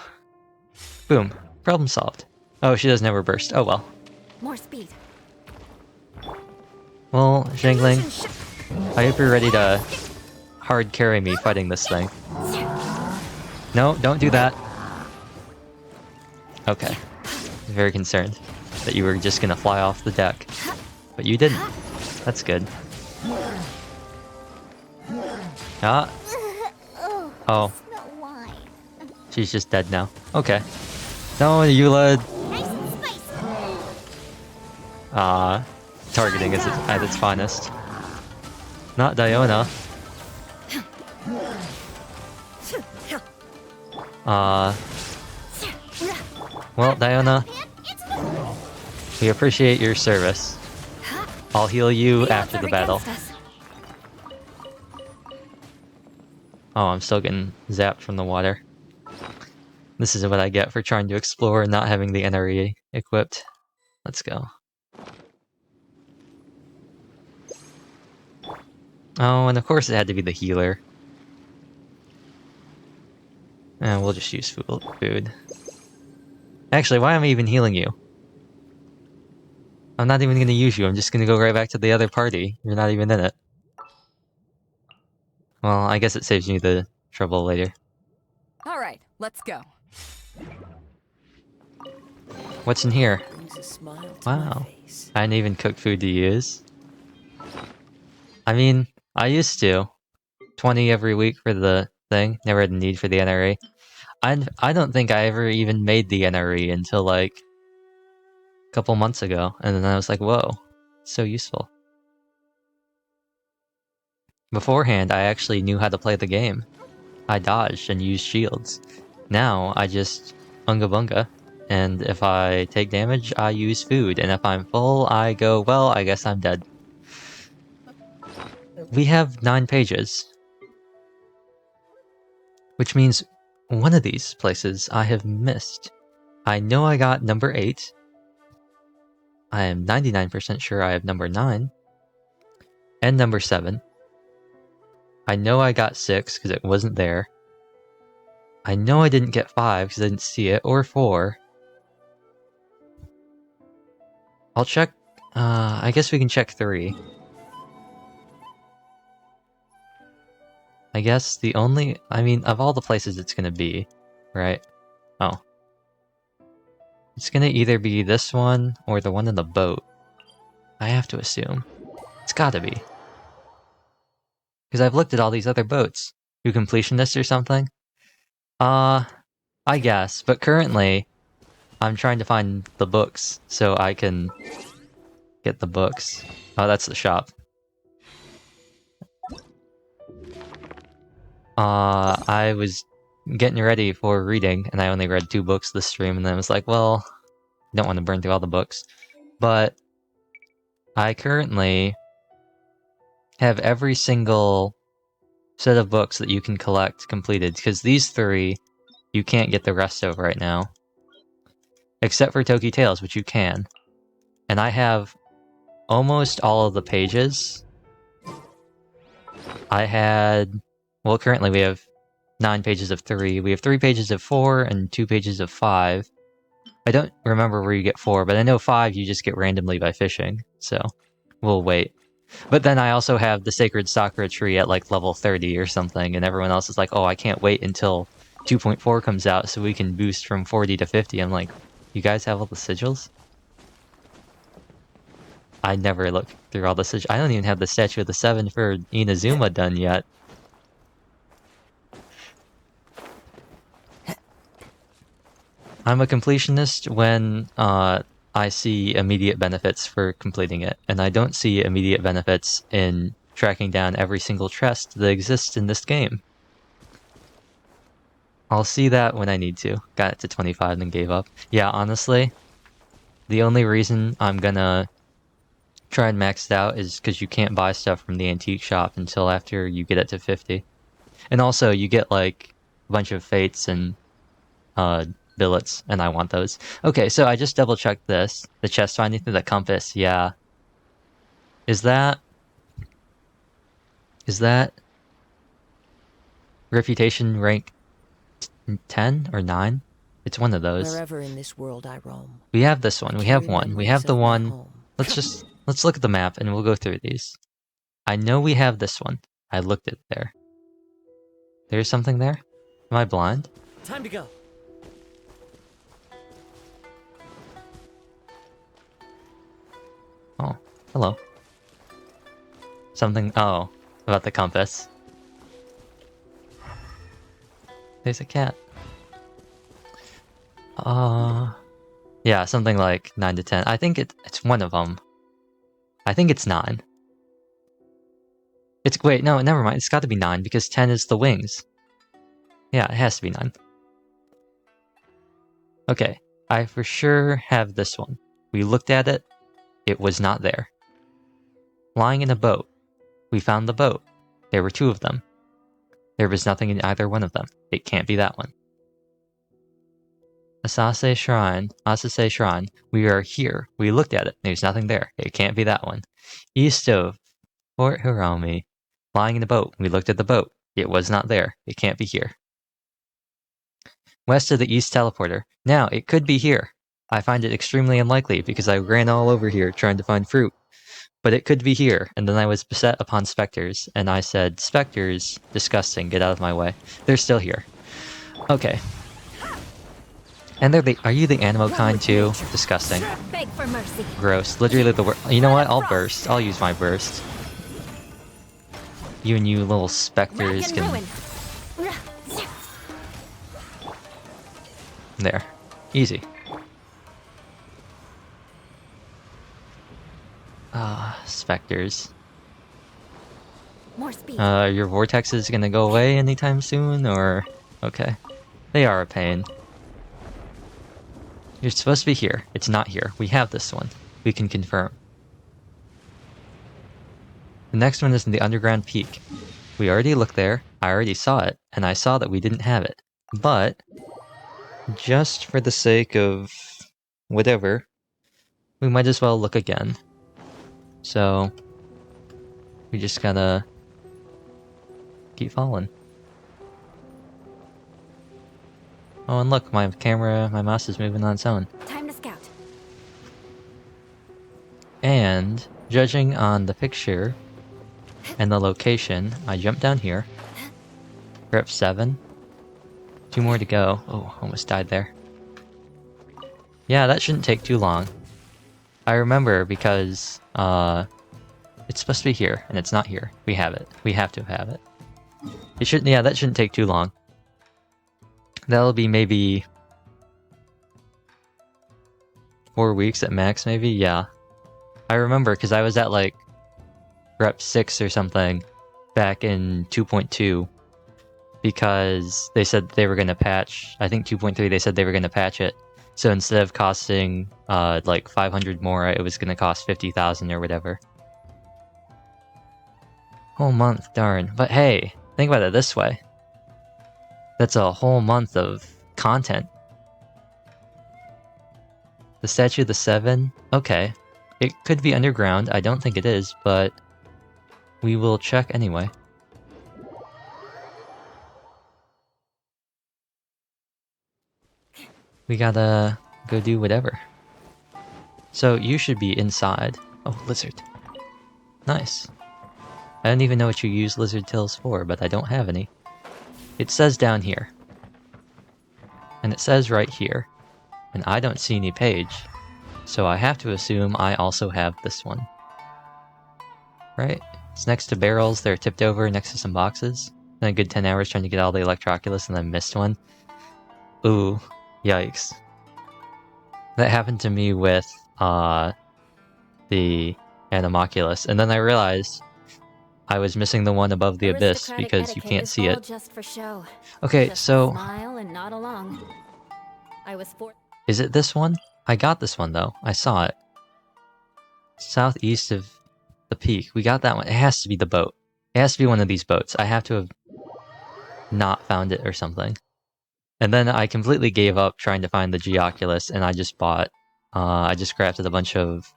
Boom. Problem solved. Oh, she doesn't have her burst. Oh well. More speed. Well, Zhangling, I hope you're ready to hard carry me fighting this thing. No, don't do that. Okay. Very concerned that you were just gonna fly off the deck. But you didn't. That's good. Ah. Oh, No wine. she's just dead now. Okay. No, Eula. Nice and spicy. Targeting is at its finest. Not Diona. Well, Diona, we appreciate your service. I'll heal you after the battle. Oh, I'm still getting zapped from the water. This is what I get for trying to explore and not having the NRE equipped. Let's go. Oh, and of course it had to be the healer. And we'll just use food. Actually, why am I even healing you? I'm not even gonna use you, I'm just gonna go right back to the other party. You're not even in it. Well, I guess it saves me the trouble later. Alright, let's go. What's in here? Brings a smile to Wow. my face. I didn't even cook food to use. I mean, I used to. 20 every week for the thing. Never had a need for the NRA. I don't think I ever even made the NRE until like a couple months ago. And then I was like, whoa, so useful. Beforehand, I actually knew how to play the game. I dodged and used shields. Now, I just unga bunga. And if I take damage, I use food. And if I'm full, I go, well, I guess I'm dead. We have 9 pages. Which means one of these places I have missed. I know I got number 8. I am 99% sure I have number 9. And number 7. I know I got 6 because it wasn't there. I know I didn't get 5 because I didn't see it, or 4. I'll check, I guess we can check 3. I guess the only, I mean, of all the places it's gonna be, right? Oh. It's gonna either be this one or the one in the boat. I have to assume. It's gotta be. Because I've looked at all these other boats. You completionist or something? I guess, but currently I'm trying to find the books so I can get the books. Oh, that's the shop. I was getting ready for reading, and I only read 2 books this stream, and then I was like, well, I don't want to burn through all the books. But I currently have every single set of books that you can collect completed, because these 3, you can't get the rest of right now. Except for Toki Tales, which you can. And I have almost all of the pages. I had... Well, currently we have 9 pages of 3. We have 3 pages of 4 and 2 pages of 5. I don't remember where you get 4, but I know 5 you just get randomly by fishing, so we'll wait. But then I also have the Sacred Sakura Tree at like level 30 or something, and everyone else is like, oh, I can't wait until 2.4 comes out so we can boost from 40 to 50. I'm like, you guys have all the sigils? I never look through all the sigils. I don't even have the Statue of the Seven for Inazuma done yet. I'm a completionist when I see immediate benefits for completing it, and I don't see immediate benefits in tracking down every single chest that exists in this game. I'll see that when I need to. Got it to 25 and then gave up. Yeah, honestly, the only reason I'm gonna try and max it out is because you can't buy stuff from the antique shop until after you get it to 50. And also, you get like a bunch of fates and billets, and I want those. Okay, so I just double checked this. The chest finding through the compass, yeah. Is that reputation rank 10 or 9? It's one of those. Wherever in this world I roam. We have this one. We have carry one. We have memories the of my one. home. Let's look at the map and we'll go through these. I know we have this one. I looked at there. There's something there? Am I blind? Time to go. Oh, hello. Something, oh, about the compass. There's a cat. Yeah, something like 9 to 10. I think it's one of them. I think it's 9. Wait, no, never mind. It's got to be 9 because 10 is the wings. Yeah, it has to be 9. Okay, I for sure have this one. We looked at it. It was not there. Lying in a boat. We found the boat. There were 2 of them. There was nothing in either one of them. It can't be that one. Asase Shrine. We are here. We looked at it. There's nothing there. It can't be that one. East of Fort Hiromi. Lying in a boat. We looked at the boat. It was not there. It can't be here. West of the East Teleporter. Now, it could be here. I find it extremely unlikely because I ran all over here trying to find fruit. But it could be here, and then I was beset upon specters, and I said, "Specters, disgusting, get out of my way." They're still here. Okay. And are you the animo kind too? Disgusting. Beg for mercy. Gross. Literally the worst. You know what? I'll burst. I'll use my burst. You and you little specters can... There. Easy. Specters. More speed. Your vortex is gonna go away anytime soon, or... Okay. They are a pain. You're supposed to be here. It's not here. We have this one. We can confirm. The next one is in the underground peak. We already looked there. I already saw it, and I saw that we didn't have it. But, just for the sake of whatever, we might as well look again. So, we just gotta keep following. Oh, and look, my mouse is moving on its own. Time to scout. And, judging on the picture and the location, I jumped down here. We're up 7. 2 more to go. Oh, almost died there. Yeah, that shouldn't take too long. I remember because, it's supposed to be here, and it's not here. We have it. We have to have it. Yeah, that shouldn't take too long. That'll be maybe 4 weeks at max, maybe? Yeah. I remember, because I was at, like, rep 6 or something back in 2.2, because they said they were going to patch, I think 2.3, they said they were going to patch it. So instead of costing, like, 500 more, it was going to cost 50,000 or whatever. Whole month, darn. But hey, think about it this way. That's a whole month of content. The Statue of the Seven? Okay. It could be underground. I don't think it is, but we will check anyway. We gotta go do whatever. So you should be inside. Oh, lizard. Nice. I don't even know what you use lizard tails for, but I don't have any. It says down here. And it says right here. And I don't see any page. So I have to assume I also have this one. Right? It's next to barrels. They're tipped over next to some boxes. Then a good 10 hours trying to get all the Electroculus and then missed one. Ooh. Yikes. That happened to me with the Animoculus. And then I realized I was missing the one above the abyss because you can't see it. Just for show. Okay, Just so smile and nod along. I was is it this one? I got this one though. I saw it. southeast of the peak. We got that one. It has to be the boat. It has to be one of these boats. I have to have not found it or something. And then I completely gave up trying to find the Geoculus, and I just bought... I just crafted a bunch of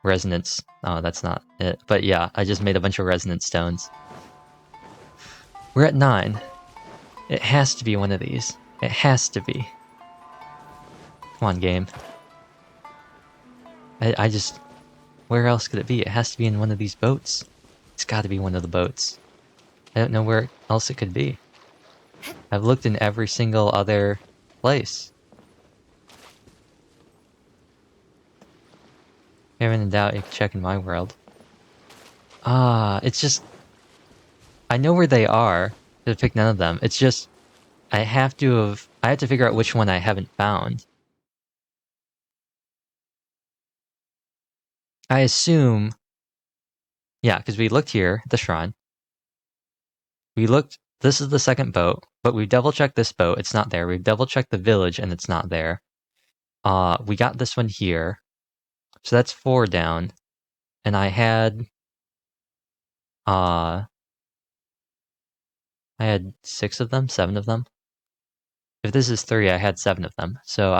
resonance. Oh, that's not it. But yeah, I just made a bunch of resonance stones. We're at 9. It has to be one of these. It has to be. Come on, game. I just... Where else could it be? It has to be in one of these boats. It's got to be one of the boats. I don't know where else it could be. I've looked in every single other place. If in doubt, you can check in my world. It's just... I know where they are. I've picked none of them. It's just... I have to figure out which one I haven't found. I assume... Yeah, because we looked here at the shrine. We looked... This is the second boat, but we double-checked this boat. It's not there. We've double-checked the village, and it's not there. We got this one here. So that's 4 down. And I had... I had 6 of them? 7 of them? If this is 3, I had 7 of them. So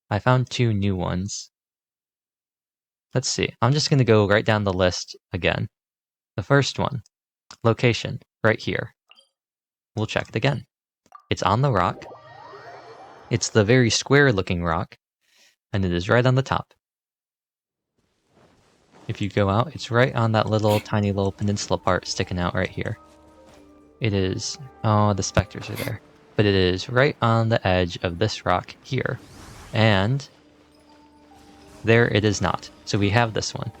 I found 2 new ones. Let's see. I'm just going to go right down the list again. The first one. Location. Right here. We'll check it again. It's on the rock. It's the very square-looking rock. And it is right on the top. If you go out, it's right on that little tiny little peninsula part sticking out right here. It is... Oh, the specters are there. But it is right on the edge of this rock here. And... there it is not. So we have this one.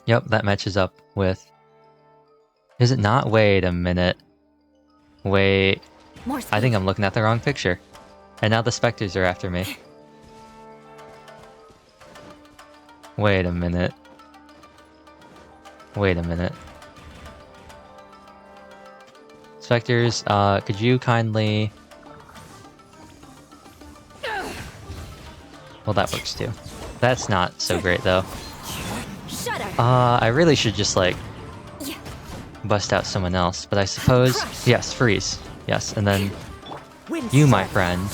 Yep, that matches up with... Is it not? Wait a minute. Wait... More I think I'm looking at the wrong picture. And now the specters are after me. Wait a minute. Wait a minute. Specters, could you kindly... Well, that works too. That's not so great, though. Shudder. I really should just, like, bust out someone else, but I suppose... Yes, freeze. Yes, and then you, my friend,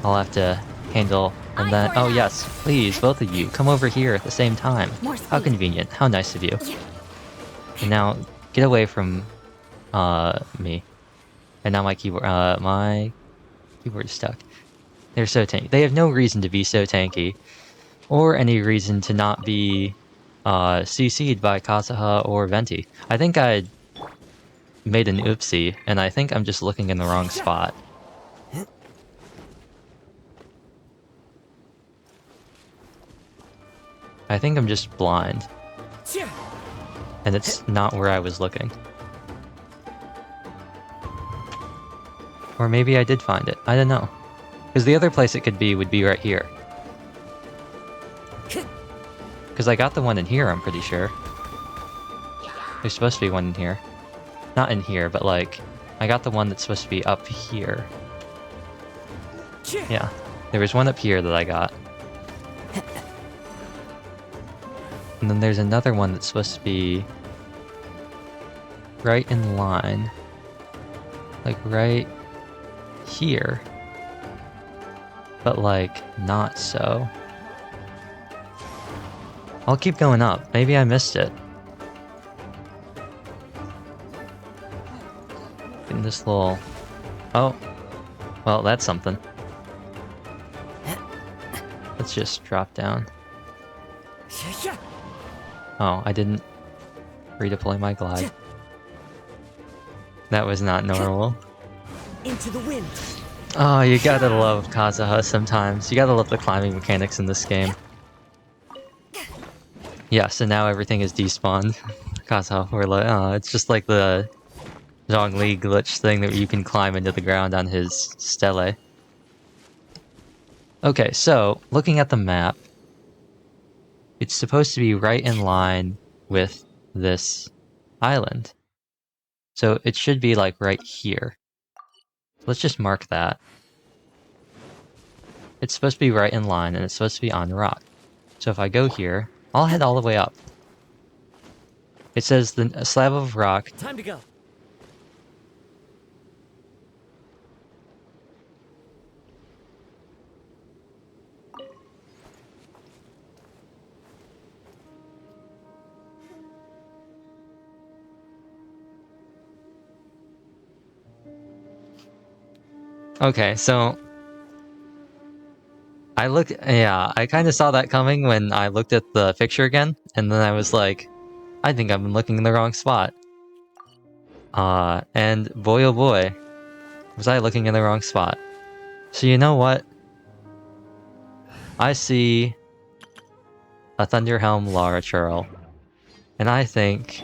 I'll have to handle... And then... Oh, yes, please, both of you, come over here at the same time. How convenient. How nice of you. And now, get away from, me. And now my keyboard is stuck. They're so tanky. They have no reason to be so tanky. Or any reason to not be, CC'd by Kazuha or Venti. I think I made an oopsie, and I think I'm just looking in the wrong spot. I think I'm just blind. And it's not where I was looking. Or maybe I did find it. I don't know. Because the other place it could be would be right here. Because I got the one in here, I'm pretty sure. There's supposed to be one in here. Not in here, but like... I got the one that's supposed to be up here. Yeah. There was one up here that I got. And then there's another one that's supposed to be... right in line. Like right... here. But like, not so. I'll keep going up. Maybe I missed it. In this little... Oh. Well, that's something. Let's just drop down. Oh, I didn't redeploy my glide. That was not normal. Into the wind. Oh, you gotta love Kazuha sometimes. You gotta love the climbing mechanics in this game. Yeah, so now everything is despawned. Kazuha, we're like, oh, it's just like the Zhongli glitch thing that you can climb into the ground on his stele. Okay, so, looking at the map, it's supposed to be right in line with this island. So it should be like right here. Let's just mark that. it's supposed to be right in line, and it's supposed to be on rock. So if I go here, I'll head all the way up. It says a slab of rock. Time to go. Okay, so I kind of saw that coming when I looked at the picture again, and then I was like, I think I've been looking in the wrong spot. And boy oh boy, was I looking in the wrong spot. So you know what? I see a Thunderhelm Lara Churl, and I think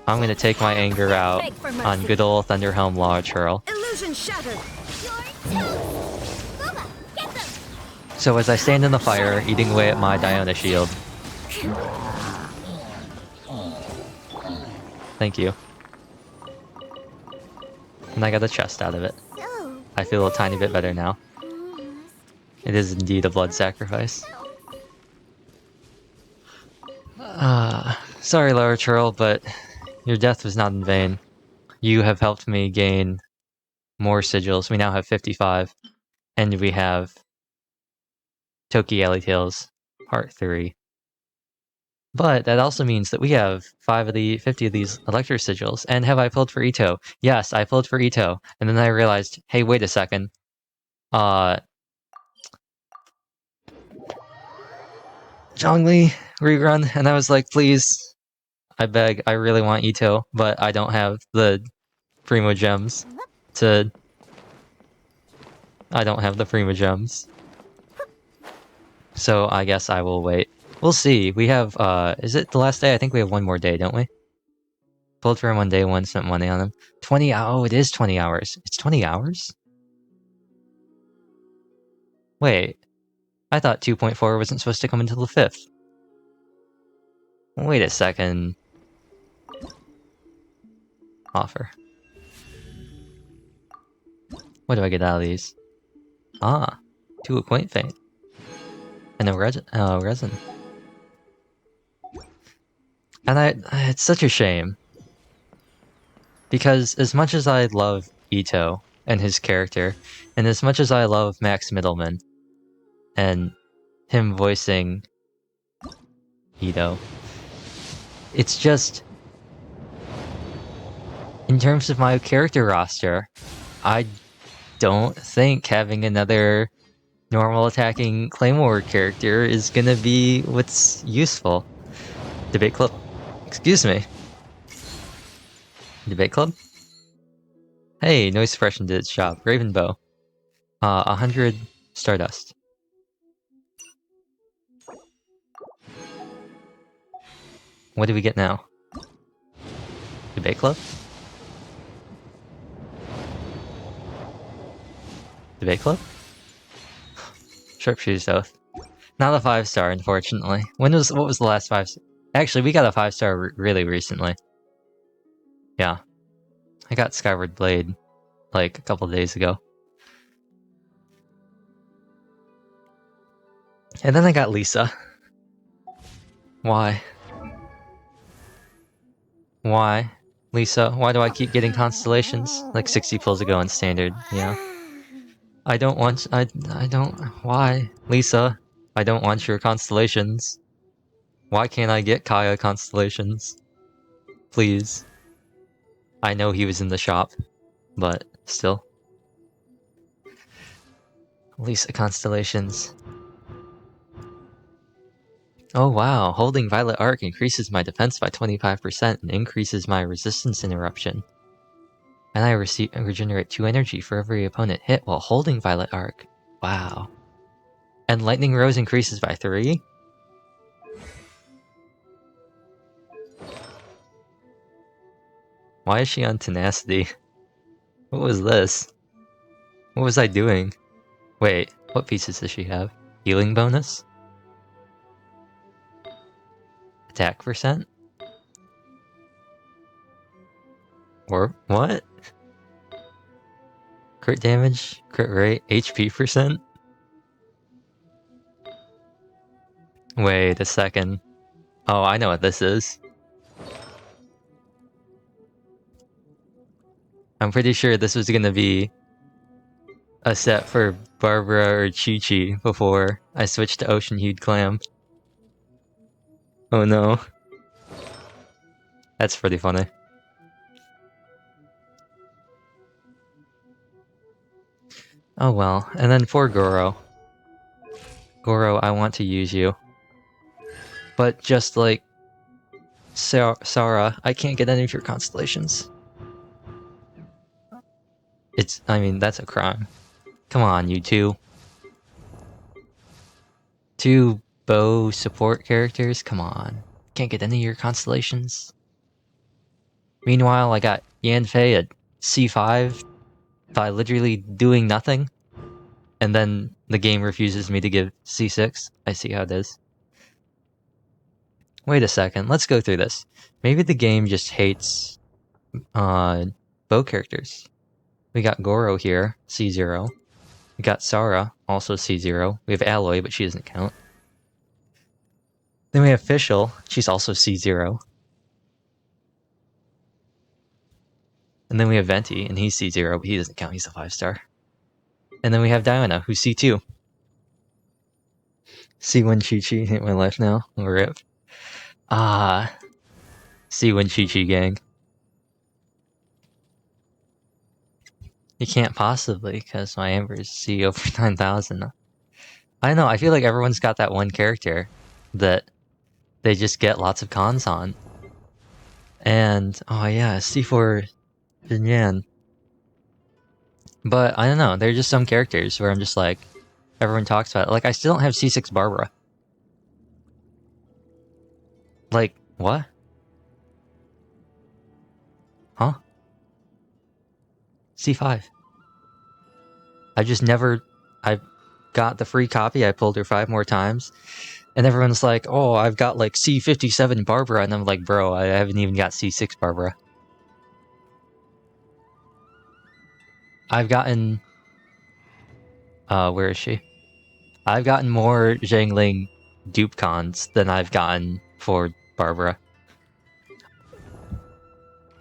I'm gonna take my anger out Beg for on mercy. good old Thunderhelm Lara Churl. Illusion shattered. You're toast! Booba, get them! So as I stand in the fire, eating away at my Diona shield. Thank you. And I got a chest out of it. So I feel a tiny bit better now. almost. It is indeed a blood sacrifice. Sorry, Lara Churl, but your death was not in vain. You have helped me gain more sigils. We now have 55. And we have Toki Alley Tales Part 3. But that also means that we have 50 of these Electro Sigils. And have I pulled for Ito? Yes, I pulled for Ito. And then I realized, hey, wait a second. Zhongli rerun. And I was like, please, I beg, I really want Ito, but I don't have the Primo Gems to... I don't have the Primo Gems. So I guess I will wait. We'll see. We have, is it the last day? I think we have one more day, don't we? Pulled for him one day, one spent money on him. 20, oh, it is 20 hours. It's 20 hours? Wait. I thought 2.4 wasn't supposed to come until the 5th. Wait a second. Offer. What do I get out of these? Ah, 2 Acquaint Feint. And a resin. And it's such a shame. Because as much as I love Ito and his character, and as much as I love Max Middleman, and him voicing Ito, it's just... In terms of my character roster, I don't think having another normal attacking Claymore character is gonna be what's useful. Debate Club. Excuse me. Debate Club? Hey, noise suppression did its job. Raven Bow. 100 Stardust. What do we get now? Debate Club? Debate Club? Sharpshooter's Oath. Not a 5-star, unfortunately. What was the last 5-star? Actually, we got a 5-star really recently. Yeah. I got Skyward Blade, like, a couple days ago. And then I got Lisa. Why? Why? Lisa, why do I keep getting constellations? Like 60 pulls ago on standard, yeah. I don't... Why? Lisa, I don't want your constellations. Why can't I get Kaya constellations? Please. I know he was in the shop, but still. Lisa constellations. Oh wow, holding Violet Arc increases my defense by 25% and increases my resistance interruption. And I regenerate 2 energy for every opponent hit while holding Violet Arc. Wow. And Lightning Rose increases by 3? Why is she on Tenacity? What was this? What was I doing? Wait, what pieces does she have? Healing bonus? Attack percent? Or what? Crit damage, crit rate, HP percent. Wait a second. Oh, I know what this is. I'm pretty sure this was gonna be a set for Barbara or Chi-Chi before I switched to Ocean Hued Clam. Oh no. That's pretty funny. Oh well, and then for Goro. Goro, I want to use you. But just like Sara, I can't get any of your constellations. I mean, that's a crime. Come on, you two. Two bow support characters? Come on. Can't get any of your constellations. Meanwhile, I got Yanfei at C5 by literally doing nothing. And then the game refuses me to give C6. I see how it is. Wait a second, let's go through this. Maybe the game just hates bow characters. We got Goro here, C0. We got Sara, also C0. We have Alloy, but she doesn't count. Then we have Fischl, she's also C0. And then we have Venti, and he's C0, but he doesn't count, he's a 5-star. And then we have Diana, who's C2. C1 Chi-Chi, hate my life now, rip. Ah, C1 Chi-Chi gang. You can't possibly, because my Amber is C over 9,000. I don't know, I feel like everyone's got that one character that they just get lots of cons on. And, oh yeah, C4 Jinyan. But, I don't know, there are just some characters where I'm just like, everyone talks about it. Like, I still don't have C6 Barbara. Like, what? Huh? C5. I've got the free copy, I pulled her 5 more times, and everyone's like, oh, I've got like C57 Barbara, and I'm like, bro, I haven't even got C6 Barbara. I've gotten... where is she? I've gotten more Zhangling dupe cons than I've gotten for Barbara.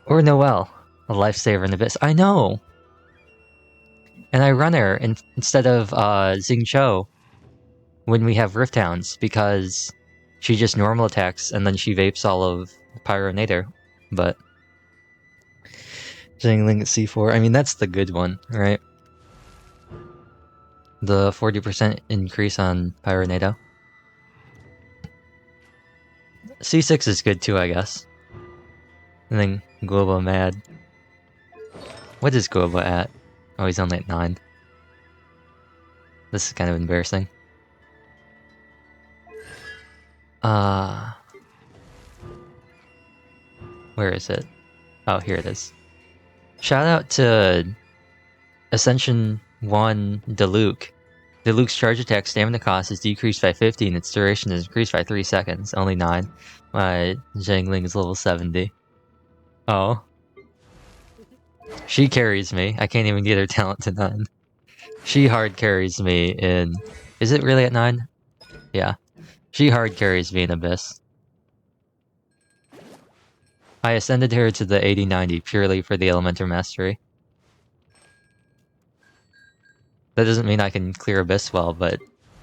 Or Noelle, a lifesaver in Abyss. I know! And I run her instead of Xingqiu when we have Rift Hounds, because she just normal attacks and then she vapes all of Pyronator. But Zhangling at C4, I mean, that's the good one, right? The 40% increase on Pyronator. C6 is good too, I guess. And then Global Mad. What is Global at? Oh, he's only at 9. This is kind of embarrassing. Where is it? Oh, here it is. Shout out to Ascension 1 Diluc. Diluc's charge attack stamina cost is decreased by 50 and its duration is increased by 3 seconds. Only 9. My Zhangling is level 70. Oh. She carries me. I can't even get her talent to 9. She hard carries me in... Is it really at 9? Yeah. She hard carries me in Abyss. I ascended her to the 80-90 purely for the Elementor Mastery. That doesn't mean I can clear Abyss well, but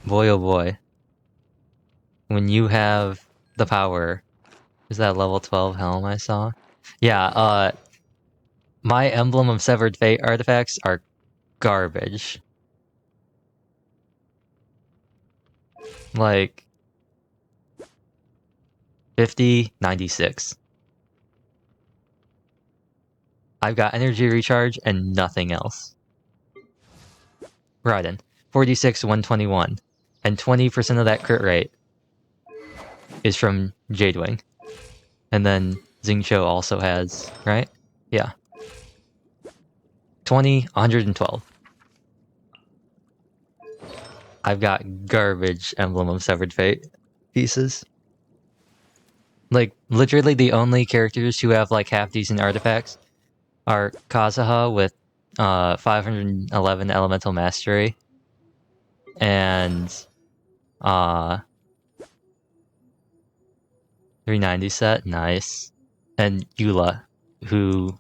boy oh boy. When you have the power... Is that level 12 Helm I saw? Yeah, my Emblem of Severed Fate artifacts are garbage. Like... 50, 96. I've got energy recharge and nothing else. Raiden, 46, 121. And 20% of that crit rate is from Jadewing. And then Xingqiu also has, right? Yeah. 20, 112. I've got garbage Emblem of Severed Fate pieces. Like, literally the only characters who have, like, half-decent artifacts are Kazuha with 511 elemental mastery, and 390 set, nice. And Eula, who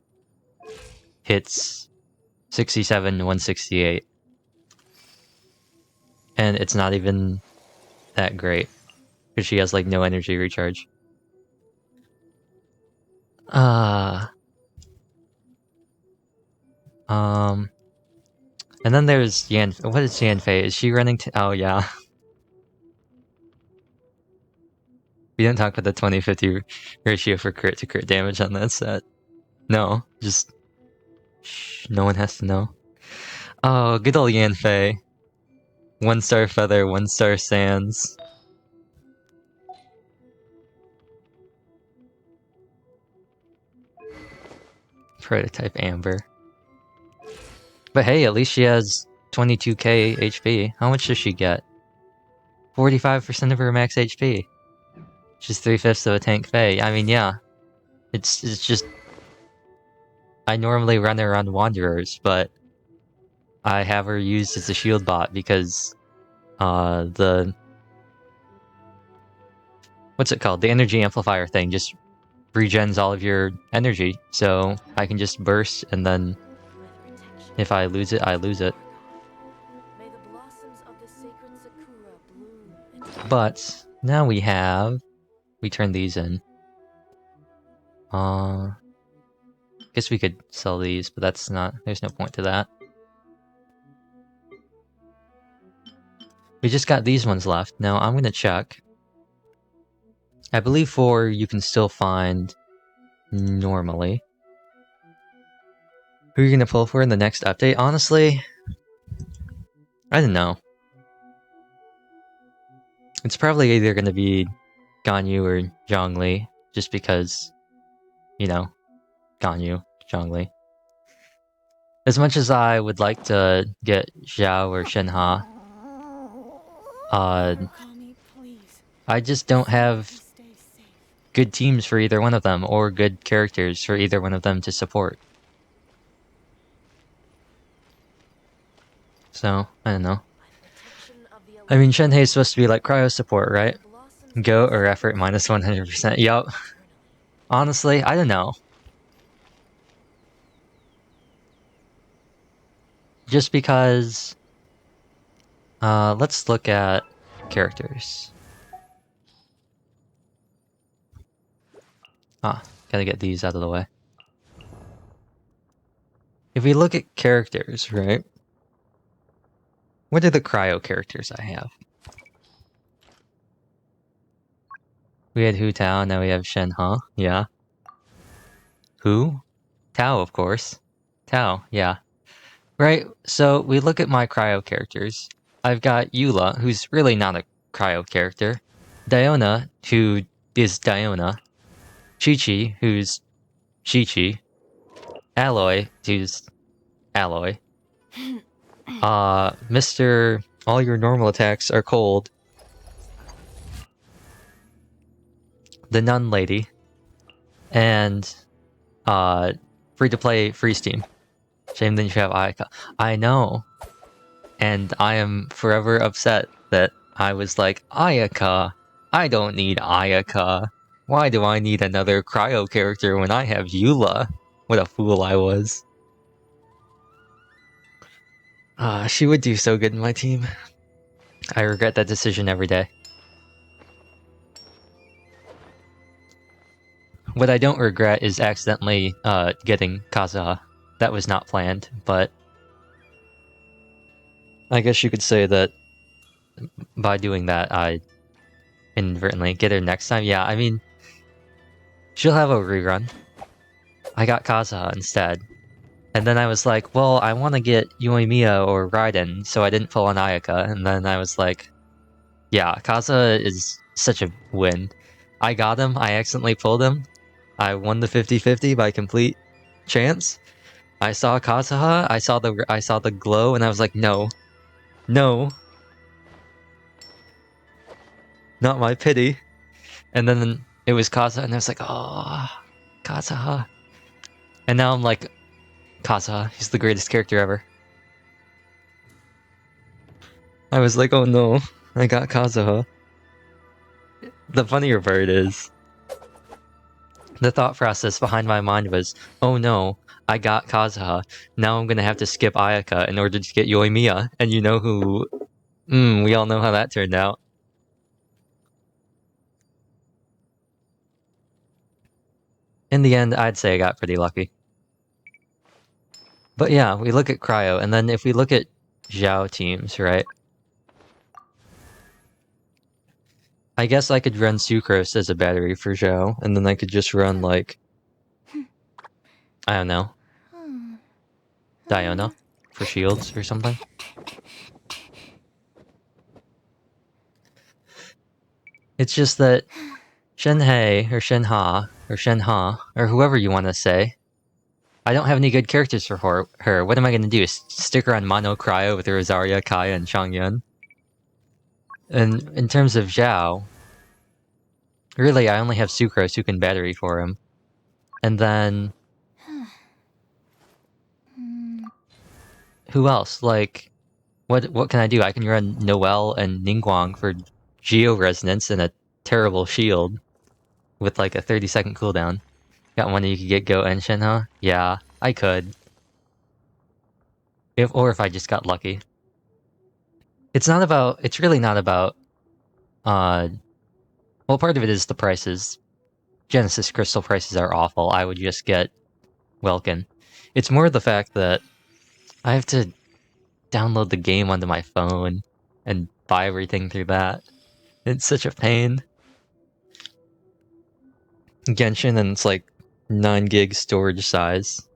hits 67, 168. And it's not even that great, because she has like no energy recharge. And then there's Yan. What is Yan Fei? Is she running to? Oh yeah. We didn't talk about the 20-50 ratio for crit to crit damage on that set. No, just shh, no one has to know. Oh, good old Yan Fei. 1-star feather, 1-star sands. Prototype Amber. But hey, at least she has 22k HP. How much does she get? 45% of her max HP. She's 3/5 of a tank Fey. I mean, yeah. It's just... I normally run her on Wanderers, but I have her used as a shield bot because the... What's it called? The energy amplifier thing just regens all of your energy. So I can just burst, and then if I lose it, I lose it. But now we turn these in. Guess we could sell these, but that's not, there's no point to that. We just got these ones left. Now I'm gonna check. I believe 4 you can still find normally. Who are you gonna pull for in the next update? Honestly, I don't know. It's probably either gonna be Ganyu or Zhongli, just because, you know, Ganyu, Zhongli. As much as I would like to get Xiao or Shenhe, I just don't have good teams for either one of them, or good characters for either one of them to support. So, I don't know. I mean, Shenhe is supposed to be like cryo support, right? Go or effort minus 100%. Yup. Honestly, I don't know. Just because... let's look at characters. Gotta get these out of the way. If we look at characters, right? What are the cryo characters I have? We had Hu Tao, now we have Shenhe, yeah. Who? Tao, of course. Tao, yeah. Right, so we look at my cryo characters. I've got Eula, who's really not a cryo character. Diona, who is Diona. Chi-Chi, who's Chi-Chi. Alloy, who's Alloy. Mr. All your normal attacks are cold. The Nun Lady. And, free-to-play free Steam. Shame that you have Ayaka. I know. And I am forever upset that I was like, Ayaka. I don't need Ayaka. Why do I need another cryo character when I have Eula? What a fool I was. She would do so good in my team. I regret that decision every day. What I don't regret is accidentally getting Kazuha. That was not planned, but I guess you could say that by doing that, I inadvertently get her next time. Yeah, I mean, she'll have a rerun. I got Kazuha instead. And then I was like, well, I want to get Yoimiya or Raiden, so I didn't pull on Ayaka. And then I was like, yeah, Kazuha is such a win. I got him, I accidentally pulled him. I won the 50-50 by complete chance. I saw Kazuha, I saw the glow, and I was like, no. No. Not my pity. And then it was Kazuha, and I was like, oh, Kazuha. And now I'm like, Kazuha, he's the greatest character ever. I was like, oh no, I got Kazuha. The funnier part is, the thought process behind my mind was, oh no, I got Kazuha. Now I'm gonna have to skip Ayaka in order to get Yoimiya, and you know who... we all know how that turned out. In the end, I'd say I got pretty lucky. But yeah, we look at Cryo, and then if we look at Zhao teams, right? I guess I could run Sucrose as a battery for Zhao, and then I could just run, like... I don't know. Diona for shields or something. It's just that Shenhei, or Shenha, or Shenha, or whoever you want to say, I don't have any good characters for her. What am I going to do? Stick her on Mono Cryo with Rosaria, Kaya, and Changyun? And in terms of Zhao, really I only have Sucrose who can battery for him. And then... who else? Like, what can I do? I can run Noelle and Ningguang for Geo Resonance and a terrible shield with like a 30-second cooldown. Got one that you could get Go Enshin, huh? Yeah, I could. Or if I just got lucky. It's really not about, well, part of it is the prices. Genesis Crystal prices are awful. I would just get Welkin. It's more the fact that I have to download the game onto my phone and buy everything through that. It's such a pain. Genshin, and it's like 9 gig storage size.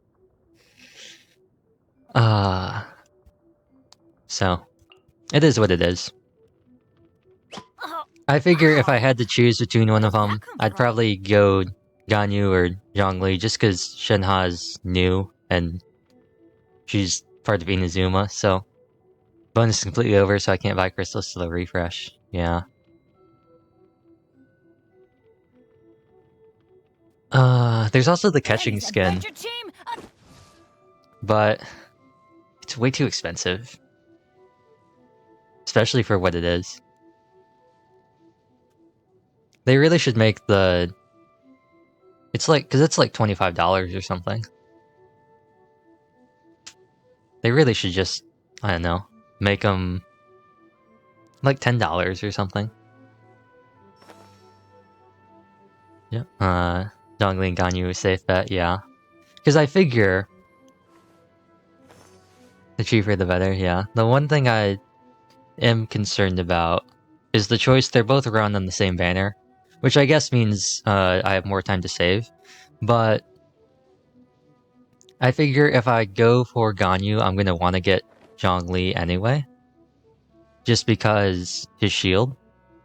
So, it is what it is. I figure if I had to choose between one of them, I'd probably go Ganyu or Zhongli, just because Shenhe is new, and she's part of Inazuma, so... bonus is completely over, so I can't buy crystals till the refresh. Yeah. There's also the catching skin. But it's way too expensive. Especially for what it is. They really should make the... it's like... because it's like $25 or something. They really should just... I don't know. Make them... like $10 or something. Yep. Zhongli and Ganyu, safe bet, yeah. Because I figure... the cheaper the better, yeah. The one thing I am concerned about is the choice. They're both run on the same banner, which I guess means I have more time to save. But I figure if I go for Ganyu, I'm going to want to get Zhongli anyway. Just because his shield.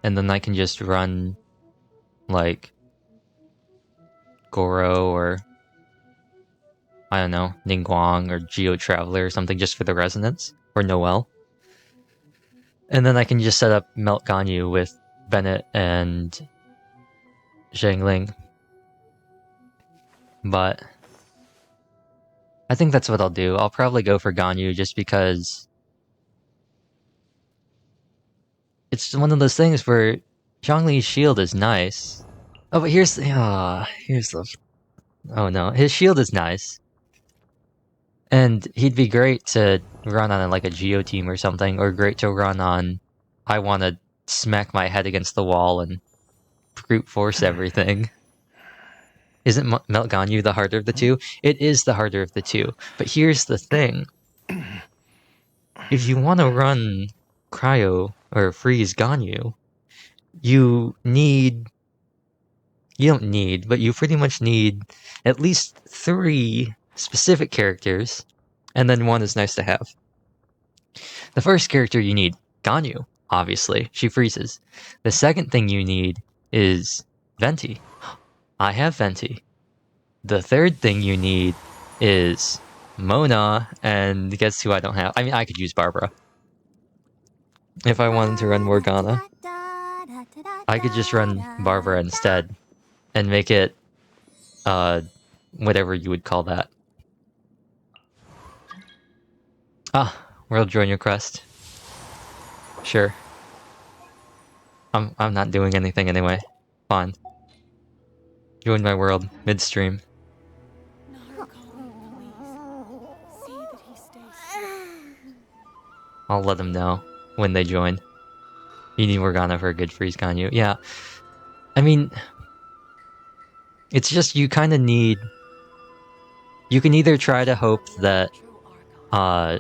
And then I can just run, like, Goro or... I don't know, Ningguang or Geo Traveler or something just for the resonance. Or Noelle. And then I can just set up Melt Ganyu with Bennett and Zhangling. But I think that's what I'll do. I'll probably go for Ganyu just because it's one of those things where Zhongli's shield is nice. Oh, but here's the... oh no, his shield is nice. And he'd be great to run on like a Geo team or something, or great to run on I want to smack my head against the wall and brute force everything. Isn't Melt Ganyu the harder of the two? It is the harder of the two. But here's the thing. If you want to run Cryo or Freeze Ganyu, you don't need, but you pretty much need at least 3 specific characters, and then 1 is nice to have. The first character you need, Ganyu, obviously. She freezes. The second thing you need is Venti. I have Venti. The third thing you need is Mona, and guess who I don't have? I mean, I could use Barbara. If I wanted to run Morgana, I could just run Barbara instead, and make it, whatever you would call that. Ah, world join your quest. Sure. I'm not doing anything anyway. Fine. Join my world midstream. I'll let them know when they join. You need Morgana for a good freeze Ganyu. Yeah. I mean, it's just you kind of need. You can either try to hope that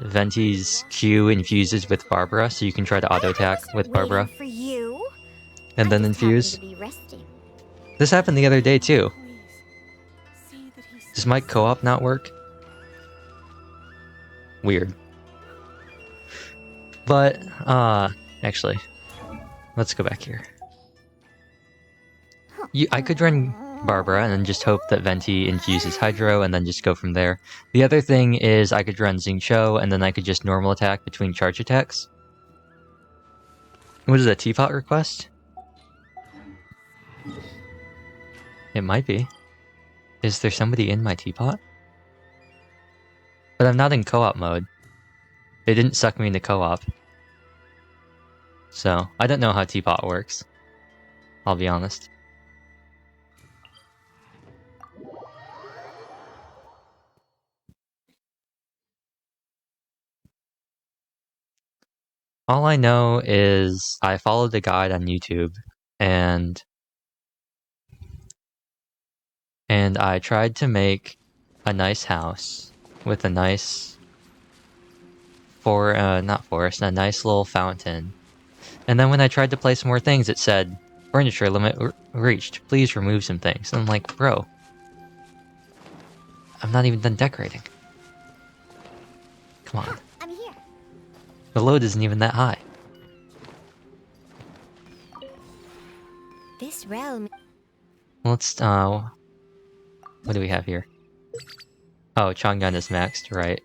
Venti's Q infuses with Barbara, so you can try to auto attack with Barbara For you? and then just happened infuse. to be resting. This happened the other day too. Does my co-op not work? Weird. But, actually, let's go back here. I could run Barbara and then just hope that Venti infuses Hydro and then just go from there. The other thing is I could run Xingqiu and then I could just normal attack between charge attacks. What is that, teapot request? It might be. Is there somebody in my teapot? But I'm not in co-op mode. They didn't suck me into co-op. So, I don't know how teapot works. I'll be honest. All I know is I followed the guide on YouTube and I tried to make a nice house with a nice not forest, a nice little fountain. And then when I tried to place more things, it said, furniture limit reached. Please remove some things. And I'm like, bro, I'm not even done decorating. Come on. I'm here. The load isn't even that high. This realm. Let's, what do we have here? Oh, Chang'an is maxed, right.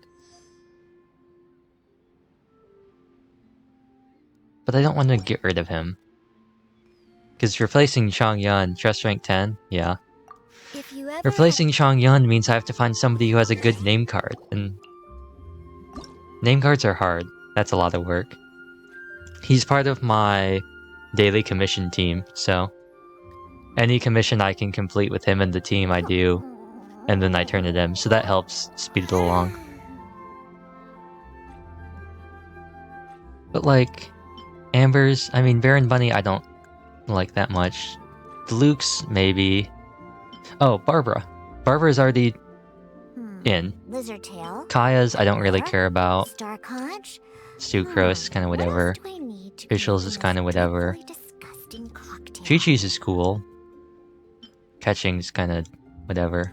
But I don't want to get rid of him. Because replacing Chang'an, trust rank 10? Yeah. If you ever Replacing Chang'an means I have to find somebody who has a good name card, and name cards are hard. That's a lot of work. He's part of my daily commission team, so any commission I can complete with him and the team I do, and then I turn it in, so that helps speed it along. But like, Amber's, I mean, Baron Bunny I don't like that much. Luke's, maybe. Oh, Barbara. Barbara's already in. Lizard tail. Kaya's I don't really care about. Star conch. Stu-Crow is kind of whatever. Officials is kind of whatever. Chi-Chi's is cool. Catching's kind of whatever.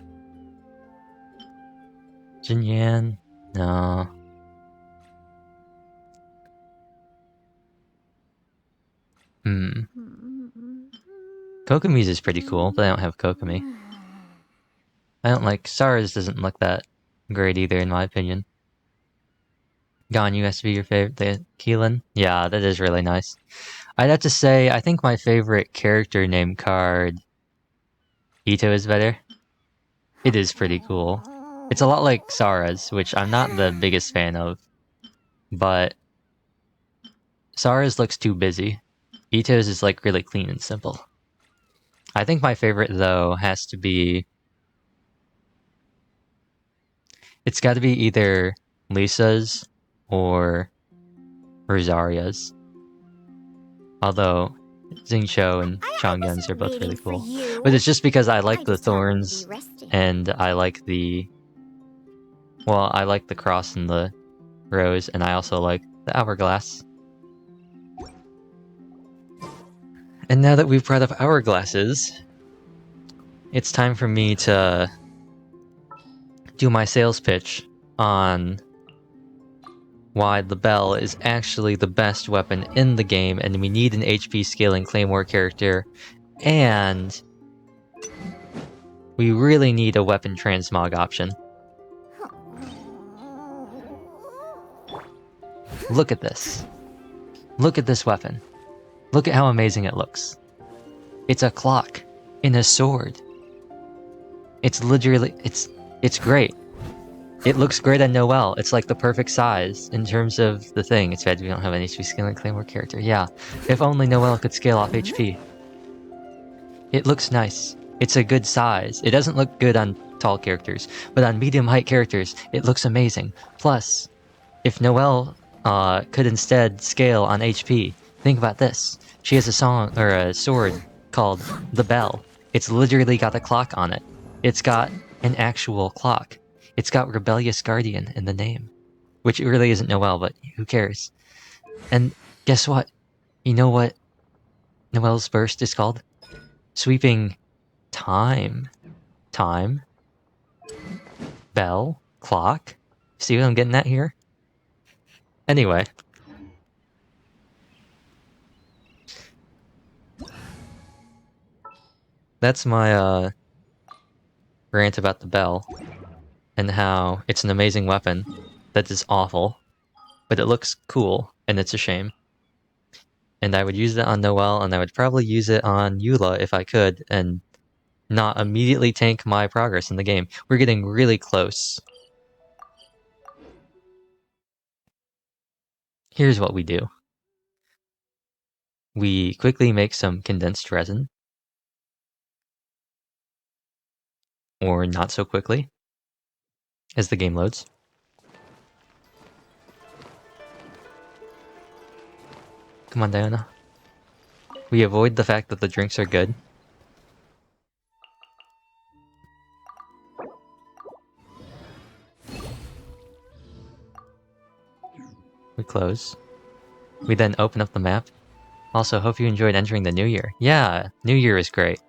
Jinyan? No. Kokomi's is pretty cool, but I don't have Kokomi. I don't like... Sara's doesn't look that great either, in my opinion. Ganyu has to be your favorite. The Keelan? Yeah, that is really nice. I'd have to say, I think my favorite character name card... Ito is better. It is pretty cool. It's a lot like Sara's, which I'm not the biggest fan of. But... Sara's looks too busy. Ito's is like really clean and simple. I think my favorite, though, has to be... It's got to be either Lisa's or Rosaria's. Although Xingqiu and Chang'an's are both really cool. But it's just because I like the thorns and I like the... Well, I like the cross and the rose, and I also like the hourglass. And now that we've brought up hourglasses, it's time for me to do my sales pitch on why the bell is actually the best weapon in the game, and we need an HP scaling Claymore character, and we really need a weapon transmog option. Look at this. Look at this weapon. Look at how amazing it looks. It's a clock in a sword. It's literally, it's great. It looks great on Noelle. It's like the perfect size in terms of the thing. It's bad we don't have an HP scaling Claymore character. Yeah, if only Noelle could scale off HP. It looks nice. It's a good size. It doesn't look good on tall characters, but on medium height characters, it looks amazing. Plus, if Noelle could instead scale on HP, think about this. She has a song or a sword called the Bell. It's literally got a clock on it. It's got an actual clock. It's got Rebellious Guardian in the name, which really isn't Noelle, but who cares? And guess what? You know what Noelle's burst is called? Sweeping time. Time. Bell. Clock. See what I'm getting at here? Anyway. That's my rant about the bell. And how it's an amazing weapon that is awful. But it looks cool, and it's a shame. And I would use it on Noelle, and I would probably use it on Eula if I could, and not immediately tank my progress in the game. We're getting really close. Here's what we do. We quickly make some condensed resin. Or not so quickly, as the game loads. Come on, Diana. We avoid the fact that the drinks are good. We close. We then open up the map. Also, hope you enjoyed entering the new year. Yeah, New Year is great.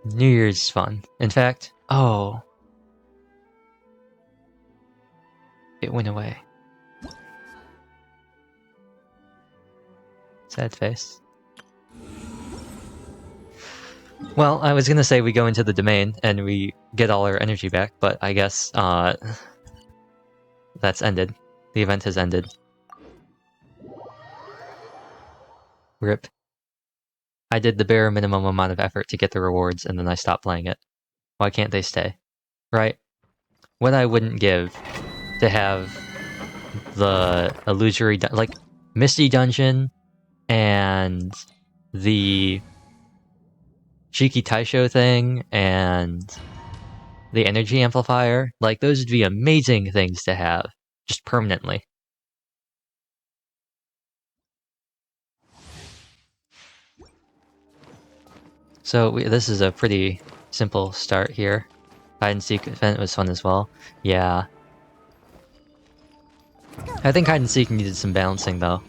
New Year's fun. In fact, oh. It went away. Sad face. Well, I was gonna say we go into the domain and we get all our energy back, but I guess that's ended. The event has ended. RIP. I did the bare minimum amount of effort to get the rewards and then I stopped playing it. Why can't they stay? Right? What I wouldn't give to have the illusory, like Misty Dungeon and the Shiki Taisho thing and the energy amplifier, like those would be amazing things to have, just permanently. So this is a pretty simple start here. Hide and seek event was fun as well. Yeah. I think hide and seek needed some balancing though.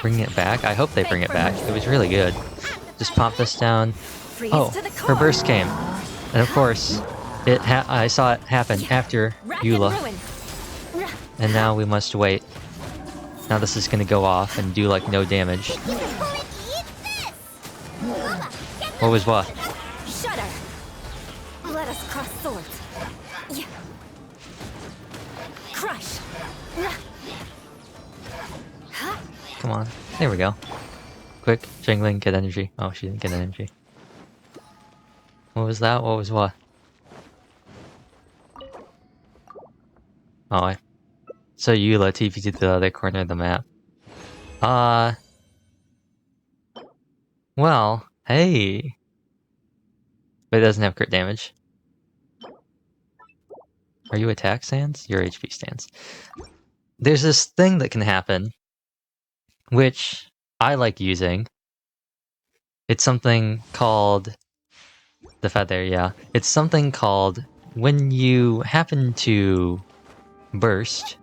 Bring it back? I hope they bring it back. It was really good. Just pop this down. Oh, her burst came. And of course, I saw it happen after Eula. And now we must wait. Now this is gonna go off and do like no damage. What was what? Shudder. Let us cross swords. Crush. Come on. There we go. Quick, jingling, get energy. Oh, she didn't get energy. What was that? What was what? Oh, I... So Eula TP'd to the other corner of the map. Well, hey! But it doesn't have crit damage. Are you attack stands? Your HP stands. There's this thing that can happen, which I like using. It's something called... The feather, yeah. It's something called... When you happen to burst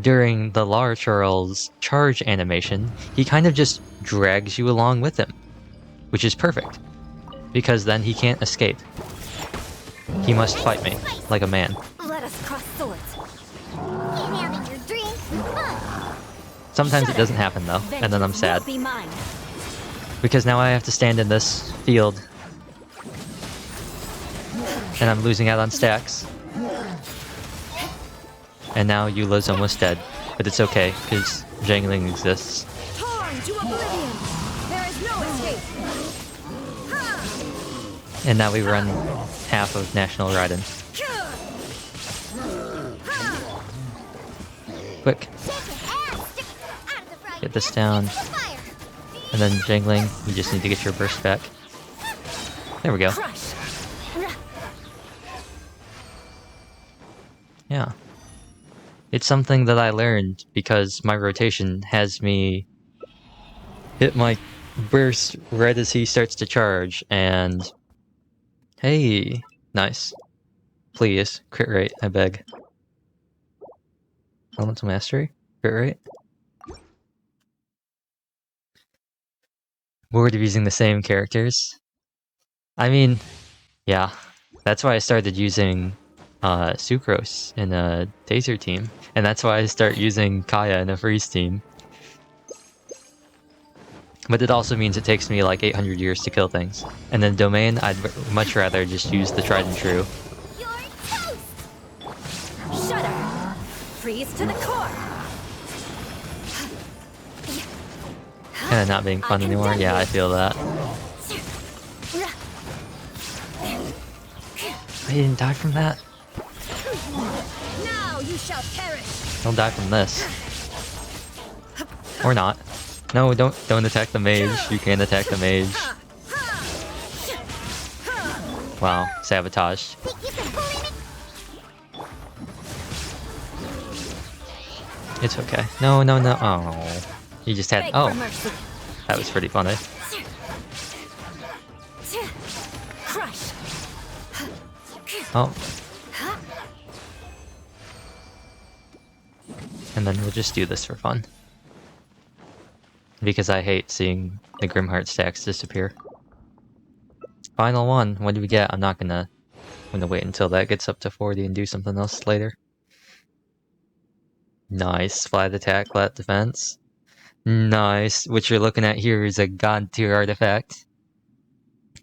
during the Larcharl's charge animation, he kind of just drags you along with him. Which is perfect. Because then he can't escape. He must fight me, like a man. Let us cross swords. Sometimes it doesn't happen though, and then I'm sad. Be mine. Because now I have to stand in this field. And I'm losing out on stacks. And now Eula's almost dead. But it's okay, because jangling exists. Torn to oblivion. There is no escape. And now we run half of National Raiden. Quick. Get this down. And then jangling, you just need to get your burst back. There we go. Yeah. It's something that I learned because my rotation has me hit my burst right as he starts to charge, and hey, nice. Please, crit rate, I beg. Elemental Mastery? Crit rate? Bored of using the same characters? I mean, yeah. That's why I started using Sucrose in a Taser team. And that's why I start using Kaya in a Freeze team. But it also means it takes me like 800 years to kill things. And then Domain, I'd much rather just use the tried and true. You're toast! Shudder! Freeze to the core! Kinda not being fun anymore? Yeah, I feel that. I didn't die from that. Now you shall perish. Don't die from this. Or not. No, don't attack the mage. You can't attack the mage. Wow, sabotaged. Think you can bully me? It's okay. No. Oh, you just had. Beg Oh, for mercy. that was pretty funny. Crush! Oh. And then we'll just do this for fun. Because I hate seeing the Grimheart stacks disappear. Final one. What do we get? I'm gonna wait until that gets up to 40 and do something else later. Nice. Flat attack, flat defense. Nice. What you're looking at here is a god tier artifact.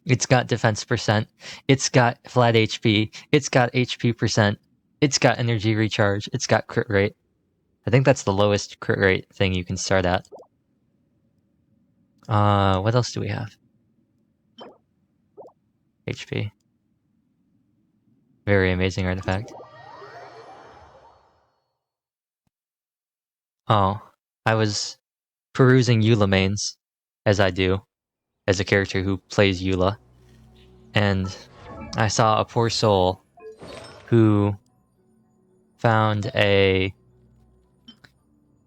It's got defense percent. It's got flat HP. It's got HP percent. It's got energy recharge. It's got crit rate. I think that's the lowest crit rate thing you can start at. What else do we have? HP. Very amazing artifact. Oh, I was perusing Eula mains, as I do, as a character who plays Eula, and I saw a poor soul who found a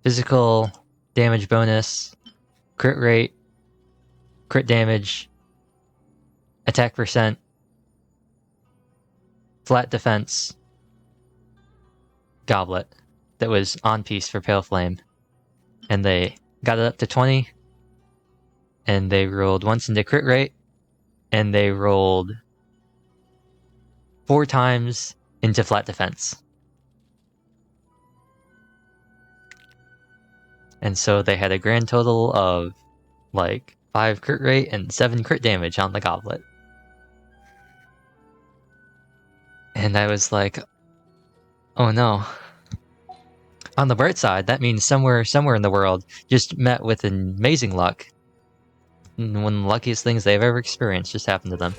physical damage bonus, crit rate, crit damage, attack percent, flat defense, goblet that was on piece for Pale Flame. And they got it up to 20, and they rolled once into crit rate, and they rolled 4 times into flat defense. And so they had a grand total of like 5 crit rate and 7 crit damage on the goblet. And I was like, oh no. On the bright side, that means somewhere in the world just met with amazing luck. One of the luckiest things they've ever experienced just happened to them.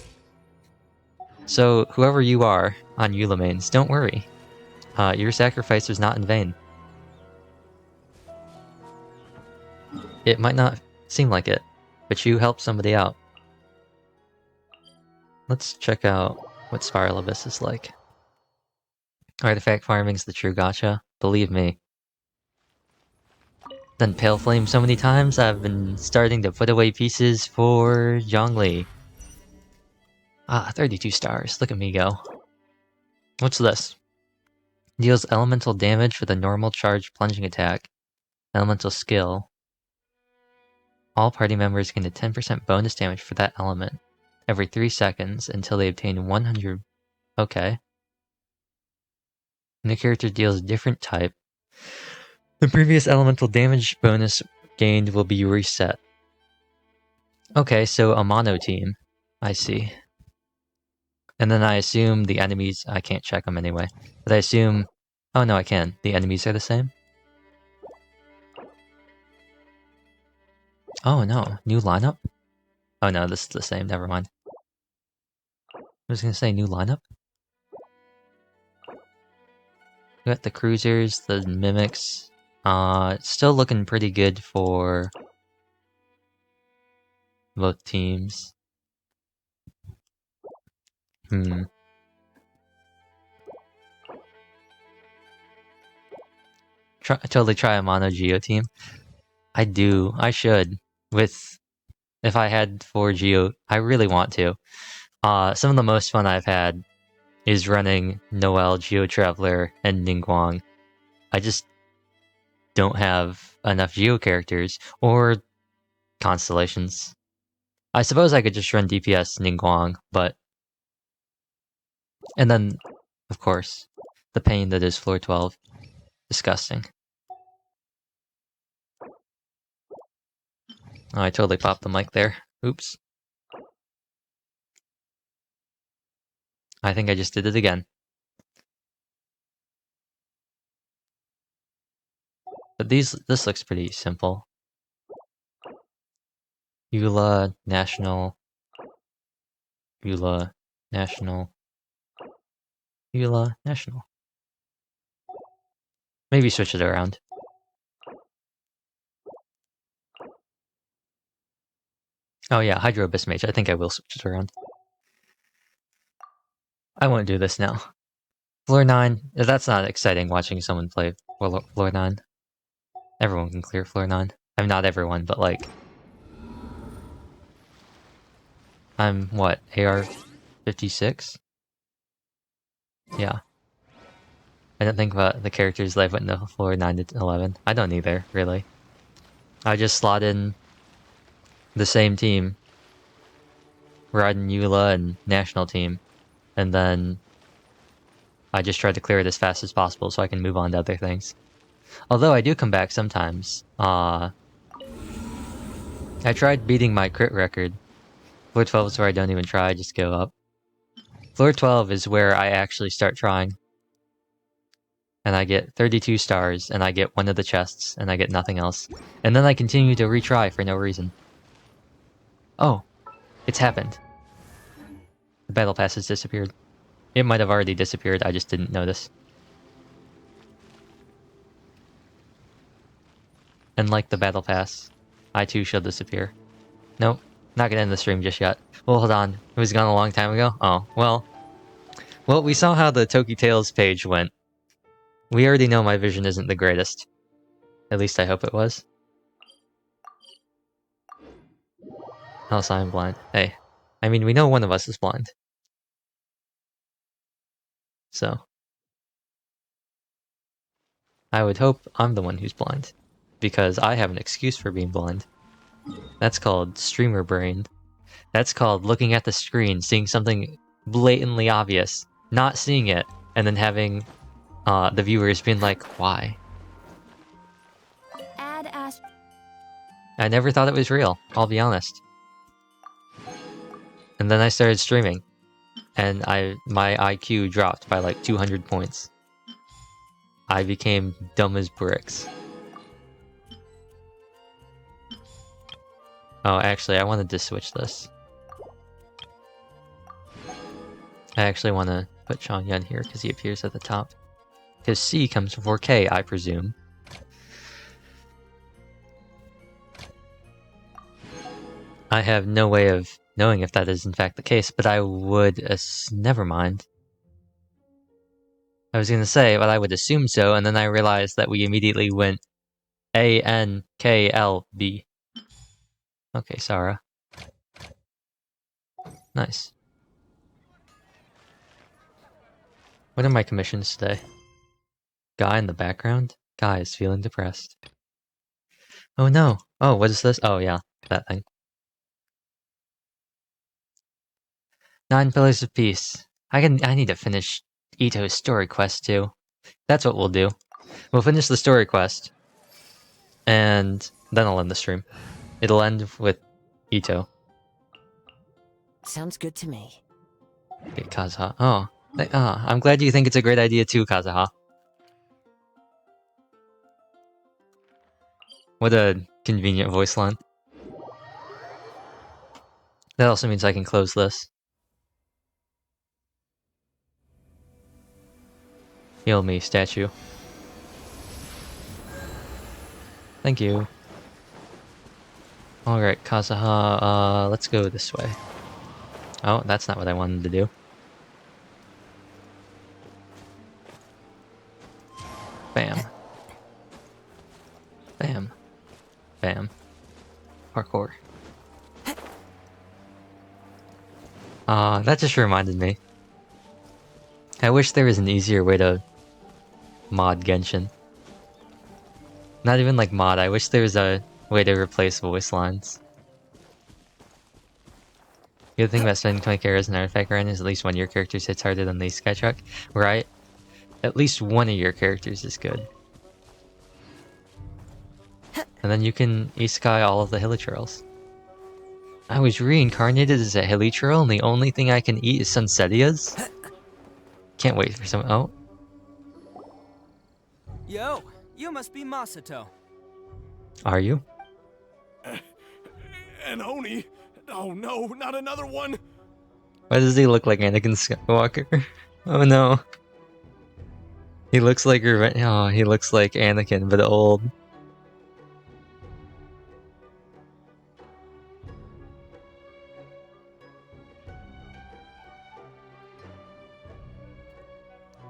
So whoever you are on Eula mains, don't worry. Your sacrifice was not in vain. It might not seem like it, but you helped somebody out. Let's check out what Spiral Abyss is like. Artifact farming's the true gacha, believe me. Done Pale Flame so many times, I've been starting to put away pieces for Zhongli. 32 stars, look at me go. What's this? Deals elemental damage with a normal charge plunging attack. Elemental skill. All party members gain a 10% bonus damage for that element every 3 seconds until they obtain 100. Okay. When the character deals a different type, the previous elemental damage bonus gained will be reset. Okay, so a mono team. I see. And then I assume the enemies... I can't check them anyway. But I assume... Oh no, I can. The enemies are the same? Oh no, new lineup? Oh no, this is the same, never mind. was gonna say new lineup. We got the cruisers, the mimics. It's still looking pretty good for both teams. Totally try a mono Geo team. I should. If I had 4 Geo, I really want to. Some of the most fun I've had is running Noelle, Geo Traveler, and Ningguang. I just don't have enough Geo characters or constellations. I suppose I could just run DPS Ningguang, but... And then, of course, the pain that is floor 12. Disgusting. Oh, I totally popped the mic there. Oops. I think I just did it again. But this looks pretty simple. Eula, National. Eula, National. Eula, National. Maybe switch it around. Oh yeah, Hydro Abyss Mage. I think I will switch it around. I won't do this now. Floor 9. That's not exciting watching someone play floor 9. Everyone can clear floor 9. I mean, not everyone, but like... I'm, what, AR 56? Yeah. I don't think about the characters that I've went into floor 9 to 11. I don't either, really. I just slot in the same team. Riding Eula and National team. And then I just try to clear it as fast as possible so I can move on to other things. Although I do come back sometimes. I tried beating my crit record. Floor 12 is where I don't even try, I just go up. Floor 12 is where I actually start trying. And I get 32 stars, and I get one of the chests, and I get nothing else. And then I continue to retry for no reason. Oh, it's happened. The battle pass has disappeared. It might have already disappeared, I just didn't notice. And like the battle pass, I too shall disappear. Nope, not gonna end the stream just yet. Well, hold on. It was gone a long time ago? Oh, well. Well, we saw how the Toki Tales page went. We already know my vision isn't the greatest. At least I hope it was. Else I'm blind. Hey. I mean, we know one of us is blind. So. I would hope I'm the one who's blind. Because I have an excuse for being blind. That's called streamer brain. That's called looking at the screen, seeing something blatantly obvious, not seeing it, and then having the viewers being like, why? I never thought it was real, I'll be honest. And then I started streaming, and my IQ dropped by like 200 points. I became dumb as bricks. Oh, actually, I wanted to switch this. I actually want to put Chong Yun here because he appears at the top. Because C comes before K, I presume. I have no way of knowing if that is in fact the case, but I would... never mind. I was going to say, but I would assume so, and then I realized that we immediately went A-N-K-L-B. Okay, Sarah. Nice. What are my commissions today? Guy in the background? Guy is feeling depressed. Oh no! Oh, what is this? Oh yeah, that thing. 9 Pillars of Peace. I need to finish Ito's story quest too. That's what we'll do. We'll finish the story quest. And then I'll end the stream. It'll end with Ito. Sounds good to me. Okay, Kazuha. Oh. I'm glad you think it's a great idea too, Kazuha. What a convenient voice line. That also means I can close this. Heal me, statue. Thank you. Alright, Kazuha, let's go this way. Oh, that's not what I wanted to do. Bam. Bam. Bam. Parkour. That just reminded me. I wish there was an easier way to mod Genshin. Not even like mod, I wish there was a way to replace voice lines. The other thing about spending 20k as an artifact grind is at least one of your characters hits harder than the Skytruck, right? At least one of your characters is good. And then you can isekai all of the Hilichurls. I was reincarnated as a Hilichurl and the only thing I can eat is Sunsetias? Can't wait for some- oh. Yo, you must be Masato. Are you? An Oni? Oh no, not another one! Why does he look like Anakin Skywalker? Oh no. He looks like oh, he looks like Anakin, but old.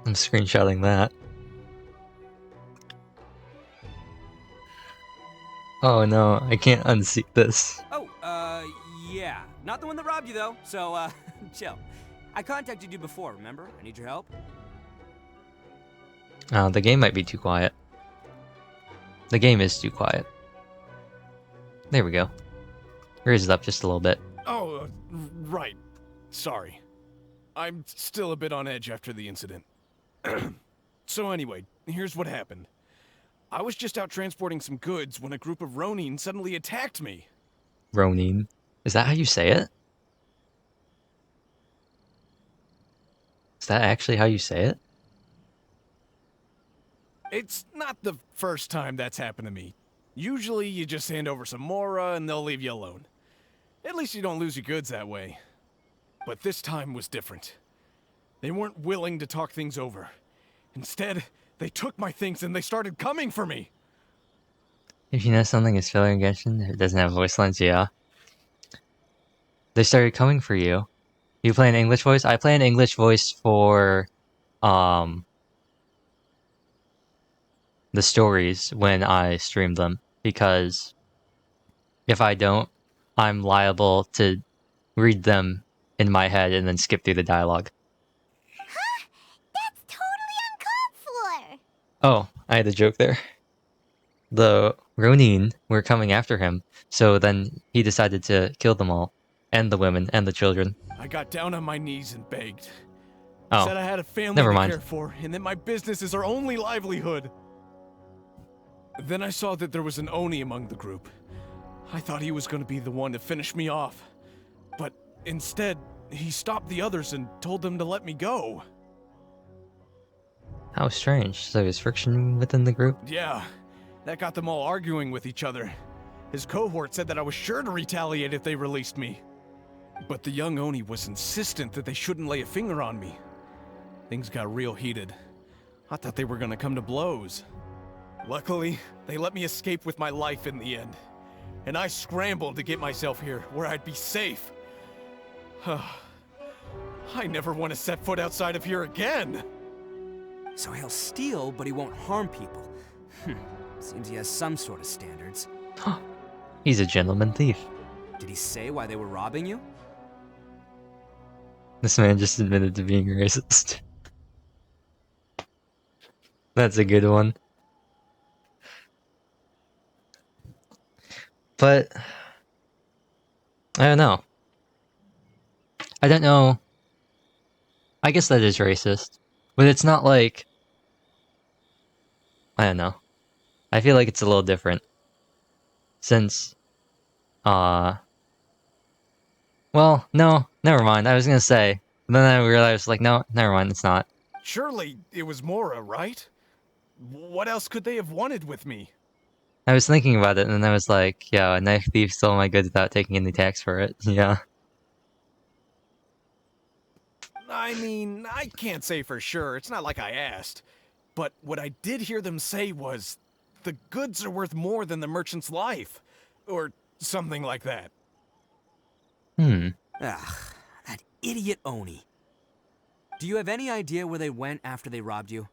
I'm screenshotting that. Oh no, I can't unseat this. Oh, yeah. Not the one that robbed you, though, so, chill. I contacted you before, remember? I need your help. The game might be too quiet. The game is too quiet. There we go. Raise it up just a little bit. Oh, right. Sorry. I'm still a bit on edge after the incident. So anyway, here's what happened. I was just out transporting some goods when a group of Ronin suddenly attacked me. Ronin. Is that how you say it? Is that actually how you say it? It's not the first time that's happened to me. Usually you just hand over some Mora and they'll leave you alone. At least you don't lose your goods that way. But this time was different. They weren't willing to talk things over. Instead, they took my things and they started coming for me. If you know something is filler in Genshin, if it doesn't have voice lines, yeah. They started coming for you. You play an English voice? I play an English voice for, the stories when I stream them. Because if I don't, I'm liable to read them in my head and then skip through the dialogue. Huh? That's totally uncalled for! Oh, I had a joke there. The Ronin were coming after him, so then he decided to kill them all. And the women, and the children. I got down on my knees and begged. Oh, Said I had a family never to mind. care for, and that my business is our only livelihood. Then I saw that there was an Oni among the group. I thought he was going to be the one to finish me off. But instead, he stopped the others and told them to let me go. How strange. So there's friction within the group? Yeah, that got them all arguing with each other. His cohort said that I was sure to retaliate if they released me. But the young Oni was insistent that they shouldn't lay a finger on me. Things got real heated. I thought they were gonna come to blows. Luckily, they let me escape with my life in the end. And I scrambled to get myself here, where I'd be safe. I never want to set foot outside of here again! So he'll steal, but he won't harm people. Seems he has some sort of standards. Huh. He's a gentleman thief. Did he say why they were robbing you? This man just admitted to being racist. That's a good one. But I don't know. I don't know. I guess that is racist. But it's not like, I don't know. I feel like it's a little different. Since well, no, never mind. I was gonna say, but then I realized, like, no, never mind, it's not. Surely it was Mora, right? What else could they have wanted with me? I was thinking about it, and then I was like, yeah, a knife thief stole my goods without taking any tax for it. Yeah. I mean, I can't say for sure. It's not like I asked. But what I did hear them say was, the goods are worth more than the merchant's life. Or something like that. Hmm. Ugh, that idiot Oni. Do you have any idea where they went after they robbed you?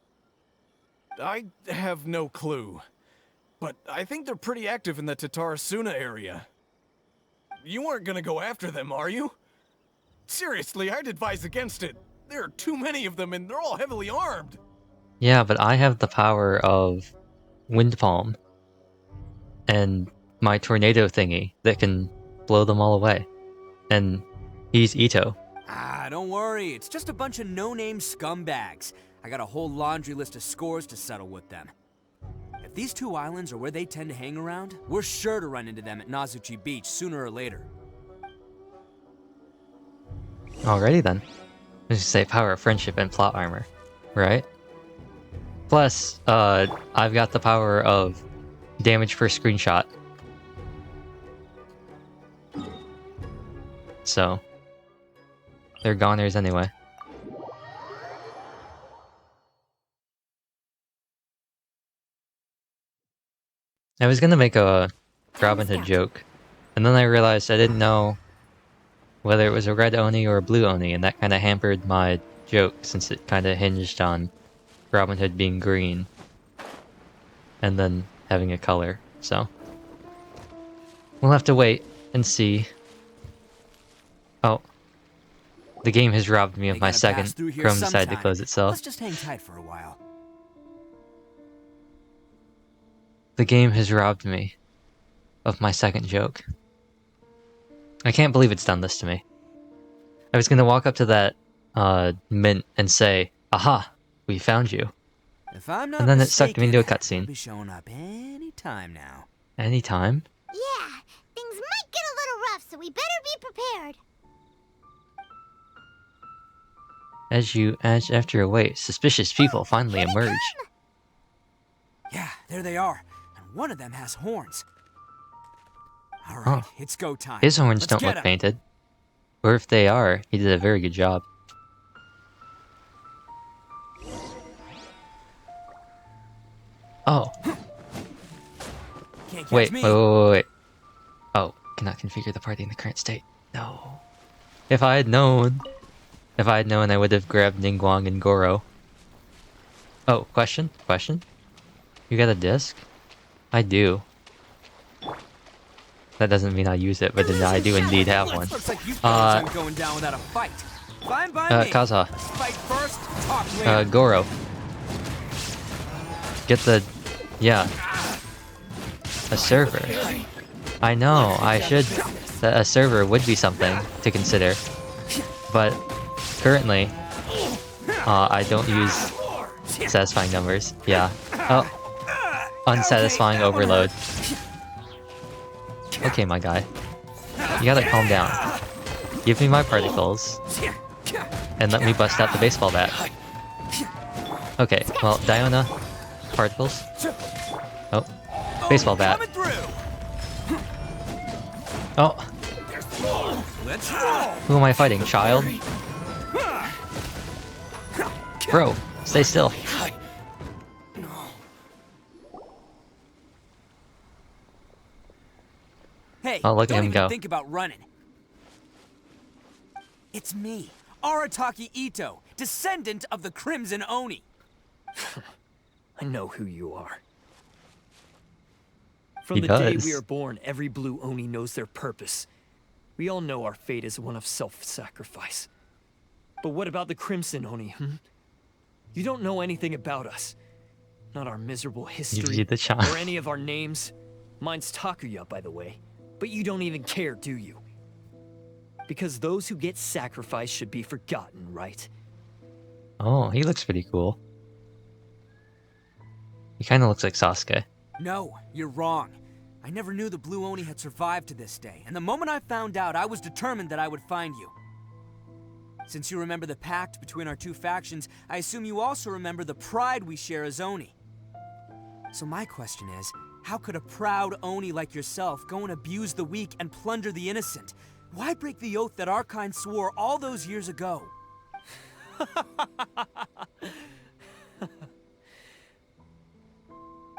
I have no clue. But I think they're pretty active in the Tatarasuna area. You aren't gonna go after them, are you? Seriously, I'd advise against it. There are too many of them and they're all heavily armed. Yeah, but I have the power of Wind Palm and my tornado thingy that can blow them all away. And he's Ito. Ah, don't worry. It's just a bunch of no-name scumbags. I got a whole laundry list of scores to settle with them. If these two islands are where they tend to hang around, we're sure to run into them at Nazuchi Beach sooner or later. Alrighty then. Let's just say power of friendship and plot armor, right? Plus, I've got the power of damage per screenshot. So, they're goners anyway. I was gonna make a Robin Hood joke, and then I realized I didn't know whether it was a red Oni or a blue Oni, and that kind of hampered my joke since it kind of hinged on Robin Hood being green and then having a color. So we'll have to wait and see. Oh, the game has robbed me of They my gotta second. pass through here Chrome decided to sometime. close itself. Let's just hang tight for a while. The game has robbed me of my second joke. I can't believe it's done this to me. I was gonna walk up to that mint and say, "Aha, we found you." If I'm not And then it sucked me mistaken, into a cutscene. I'll be showing up any time now. Anytime. Yeah, things might get a little rough, so we better be prepared. After a wait, suspicious people finally emerge. Yeah, there they are. And one of them has horns. All right, Oh. it's go time. His horns Let's don't get look 'em. painted. Or if they are, he did a very good job. Oh, Can't catch wait, me. wait. Oh, cannot configure the party in the current state. No. If I had known, I would have grabbed Ningguang and Goro. Oh, question? You got a disc? I do. That doesn't mean I use it, but I do indeed have one. Looks like you fellas aren't going down without a fight. Fine by me. Kaza, Let's fight first, talk later. Goro. Get the... yeah. A server. I know, I should... a server would be something to consider. But, currently, I don't use satisfying numbers. Yeah. Oh. Unsatisfying overload. Okay, my guy. You gotta calm down. Give me my particles. And let me bust out the baseball bat. Okay, well, Diona, particles. Oh, baseball bat. Coming through. Oh, Let's roll. who am I fighting? Child? Bro, stay still. Hey, Oh, look at don't him even go. think about running. It's me, Arataki Ito, descendant of the Crimson Oni. I know who you are. He From the day does. we are born, every blue Oni knows their purpose. We all know our fate is one of self-sacrifice. But what about the Crimson Oni, You don't know anything about us. Not our miserable history, the child. or any of our names. Mine's Takuya, by the way. But you don't even care, do you? Because those who get sacrificed should be forgotten, right? Oh, he looks pretty cool. He kind of looks like Sasuke. No, you're wrong. I never knew the Blue Oni had survived to this day, and the moment I found out, I was determined that I would find you. Since you remember the pact between our two factions, I assume you also remember the pride we share as Oni. So my question is, how could a proud Oni like yourself go and abuse the weak and plunder the innocent? Why break the oath that our kind swore all those years ago?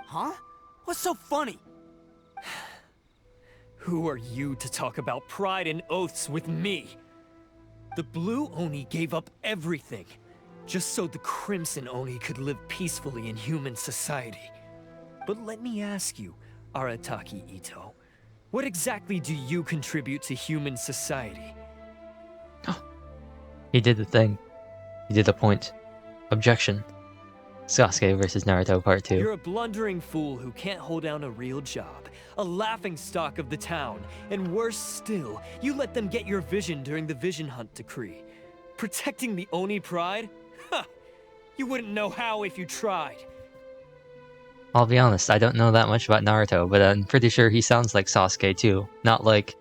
Huh? What's so funny? Who are you to talk about pride and oaths with me? The Blue Oni gave up everything, just so the Crimson Oni could live peacefully in human society. But let me ask you, Arataki Ito, what exactly do you contribute to human society? He did the thing. He did the point. Objection. Sasuke versus Naruto Part 2. You're a blundering fool who can't hold down a real job, a laughingstock of the town, and worse still, you let them get your vision during the Vision Hunt decree. Protecting the Oni pride? Ha! You wouldn't know how if you tried. I'll be honest, I don't know that much about Naruto, but I'm pretty sure he sounds like Sasuke too. Not like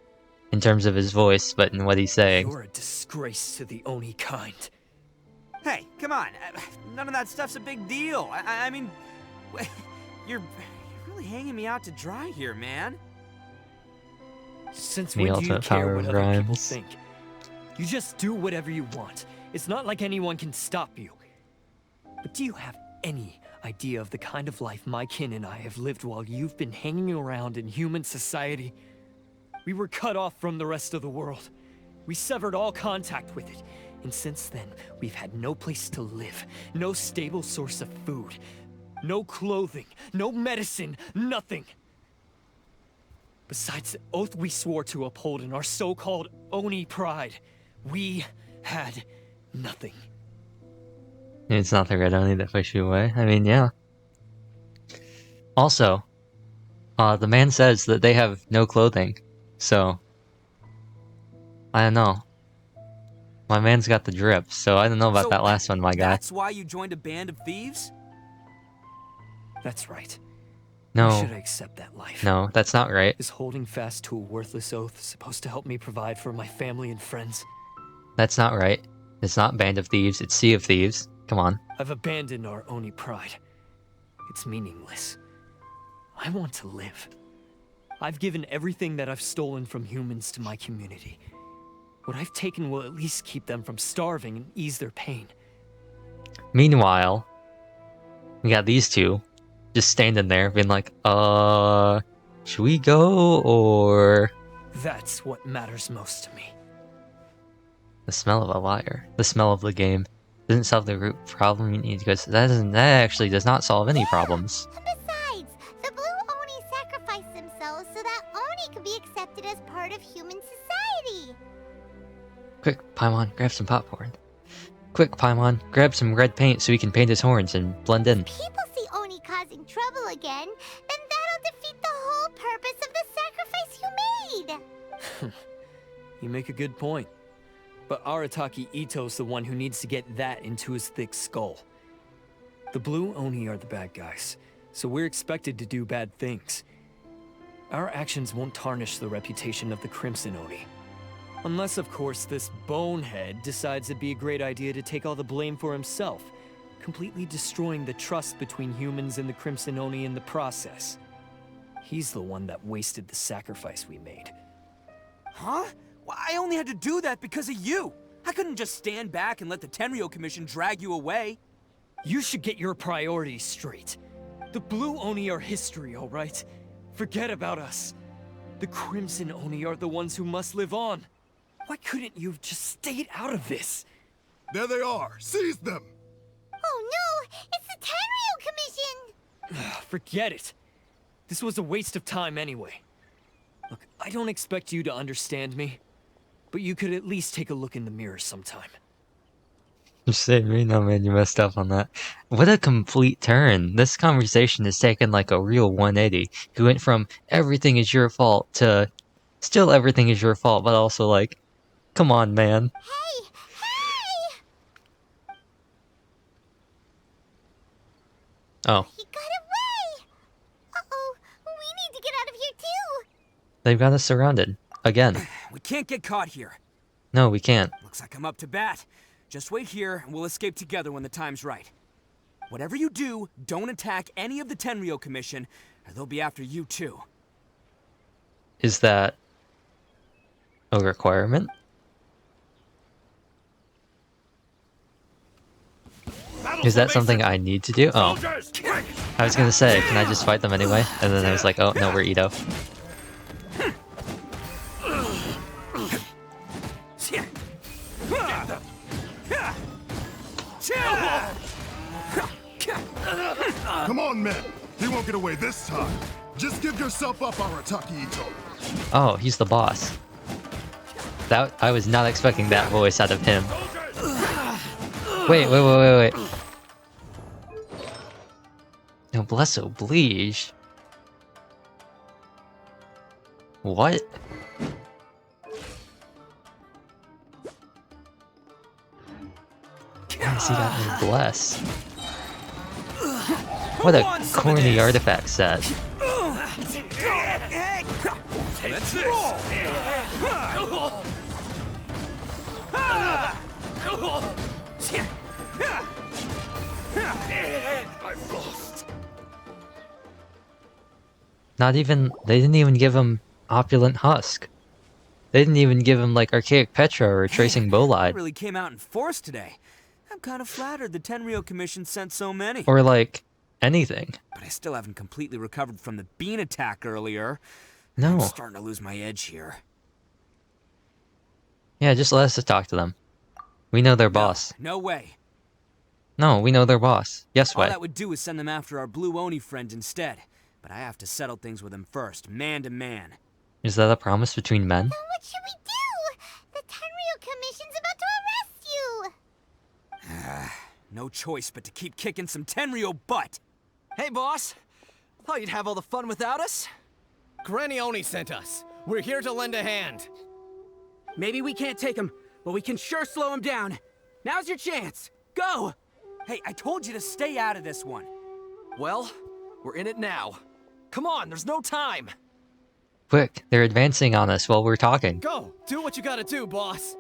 in terms of his voice, but in what he's saying. You're a disgrace to the Oni kind. Hey, come on. None of that stuff's a big deal. I mean, you're really hanging me out to dry here, man. Since The when do you ultimate care power what of other people rhymes. think? You just do whatever you want. It's not like anyone can stop you. But do you have any idea of the kind of life my kin and I have lived while you've been hanging around in human society? We were cut off from the rest of the world. We severed all contact with it. And since then, we've had no place to live, no stable source of food, no clothing, no medicine, nothing. Besides the oath we swore to uphold in our so-called Oni pride, we had nothing. It's not the red Oni that pushed you away. I mean, yeah. Also, the man says that they have no clothing, so I don't know. My man's got the drip, so I don't know about So, that last one, my guy. That's why you joined a band of thieves? That's right. Why No, should I accept that life? no, that's not right. Is holding fast to a worthless oath supposed to help me provide for my family and friends? That's not right. It's not Band of Thieves, it's Sea of Thieves. Come on. I've abandoned our Oni pride. It's meaningless. I want to live. I've given everything that I've stolen from humans to my community. What I've taken will at least keep them from starving and ease their pain. Meanwhile, we got these two just standing there being like, should we go or... That's what matters most to me. The smell of a liar. The smell of the game. Doesn't solve the root problem you need to go... That actually does not solve any problems. And besides, the Blue Oni sacrificed themselves so that Oni could be accepted as part of human society. Quick, Paimon, grab some popcorn. Quick, Paimon, grab some red paint so we can paint his horns and blend in. People see Oni causing trouble again, then that'll defeat the whole purpose of the sacrifice you made. You make a good point. But Arataki Ito's the one who needs to get that into his thick skull. The Blue Oni are the bad guys, so we're expected to do bad things. Our actions won't tarnish the reputation of the Crimson Oni. Unless, of course, this bonehead decides it'd be a great idea to take all the blame for himself, completely destroying the trust between humans and the Crimson Oni in the process. He's the one that wasted the sacrifice we made. Huh? Well, I only had to do that because of you. I couldn't just stand back and let the Tenryou Commission drag you away. You should get your priorities straight. The Blue Oni are history, all right? Forget about us. The Crimson Oni are the ones who must live on. Why couldn't you have just stayed out of this? There they are! Seize them! Oh no! It's the Tenryou Commission! Forget it. This was a waste of time anyway. Look, I don't expect you to understand me, but you could at least take a look in the mirror sometime. You say me? No, man, you messed up on that. What a complete turn. This conversation has taken like a real 180. He went from everything is your fault to still everything is your fault, but also like, come on, man. Hey! Hey! Oh, He got away! Uh-oh, we need to get out of here too! they've got us surrounded. Again. We can't get caught here. No, we can't. Looks like I'm up to bat. Just wait here, and we'll escape together when the time's right. Whatever you do, don't attack any of the Tenryou Commission, or they'll be after you too. Is that a requirement? Is that something I need to do? Oh. Soldiers, quick! I was gonna say, can I just fight them anyway? And then I was like, oh, no, we're Ito. Come on, men. He won't get away this time. Just give yourself up, Arataki Ito. Oh, he's the boss. I was not expecting that voice out of him. Wait. Noblesse oblige. What? I see that noblesse. What a corny artifact set. Let's roll! I've lost. They didn't even give him opulent husk. They didn't even give him like archaic Petra or tracing I bolide. really came out in force today. I'm kind of flattered the Tenryo Commission sent so many. Or like anything. But I still haven't completely recovered from the bean attack earlier. No. I'm starting to lose my edge here. Yeah, just let us talk to them. We know their boss. No way. No, we know their boss. Yes All way. that would do is send them after our Blue Oni friend instead. But I have to settle things with him first, man to man. Is that a promise between men? Then what should we do? The Tenryo Commission's about to arrest you! No choice but to keep kicking some Tenryo butt. Hey, boss. Thought you'd have all the fun without us? Granny Oni sent us. We're here to lend a hand. Maybe we can't take him, but we can sure slow him down. Now's your chance. Go! Hey, I told you to stay out of this one. Well, we're in it now. Come on, there's no time. Quick, they're advancing on us while we're talking. Go! Do what you gotta do, boss!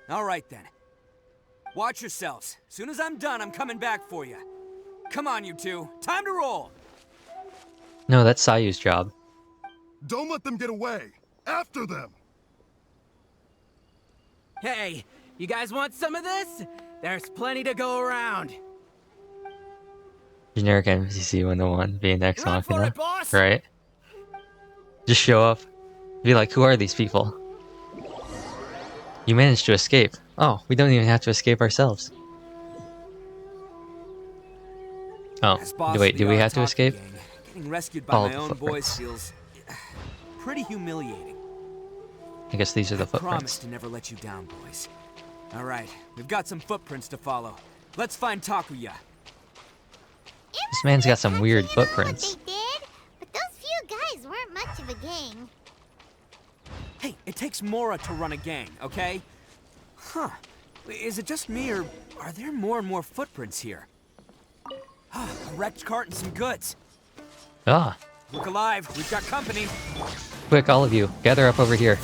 All right, then. Watch yourselves. Soon as I'm done, I'm coming back for you. Come on, you two. Time to roll! No, that's Sayu's job. Don't let them get away. After them. Hey, you guys want some of this? There's plenty to go around. Generic NPC 101, being Ex Run for Machina. it, boss! Right? Just show up. Be like, who are these people? You managed to escape. Oh, we don't even have to escape ourselves. Oh, As boss wait, of do the we have to Arataki escape? gang, getting rescued by Oh, my the own boys footprints. feels pretty humiliating. I guess these are the I promise footprints. to never let you down, boys. All right, we've got some footprints to follow. Let's find Takuya. This man's got some weird What footprints. they did, but those few guys weren't much of a gang. Hey, it takes Mora to run a gang, okay? Huh. Is it just me, or are there more and more footprints here? A wrecked cart and some goods. Ah, Look alive, we've got company. quick, all of you, gather up over here.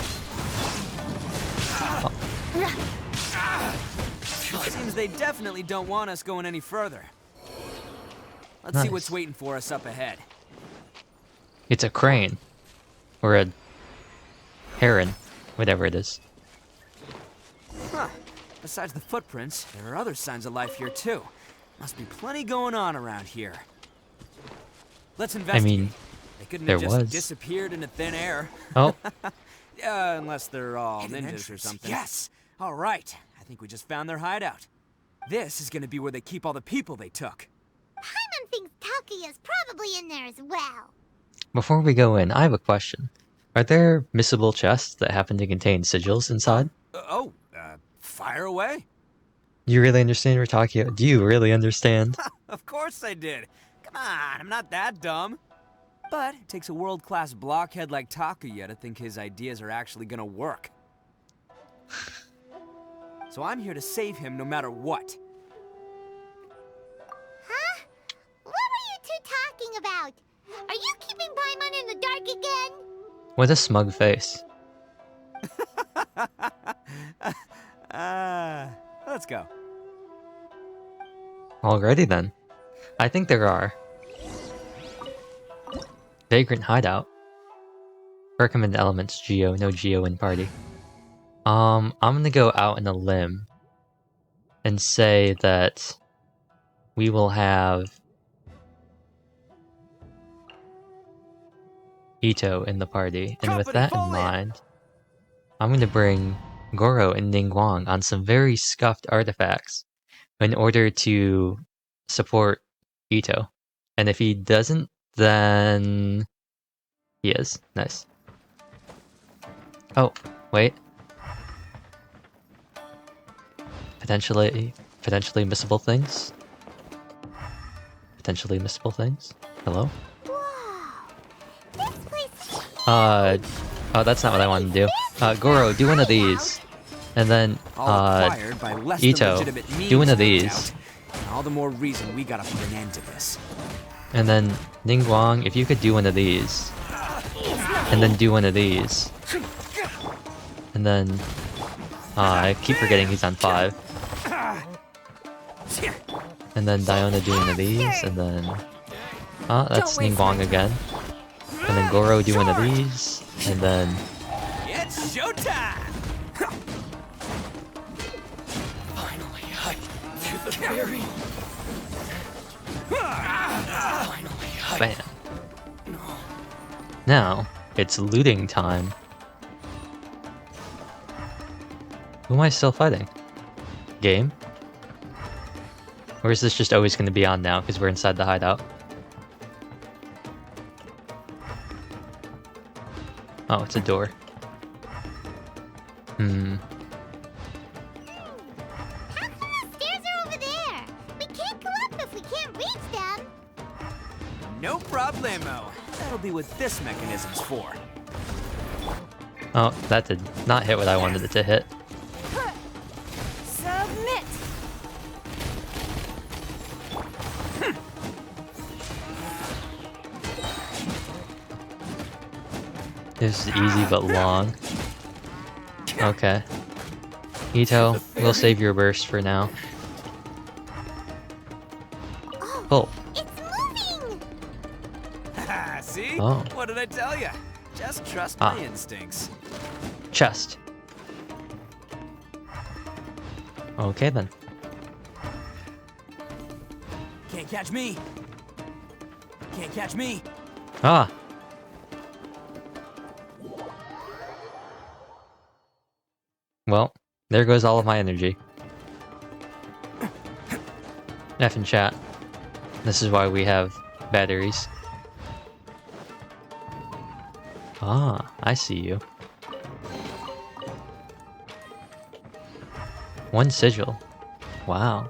Seems they definitely don't want us going any further. Let's see Nice. what's waiting for us up ahead. It's a crane. Or a heron, whatever it is. Huh. Besides the footprints, there are other signs of life here too. Must be plenty going on around here. Let's investigate. mean, they couldn't there have just was. disappeared into thin air. Oh, Unless they're all Hidden ninjas or entrance, something. yes. All right. I think we just found their hideout. This is gonna be where they keep all the people they took. Paimon thinks Takuya's probably in there as well. before we go in, I have a question. Are there missable chests that happen to contain sigils inside? Fire away. You really understand what we're talking about? Do you really understand? Of course I did. Come on, I'm not that dumb. But it takes a world-class blockhead like Takuya to think his ideas are actually gonna work. So I'm here to save him no matter what. Huh? What were you two talking about? Are you keeping Paimon in the dark again? What a smug face. Let's go. Alrighty then. I think there are. Vagrant hideout. Recommend elements Geo, no Geo in party. I'm gonna go out on a limb and say that we will have Ito in the party. And with that in mind, I'm going to bring Goro and Ningguang on some very scuffed artifacts in order to support Ito. And if he doesn't, then he is. Nice. Oh, wait. Potentially missable things? Potentially missable things? Hello? Oh, that's not what I wanted to do. Goro, do one of these. And then, Ito, do one of these. All the more reason we gotta put an end to this. And then, Ningguang, if you could do one of these. And then do one of these. And then, I keep forgetting he's on 5. And then Diona do one of these, and then... that's Ningguang again. And then Goro do one of these, and then... It's showtime! Finally, hike through the fairy. Finally, hike. Bam. Now, it's looting time. Who am I still fighting? Game? Or is this just always going to be on now because we're inside the hideout? Oh, it's a door. How come the stairs are over there? We can't go up if we can't reach them. No problemo. That'll be what this mechanism's for. Oh, that did not hit what I wanted it to hit. Submit. This is easy but long. Okay. Ito, we'll save your burst for now. Oh. It's moving! See? Oh. What did I tell you? Just trust my instincts. Chest. Okay then. Can't catch me. Can't catch me. Ah. Well, there goes all of my energy. F in chat. This is why we have batteries. Ah, I see you. One sigil. Wow.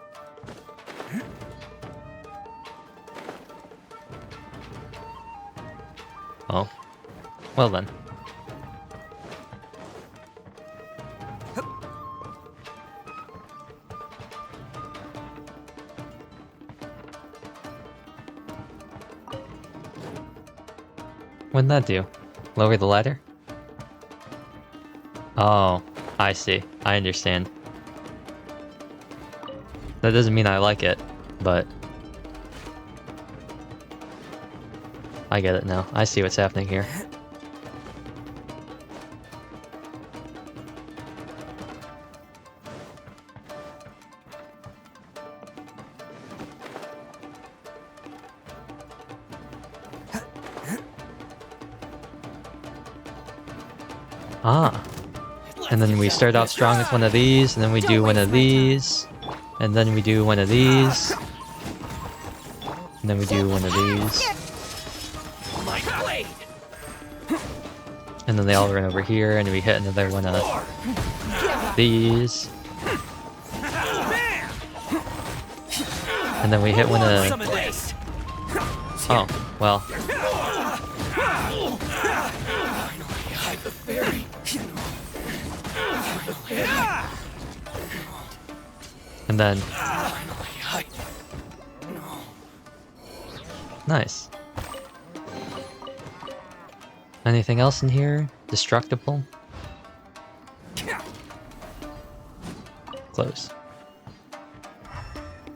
Oh. Well then. What'd that do? Lower the ladder? Oh, I see. I understand. That doesn't mean I like it, but... I get it now. I see what's happening here. Ah. And then we start off strong with one of these, and then we do one of these, and then we do one of these, and then we do one of these. And then they all run over here, and we hit another one of these. And then we hit one of... Oh, well. And then... Nice. Anything else in here? Destructible? Close.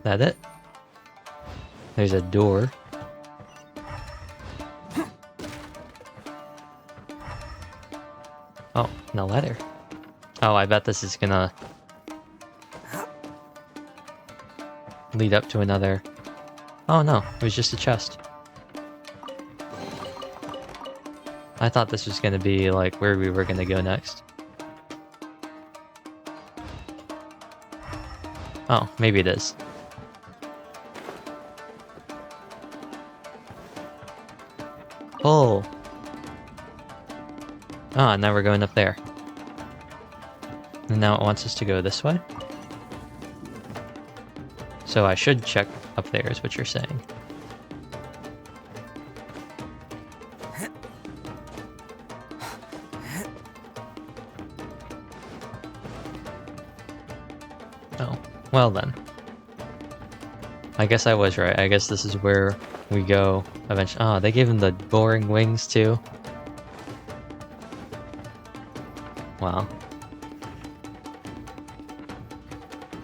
That it? There's a door. Oh, and a ladder. Oh, I bet this is gonna... lead up to another... Oh no, it was just a chest. I thought this was gonna be like where we were gonna go next. Oh, maybe it is. Oh! Ah, now we're going up there. And now it wants us to go this way? So I should check up there is what you're saying. Oh, well then. I guess I was right. I guess this is where we go eventually. Oh, they gave him the boring wings too. Wow.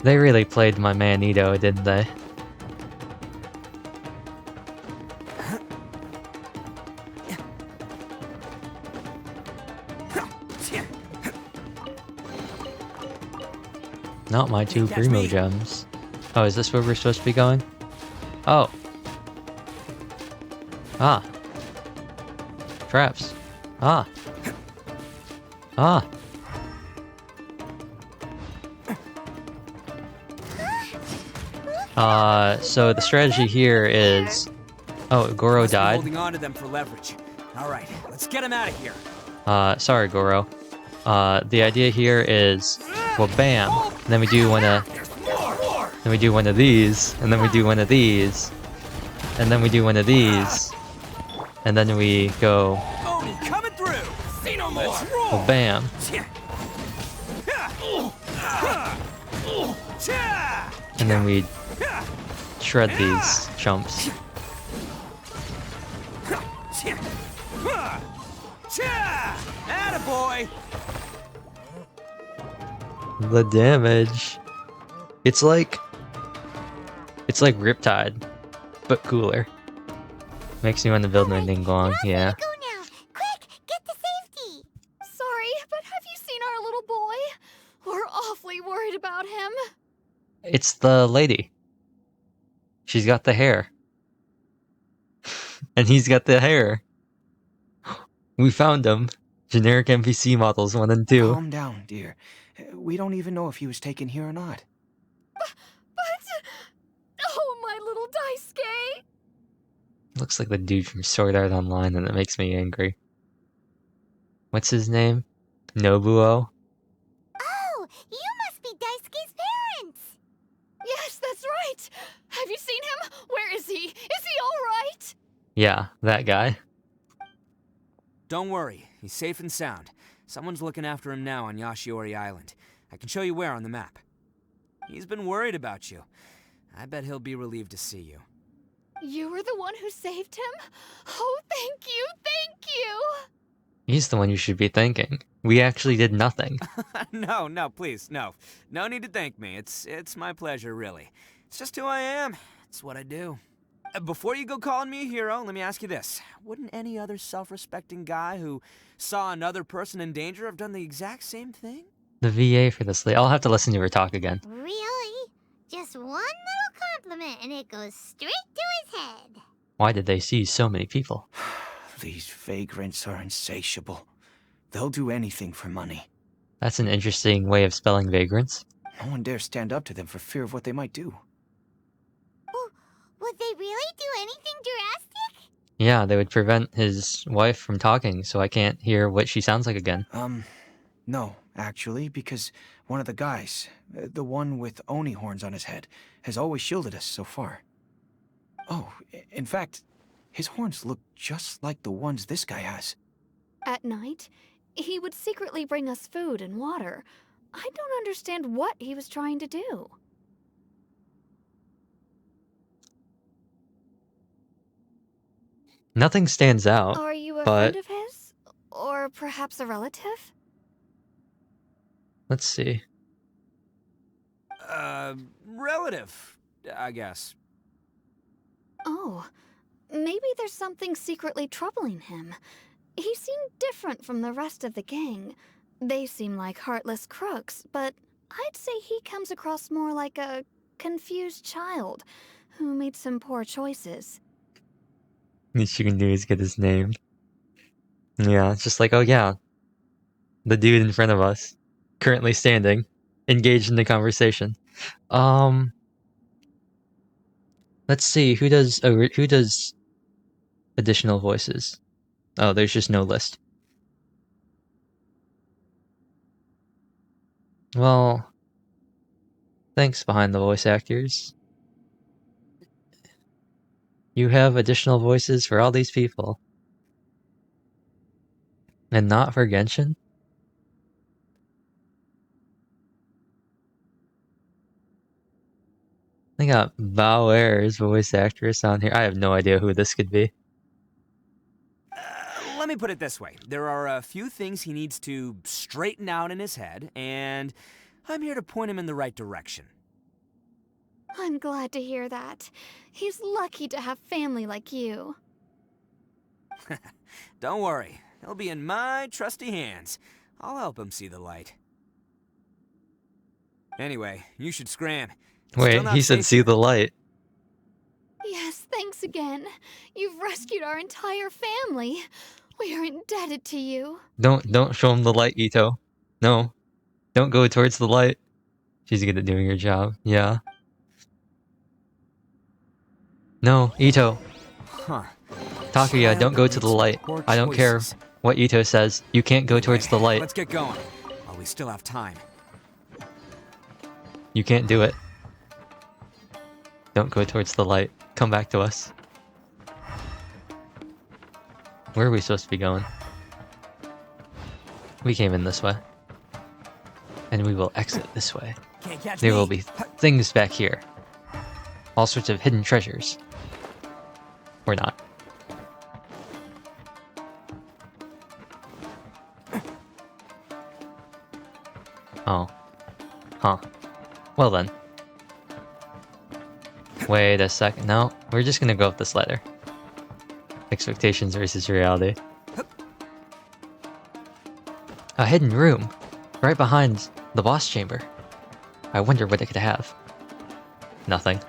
They really played my man Ito, didn't they? Not my two Primo gems. Oh, is this where we're supposed to be going? Oh. Ah. Traps. Ah. Ah. So the strategy here is... Oh, Goro died. Holding on to them for leverage. All right, let's get him out of here. Sorry, Goro. The idea here is, well, bam. And then we do one of... Then we do one of these, and then we do one of these, and then we do one of these, and then we go... Oni coming through. See no more. Well, bam. And then we shred these chumps. Attaboy! The damage. It's like Riptide, but cooler. Makes me want to build my Ningguang, yeah. Go now. Quick, get to safety. Sorry, but have you seen our little boy? We're awfully worried about him. It's the lady. She's got the hair. And he's got the hair. We found him. Generic NPC models 1 and 2. Calm down, dear. We don't even know if he was taken here or not. Oh, my little Daisuke! Looks like the dude from Sword Art Online, and it makes me angry. What's his name? Nobuo? Oh, you must be Daisuke's parents. Yes, that's right. Have you seen him? Where is he? Is he all right? Yeah, that guy. Don't worry, he's safe and sound. Someone's looking after him now on Yashiori Island. I can show you where on the map. He's been worried about you. I bet he'll be relieved to see you. You were the one who saved him? Oh, thank you, thank you! He's the one you should be thanking. We actually did nothing. No, please, no. No need to thank me. It's my pleasure, really. It's just who I am. It's what I do. Before you go calling me a hero, let me ask you this. Wouldn't any other self-respecting guy who saw another person in danger have done the exact same thing? The VA for this lady. I'll have to listen to her talk again. Really? Just one little compliment and it goes straight to his head. Why did they see so many people? These vagrants are insatiable. They'll do anything for money. That's an interesting way of spelling vagrants. No one dares stand up to them for fear of what they might do. Would they really do anything drastic? Yeah, they would prevent his wife from talking, so I can't hear what she sounds like again. No, actually, because one of the guys, the one with Oni horns on his head, has always shielded us so far. Oh, in fact, his horns look just like the ones this guy has. At night, he would secretly bring us food and water. I don't understand what he was trying to do. Nothing stands out. Are you a but... friend of his? Or perhaps a relative? Let's see. Relative, I guess. Oh, maybe there's something secretly troubling him. He seemed different from the rest of the gang. They seem like heartless crooks, but I'd say he comes across more like a confused child who made some poor choices. Least you can do is get his name. Yeah, it's just like, oh yeah, the dude in front of us, currently standing, engaged in the conversation. Let's see who does additional voices. Oh, there's just no list. Well, thanks behind the voice actors. You have additional voices for all these people. And not for Genshin? They got Bauer's voice actress on here. I have no idea who this could be. Let me put it this way. There are a few things he needs to straighten out in his head, and I'm here to point him in the right direction. I'm glad to hear that. He's lucky to have family like you. Don't worry. He'll be in my trusty hands. I'll help him see the light. Anyway, you should scram. It's still Wait, not he said safe see here. the light. Yes, thanks again. You've rescued our entire family. We are indebted to you. Don't show him the light, Ito. No. Don't go towards the light. She's good at doing her job. Yeah. No, Ito. Huh. Takuya, don't go to the light. I don't care what Ito says. You can't go towards the light. Let's get going. While we still have time. You can't do it. Don't go towards the light. Come back to us. Where are we supposed to be going? We came in this way. And we will exit this way. Can't catch There me. will be things back here. All sorts of hidden treasures. Or not. Oh. Huh. Well then. Wait a second. No, we're just gonna go up this ladder. Expectations versus reality. A hidden room. Right behind the boss chamber. I wonder what it could have. Nothing.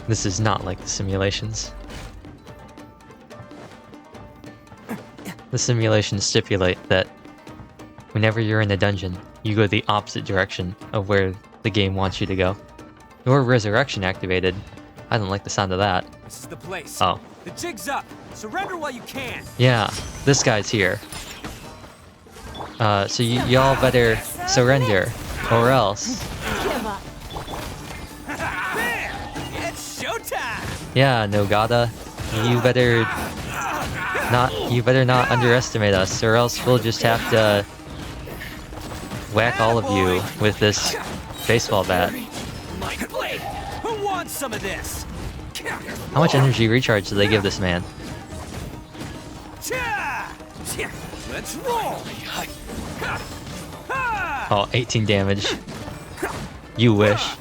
This is not like the simulations. The simulations stipulate that whenever you're in a dungeon, you go the opposite direction of where the game wants you to go. Your resurrection activated. I don't like the sound of that. This is the place. Oh. The jig's up. Surrender while you can. Yeah, this guy's here. So y'all better surrender, or else. It's showtime. Yeah, Nogata, you better not underestimate us, or else we'll just have to whack all of you with this baseball bat. Who wants some of this? How much energy recharge do they give this man? Let's roll. Oh, 18 damage. You wish.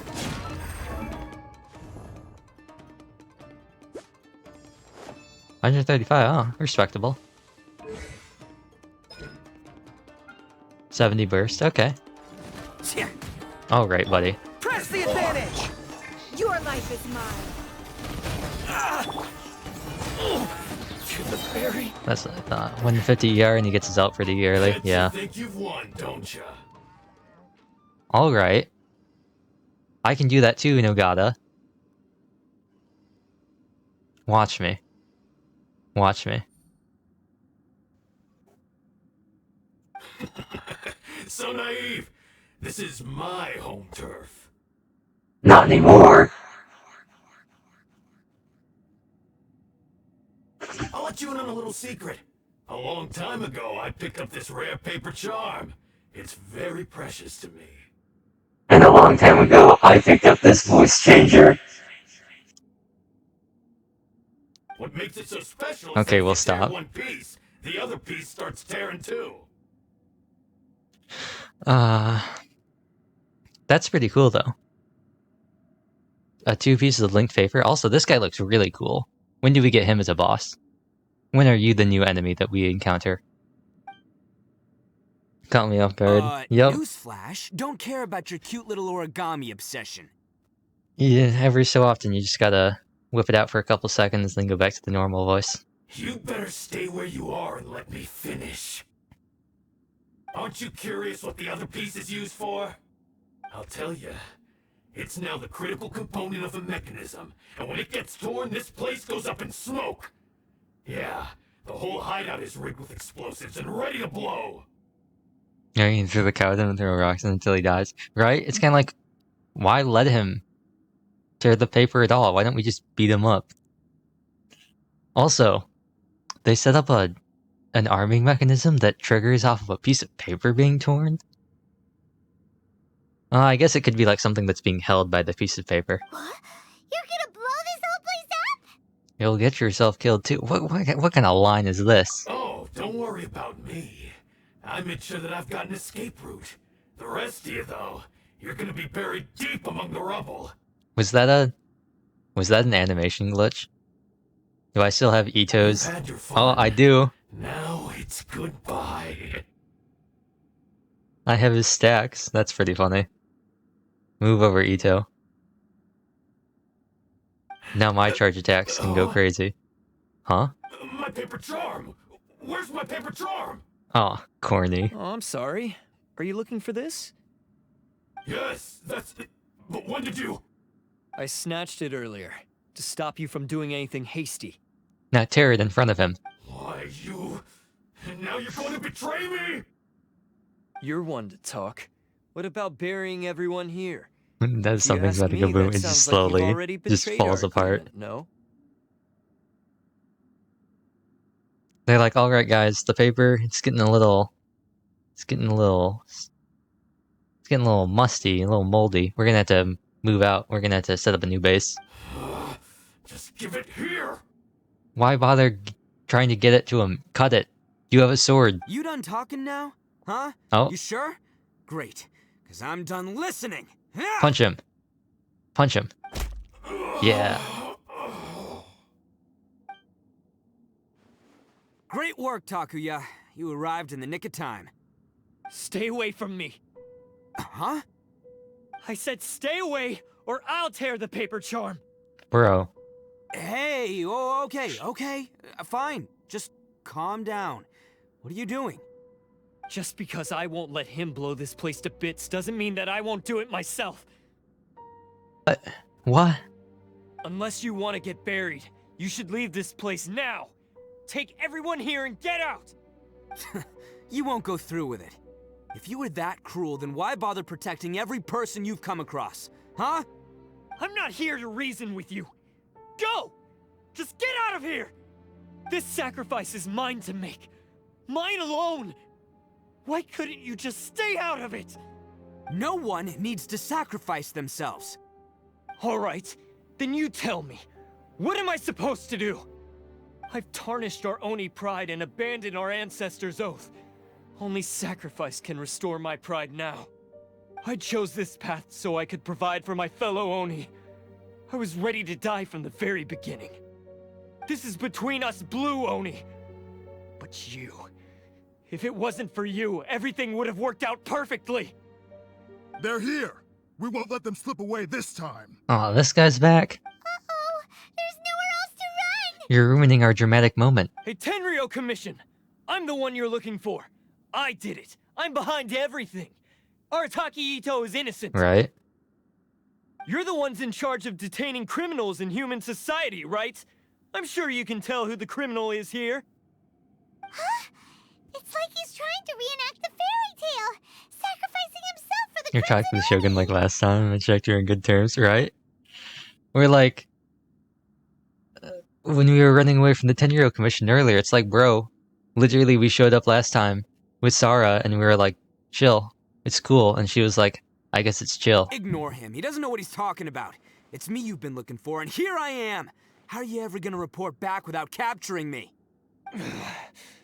$135, oh, respectable. 70 burst, okay. Alright, buddy. Press the advantage. Your life is mine. That's what I thought. 150 ER and he gets his out pretty early. Yeah. You think you've won, don't ya? Alright. I can do that too, Nogata. Watch me. Watch me. So naive. This is my home turf. Not anymore. I'll let you in on a little secret. A long time ago, I picked up this rare paper charm. It's very precious to me. And a long time ago, I picked up this voice changer. What makes it so special is Okay, that we'll if you tear stop. one piece, the other piece starts tearing too. That's pretty cool though. 2 pieces of linked paper. Also, this guy looks really cool. When do we get him as a boss? When are you the new enemy that we encounter? Caught me off guard. Yep. Newsflash, don't care about your cute little origami obsession. Yeah, every so often you just gotta whip it out for a couple seconds, then go back to the normal voice. You better stay where you are and let me finish. Aren't you curious what the other piece is used for? I'll tell you. It's now the critical component of a mechanism, and when it gets torn, this place goes up in smoke. Yeah, the whole hideout is rigged with explosives and ready to blow. Yeah, you can throw the cow down and throw rocks until he dies. Right? It's kind of like, why let him tear the paper at all? Why don't we just beat him up? Also, they set up an arming mechanism that triggers off of a piece of paper being torn. I guess it could be like something that's being held by the piece of paper. What? You're gonna blow this whole place up? You'll get yourself killed too. What kind of line is this? Oh, don't worry about me. I made sure that I've got an escape route. The rest of you, though, you're gonna be buried deep among the rubble. Was that an animation glitch? Do I still have Ito's? You've had your fun. Oh, I do. Now it's goodbye. I have his stacks. That's pretty funny. Move over, Ito. Now my charge attacks can go crazy. Huh? My paper charm! Where's my paper charm? Oh, corny. Oh, I'm sorry. Are you looking for this? Yes, that's it. But when did you... I snatched it earlier, to stop you from doing anything hasty. Now tear it in front of him. Why, you... And now you're going to betray me? You're one to talk. What about burying everyone here? That's something If you about to ask go me, boom. that It just sounds like you've slowly already just betrayed falls our apart. agreement, no? They're like, all right, guys, the paper, it's getting a little musty, a little moldy. We're gonna have to move out. We're gonna have to set up a new base. Just give it here. Why bother trying to get it to him? Cut it. You have a sword. You done talking now? Huh? Oh. You sure? Great. Because I'm done listening. Punch him. Punch him. Yeah. Great work, Takuya. You arrived in the nick of time. Stay away from me. Huh? I said stay away, or I'll tear the paper charm. Bro. Hey, oh, okay. Fine. Just calm down. What are you doing? Just because I won't let him blow this place to bits doesn't mean that I won't do it myself. What? Unless you want to get buried, you should leave this place now. Take everyone here and get out! You won't go through with it. If you were that cruel, then why bother protecting every person you've come across? Huh? I'm not here to reason with you. Go! Just get out of here! This sacrifice is mine to make. Mine alone! Why couldn't you just stay out of it? No one needs to sacrifice themselves. Alright, then you tell me. What am I supposed to do? I've tarnished our Oni pride and abandoned our ancestors' oath. Only sacrifice can restore my pride now. I chose this path so I could provide for my fellow Oni. I was ready to die from the very beginning. This is between us Blue Oni. But you... If it wasn't for you, everything would have worked out perfectly! They're here! We won't let them slip away this time! Oh, this guy's back. Uh-oh! There's nowhere else to run! You're ruining our dramatic moment. Hey, Tenryo Commission! I'm the one you're looking for. I did it. I'm behind everything. Arataki Ito is innocent. Right? You're the ones in charge of detaining criminals in human society, right? I'm sure you can tell who the criminal is here. Huh? It's like he's trying to reenact the fairy tale, sacrificing himself for the You're talking to the Crimson Shogun like last time. I checked you're in good terms, right? We're like... when we were running away from the Tenryo Commission earlier, it's like, bro, literally we showed up last time with Sarah and we were like, chill, it's cool. And she was like, I guess it's chill. Ignore him. He doesn't know what he's talking about. It's me you've been looking for, and here I am! How are you ever gonna report back without capturing me?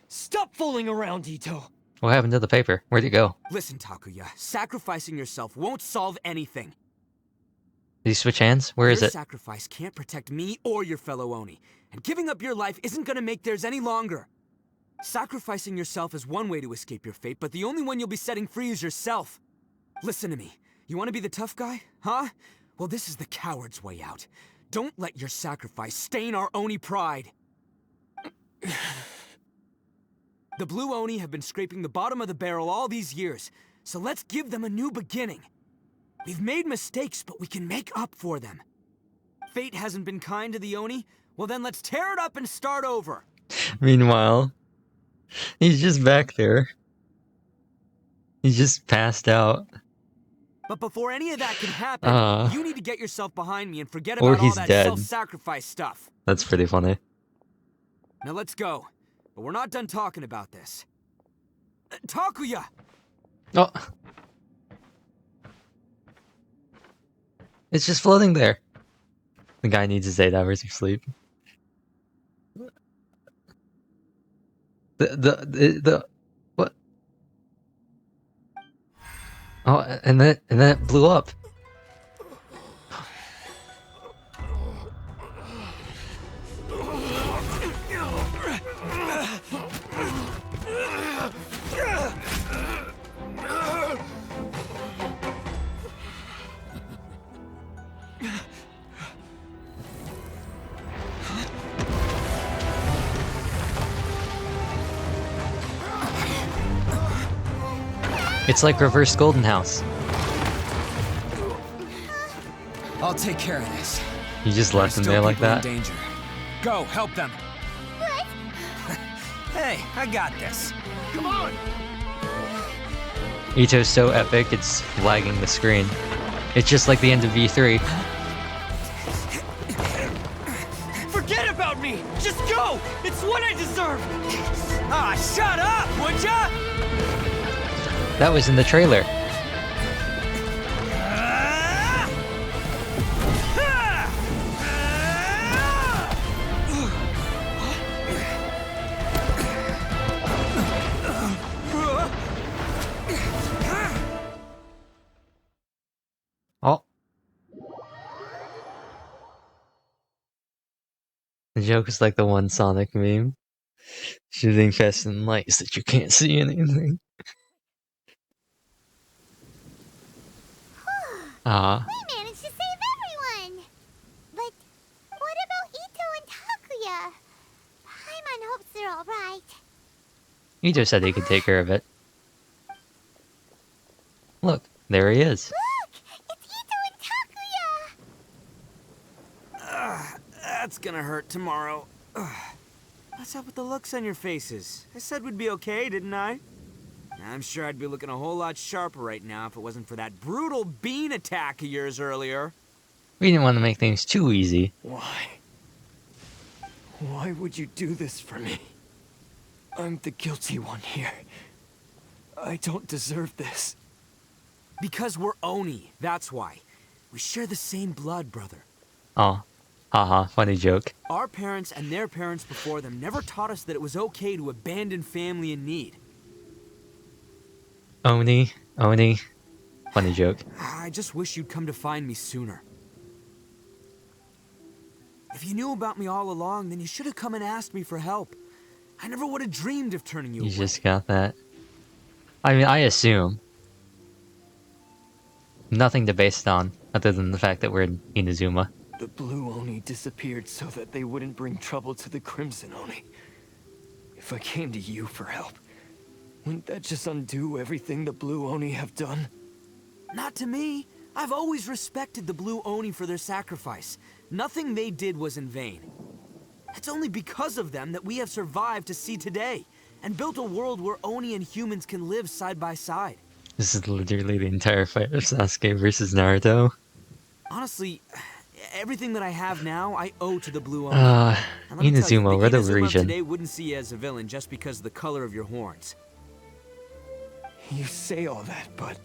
Stop fooling around, Ito! What happened to the paper? Where'd it go? Listen, Takuya, sacrificing yourself won't solve anything. Did you switch hands? Where is Your it? sacrifice can't protect me or your fellow Oni, and giving up your life isn't gonna make theirs any longer. Sacrificing yourself is one way to escape your fate, but the only one you'll be setting free is yourself. Listen to me. You want to be the tough guy, huh? Well, this is the coward's way out. Don't let your sacrifice stain our Oni pride. The Blue Oni have been scraping the bottom of the barrel all these years, so let's give them a new beginning. We've made mistakes, but we can make up for them. Fate hasn't been kind to the Oni? Well then let's tear it up and start over. Meanwhile, he's just back there. He's just passed out. But before any of that can happen, you need to get yourself behind me and forget about all that dead. self-sacrifice stuff. That's pretty funny. Now let's go. But we're not done talking about this. Takuya! Oh. It's just floating there. The guy needs his 8 hours of sleep. The what? Oh, and then it blew up. It's like reverse Golden House. I'll take care of this. You just left him there like that? Danger. Go, help them. What? Hey, I got this. Come on! Ito's so epic, it's lagging the screen. It's just like the end of V3. Forget about me! Just go! It's what I deserve! Ah, shut up, would ya? That was in the trailer. Oh. The joke is like the one Sonic meme. Shooting fast in lights that you can't see anything. We managed to save everyone! But what about Ito and Takuya? Paimon hopes they're alright. Ito said he could take care of it. Look, there he is. Look! It's Ito and Takuya! That's gonna hurt tomorrow. What's up with the looks on your faces? I said we'd be okay, didn't I? I'm sure I'd be looking a whole lot sharper right now if it wasn't for that brutal bean attack of yours earlier. We didn't want to make things too easy. Why? Why would you do this for me? I'm the guilty one here. I don't deserve this. Because we're Oni, that's why. We share the same blood, brother. Oh, haha, funny joke. Our parents and their parents before them never taught us that it was okay to abandon family in need. Oni, funny joke. I just wish you'd come to find me sooner. If you knew about me all along, then you should have come and asked me for help. I never would have dreamed of turning you away. You just got that. I mean, I assume. Nothing to base it on, other than the fact that we're in Inazuma. The Blue Oni disappeared so that they wouldn't bring trouble to the Crimson Oni. If I came to you for help, wouldn't that just undo everything the Blue Oni have done? Not to me. I've always respected the Blue Oni for their sacrifice. Nothing they did was in vain. It's only because of them that we have survived to see today, and built a world where Oni and humans can live side by side. This is literally the entire fight of Sasuke versus Naruto. Honestly, everything that I have now, I owe to the Blue Oni. And let me tell you, Inazuma, what a Inazuma of region. today wouldn't see you as a villain just because of the color of your horns. You say all that, but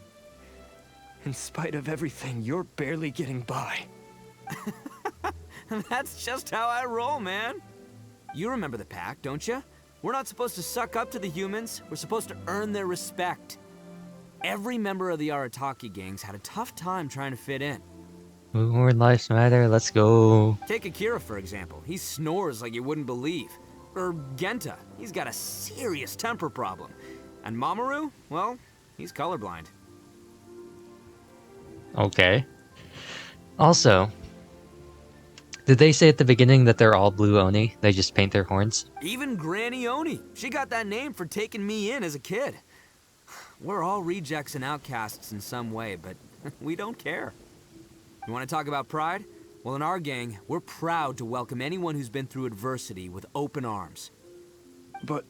in spite of everything, you're barely getting by. That's just how I roll, man. You remember the pact, don't you? We're not supposed to suck up to the humans. We're supposed to earn their respect. Every member of the Arataki gangs had a tough time trying to fit in. More lives matter, let's go. Take Akira, for example. He snores like you wouldn't believe. Or Genta. He's got a serious temper problem. And Mamoru, well, he's colorblind. Okay. Also, did they say at the beginning that they're all blue Oni? They just paint their horns? Even Granny Oni. She got that name for taking me in as a kid. We're all rejects and outcasts in some way, but we don't care. You want to talk about pride? Well, in our gang, we're proud to welcome anyone who's been through adversity with open arms. But...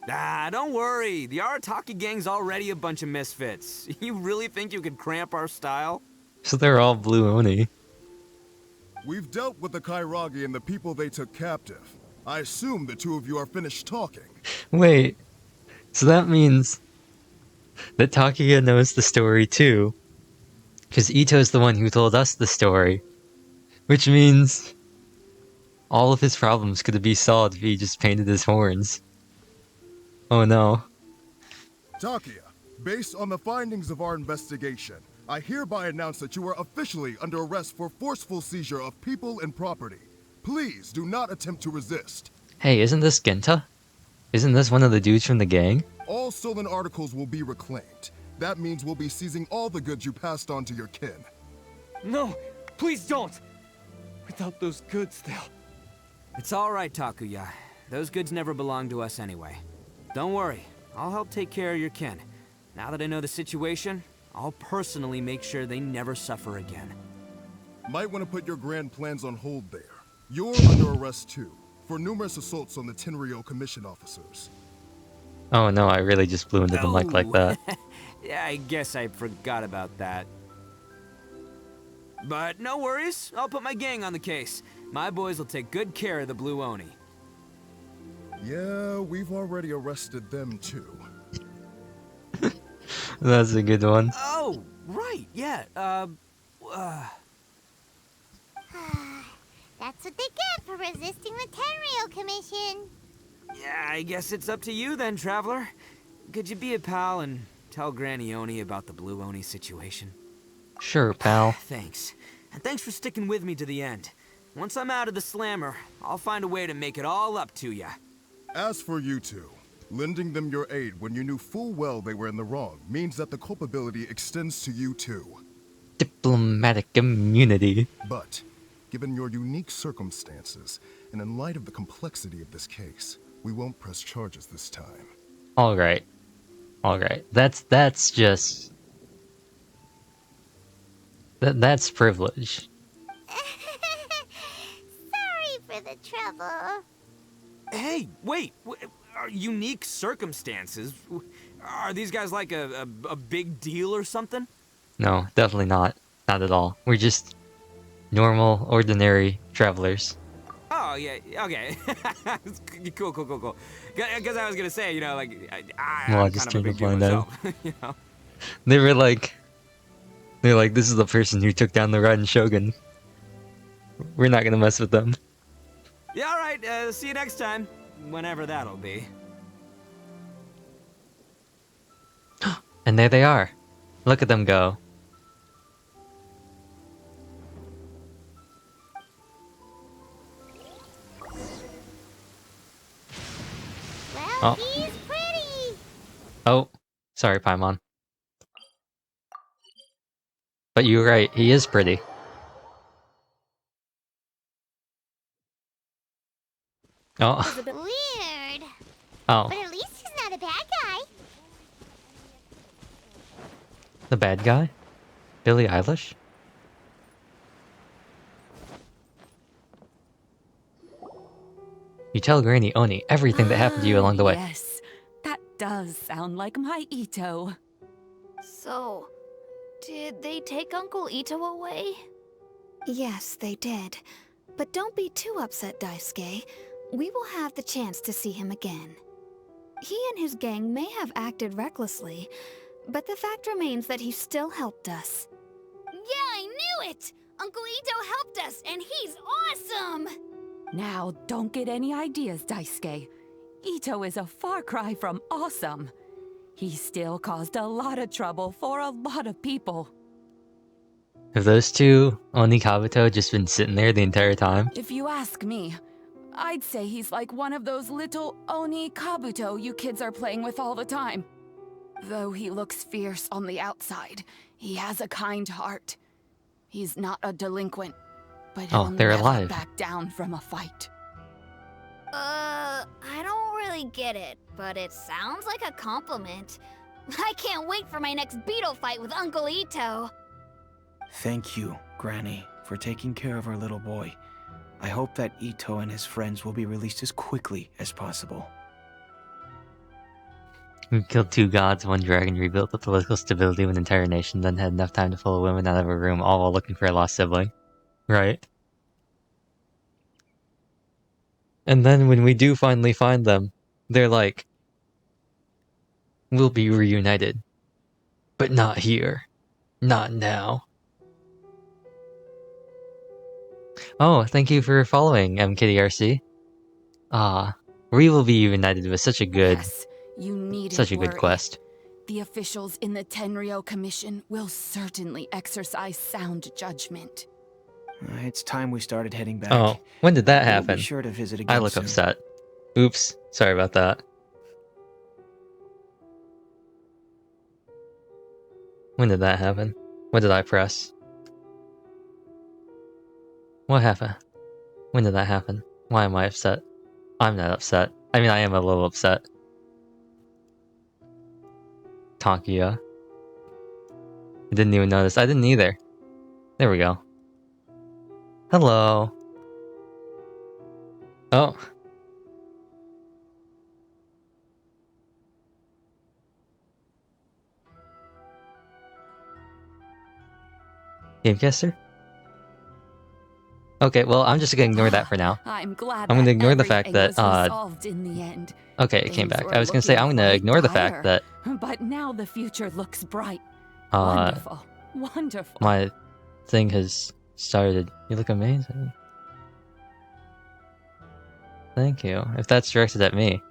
Ah, don't worry. The Arataki gang's already a bunch of misfits. You really think you could cramp our style? So they're all blue Oni. We've dealt with the Kairagi and the people they took captive. I assume the two of you are finished talking. Wait, so that means that Takuya knows the story too. Because Ito's the one who told us the story. Which means all of his problems could be solved if he just painted his horns. Oh no. Takuya, based on the findings of our investigation, I hereby announce that you are officially under arrest for forceful seizure of people and property. Please do not attempt to resist. Hey, isn't this Genta? Isn't this one of the dudes from the gang? All stolen articles will be reclaimed. That means we'll be seizing all the goods you passed on to your kin. No, please don't! Without those goods, they'll... It's alright, Takuya. Those goods never belonged to us anyway. Don't worry, I'll help take care of your kin. Now that I know the situation, I'll personally make sure they never suffer again. Might want to put your grand plans on hold there. You're under arrest too, for numerous assaults on the Tenryo commission officers. Oh no, I really just blew into the mic like that. Yeah, I guess I forgot about that. But no worries, I'll put my gang on the case. My boys will take good care of the Blue Oni. Yeah, we've already arrested them too. That's a good one. Oh, right, yeah, That's what they get for resisting the Tenryo Commission. Yeah, I guess it's up to you then, Traveler. Could you be a pal and tell Granny Oni about the Blue Oni situation? Sure, pal. Thanks. And thanks for sticking with me to the end. Once I'm out of the slammer, I'll find a way to make it all up to ya. As for you two, lending them your aid when you knew full well they were in the wrong means that the culpability extends to you too. Diplomatic immunity. But, given your unique circumstances, and in light of the complexity of this case, we won't press charges this time. Alright. Alright. That's just... That's privilege. Sorry for the trouble. Hey, wait! Are unique circumstances? Are these guys like a big deal or something? No, definitely not. Not at all. We're just normal, ordinary travelers. Oh, yeah, okay. Cool. Because I was gonna say, you know, like, Well, I I'm just kind of a turned big a deal blind eye. myself, you know? They're like, this is the person who took down the Raiden Shogun. We're not gonna mess with them. Yeah, alright, see you next time. Whenever that'll be. And there they are. Look at them go. Well, he's pretty. Oh, sorry, Paimon. But you're right, he is pretty. Oh. Weird. Oh. But at least he's not a bad guy. The bad guy? Billie Eilish? You tell Granny Oni everything that happened to you along the way. Yes, that does sound like my Ito. So, did they take Uncle Ito away? Yes, they did. But don't be too upset, Daisuke. We will have the chance to see him again. He and his gang may have acted recklessly, but the fact remains that he still helped us. Yeah, I knew it! Uncle Ito helped us, and he's awesome! Now, don't get any ideas, Daisuke. Ito is a far cry from awesome. He still caused a lot of trouble for a lot of people. Have those two Oni Kabuto just been sitting there the entire time? If you ask me, I'd say he's like one of those little Oni Kabuto you kids are playing with all the time. Though he looks fierce on the outside, he has a kind heart. He's not a delinquent, but he'll they're never alive. back down from a fight. I don't really get it, but it sounds like a compliment. I can't wait for my next beetle fight with Uncle Ito. Thank you, Granny, for taking care of our little boy. I hope that Ito and his friends will be released as quickly as possible. We killed 2 gods, 1 dragon, rebuilt the political stability of an entire nation, then had enough time to pull a woman out of a room, all while looking for a lost sibling. Right? And then when we do finally find them, they're like, we'll be reunited. But not here. Not now. Oh, thank you for following, MKDRC. We will be reunited with such a good... Yes, you needn't such a good worry. quest. The officials in the Tenryo Commission will certainly exercise sound judgment. It's time we started heading back. Oh, when did that We'll happen? be sure to visit again I look soon. upset. Oops, sorry about that. When did that happen? What did I press? What happened? When did that happen? Why am I upset? I'm not upset. I mean, I am a little upset. Takia. I didn't even notice. I didn't either. There we go. Hello. Oh. Gamecaster? Okay, well, I'm just gonna ignore that for now. I'm glad I'm gonna that ignore the fact everything that, was resolved in the end. Okay, it came Things back. were I was gonna say, I'm looking gonna quite ignore the dire, fact that, But now the future looks bright. uh, Wonderful. Wonderful. my thing has started. You look amazing. Thank you. If that's directed at me.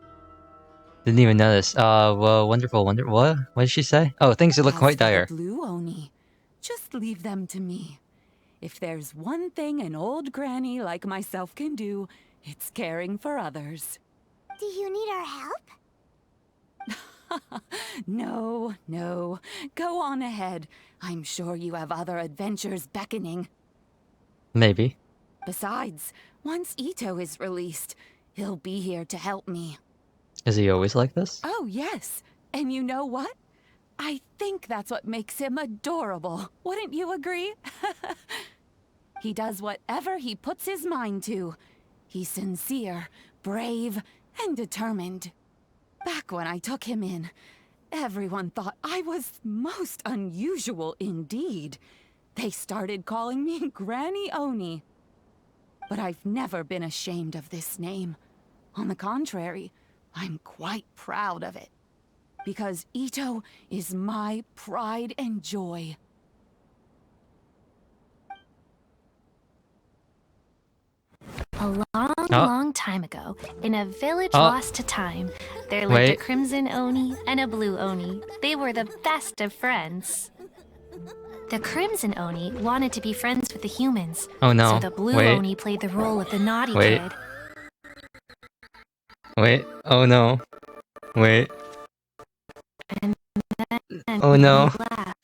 Didn't even notice. Well, wonderful, what? What did she say? Oh, things look As quite for the dire. Blue Oni, just leave them to me. If there's one thing an old granny like myself can do, it's caring for others. Do you need our help? No, no. Go on ahead. I'm sure you have other adventures beckoning. Maybe. Besides, once Ito is released, he'll be here to help me. Is he always like this? Oh, yes. And you know what? I think that's what makes him adorable. Wouldn't you agree? He does whatever he puts his mind to. He's sincere, brave, and determined. Back when I took him in, everyone thought I was most unusual indeed. They started calling me Granny Oni. But I've never been ashamed of this name. On the contrary, I'm quite proud of it. Because Ito is my pride and joy. A long time ago, in a village lost to time, there lived a Crimson Oni and a Blue Oni. They were the best of friends. The Crimson Oni wanted to be friends with the humans. Oh no. So the Blue Oni played the role of the naughty kid. Wait. Oh no. Wait. And then Oh no. he left.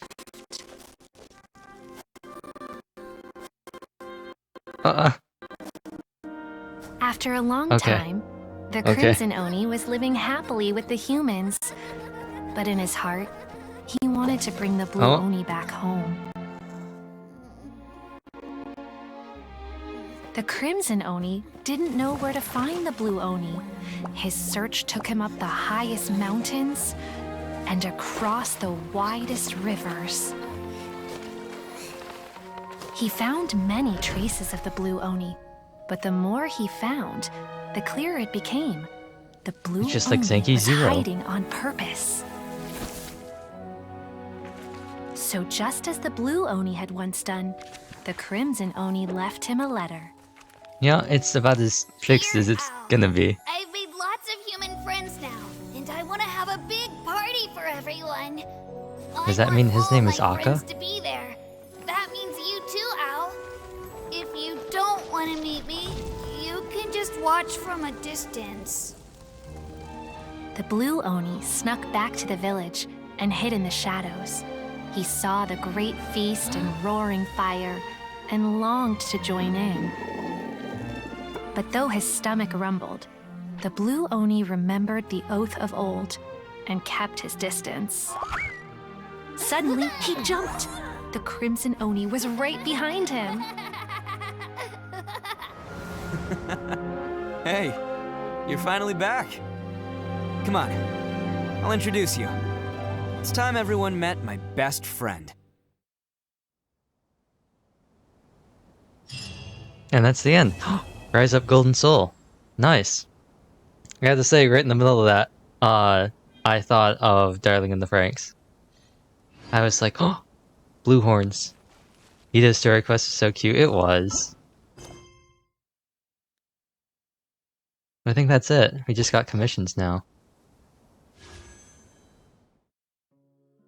After a long time, the Crimson Oni was living happily with the humans. But in his heart, he wanted to bring the Blue Oni back home. The Crimson Oni didn't know where to find the Blue Oni. His search took him up the highest mountains and across the widest rivers. He found many traces of the Blue Oni, but the more he found, the clearer it became. The Blue Just like Oni Zenki was Zero. hiding on purpose. So just as the Blue Oni had once done, the Crimson Oni left him a letter. Yeah, it's about as fixed as it's gonna be. I've made lots of human friends now, and I want to have a big party for everyone. Does that mean his name is Akka? Friends to be there. That means you too, Al. If you don't want to meet me, you can just watch from a distance. The blue Oni snuck back to the village and hid in the shadows. He saw the great feast and roaring fire and longed to join in. But though his stomach rumbled, the blue Oni remembered the oath of old and kept his distance. Suddenly, he jumped. The Crimson Oni was right behind him. Hey, you're finally back. Come on, I'll introduce you. It's time everyone met my best friend. And that's the end. Rise Up Golden Soul. Nice. I have to say, right in the middle of that, I thought of Darling in the Franxx. I was like, oh, blue horns. Ito's story quest was so cute. It was. I think that's it. We just got commissions now.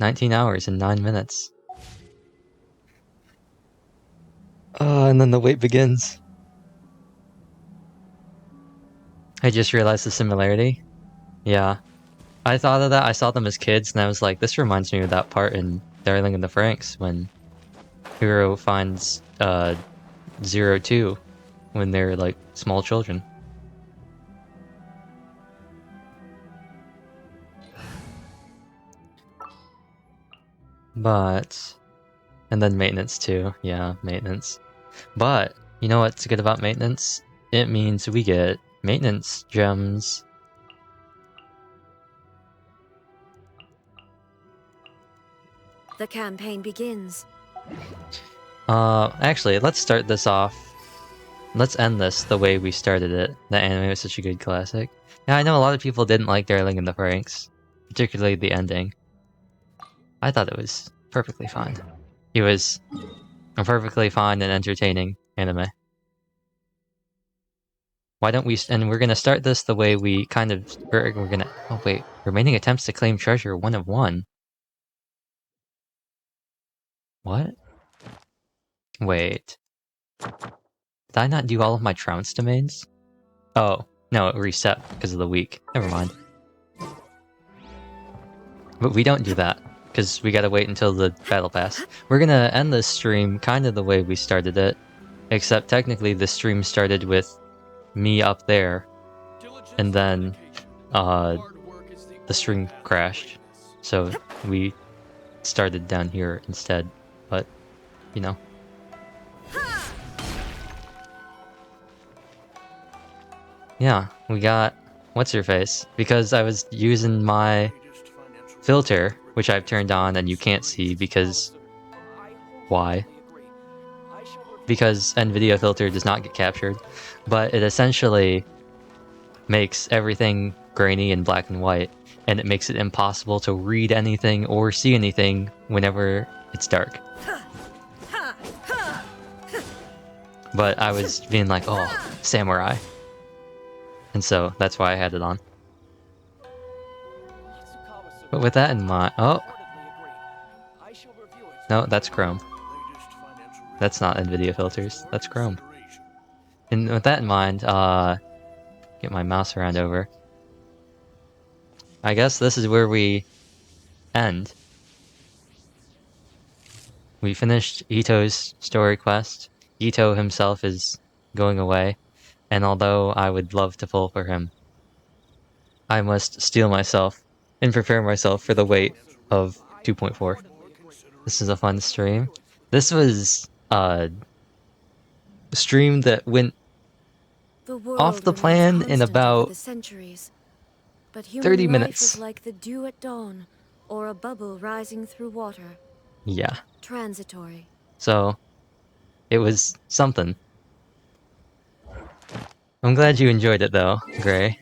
19 hours and 9 minutes. And then the wait begins. I just realized the similarity. Yeah. I thought of that. I saw them as kids, and I was like, this reminds me of that part in Darling in the Franxx when Hiro finds 02 when they're like small children. But... and then maintenance too. Yeah, maintenance. But, you know what's good about maintenance? It means we get maintenance gems. The campaign begins. Actually, let's start this off. Let's end this the way we started it. The anime was such a good classic. Yeah, I know a lot of people didn't like Darling in the Franxx, particularly the ending. I thought it was perfectly fine. It was a perfectly fine and entertaining anime. Why don't we... and we're gonna start this the way we kind of... we're gonna... oh wait. Remaining attempts to claim treasure, 1 of 1. What? Wait. Did I not do all of my trounce domains? Oh, no, it reset because of the week. Never mind. But we don't do that, because we gotta wait until the battle pass. We're gonna end this stream kind of the way we started it, except technically the stream started with me up there, and then the stream crashed, so we started down here instead, but, you know. Yeah, we got what's-her-face, because I was using my filter, which I've turned on and you can't see because... why? Because NVIDIA filter does not get captured, but it essentially makes everything grainy and black and white, and it makes it impossible to read anything or see anything whenever it's dark. But I was being like, oh, samurai. And so that's why I had it on. But with that in mind... oh! No, that's Chrome. That's not NVIDIA filters, that's Chrome. And with that in mind, get my mouse around over. I guess this is where we end. We finished Ito's story quest. Ito himself is going away, and although I would love to pull for him, I must steel myself and prepare myself for the weight of 2.4. This is a fun stream. This was a stream that went off the plan in about 30 minutes. Is like the dew at dawn, or a bubble rising through water. Yeah. Transitory. So, it was something. I'm glad you enjoyed it though, Gray.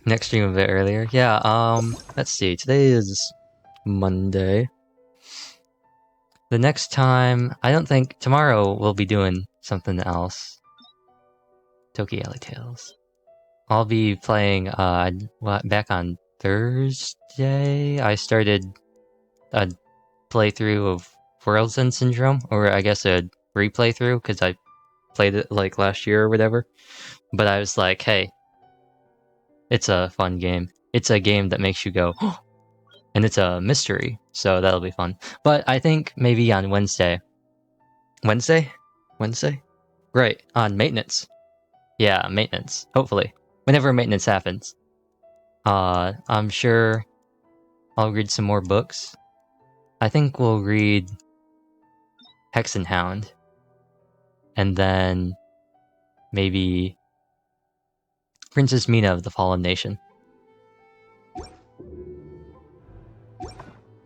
Next stream a bit earlier. Yeah, let's see. Today is Monday. The next time, I don't think... tomorrow we'll be doing something else. Toki Alley Tales. I'll be playing, back on Thursday? I started a playthrough of World's End Syndrome, or I guess a replay through, because I played it like last year or whatever. But I was like, hey, it's a fun game. It's a game that makes you go, oh, and it's a mystery, so that'll be fun. But I think maybe on Wednesday. Wednesday? Right, on maintenance. Yeah, maintenance. Hopefully. Whenever maintenance happens. I'm sure I'll read some more books. I think we'll read Hex and Hound. And then maybe Princess Mina of the Fallen Nation.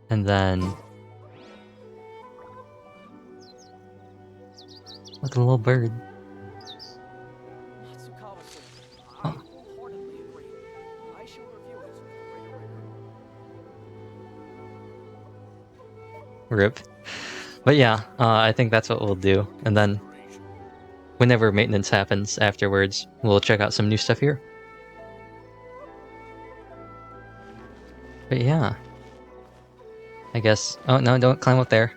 And then... look at a little bird. Oh. Rip. But yeah, I think that's what we'll do. And then, whenever maintenance happens afterwards, we'll check out some new stuff here. But yeah. I guess... oh, no, don't climb up there.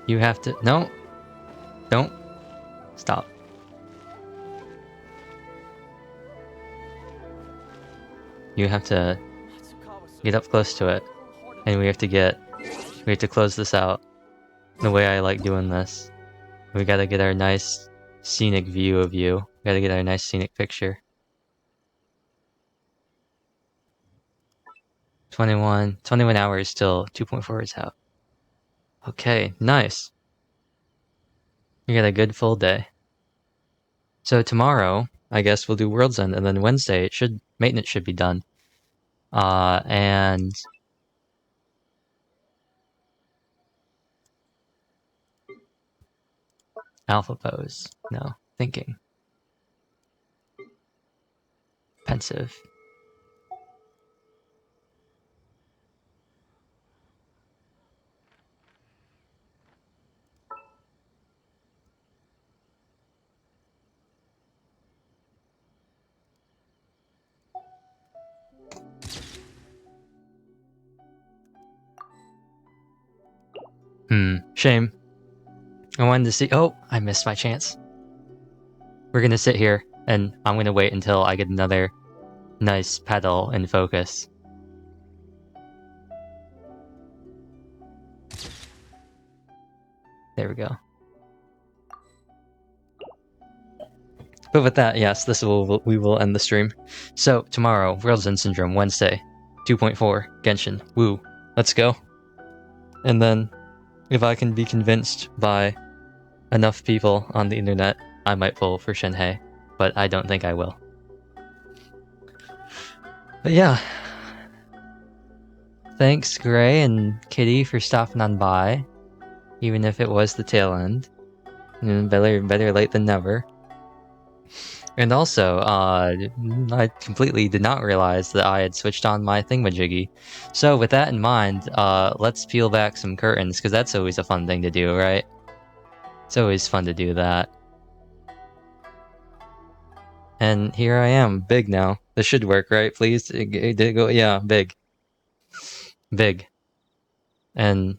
You have to... no! Don't. Stop. You have to get up close to it. And we have to close this out. The way I like doing this. We gotta get our nice scenic view of you. We gotta get our nice scenic picture. 21 hours till 2.4 is out. Okay, nice. We got a good full day. So tomorrow, I guess we'll do World's End, and then Wednesday maintenance should be done. And alpha pose. No, thinking. Pensive. Shame. I wanted to see... oh, I missed my chance. We're gonna sit here, and I'm gonna wait until I get another nice pedal in focus. There we go. But with that, yes, we will end the stream. So, tomorrow, World's End Syndrome, Wednesday, 2.4, Genshin, woo, let's go. And then, if I can be convinced by enough people on the internet, I might pull for Shenhei, but I don't think I will. But yeah. Thanks, Gray and Kitty, for stopping on by, even if it was the tail end. And better late than never. And also, I completely did not realize that I had switched on my thingamajiggy. So with that in mind, let's peel back some curtains, because that's always a fun thing to do, right? It's always fun to do that. And here I am, big now. This should work, right? Please? Did it go? Yeah, big. Big. And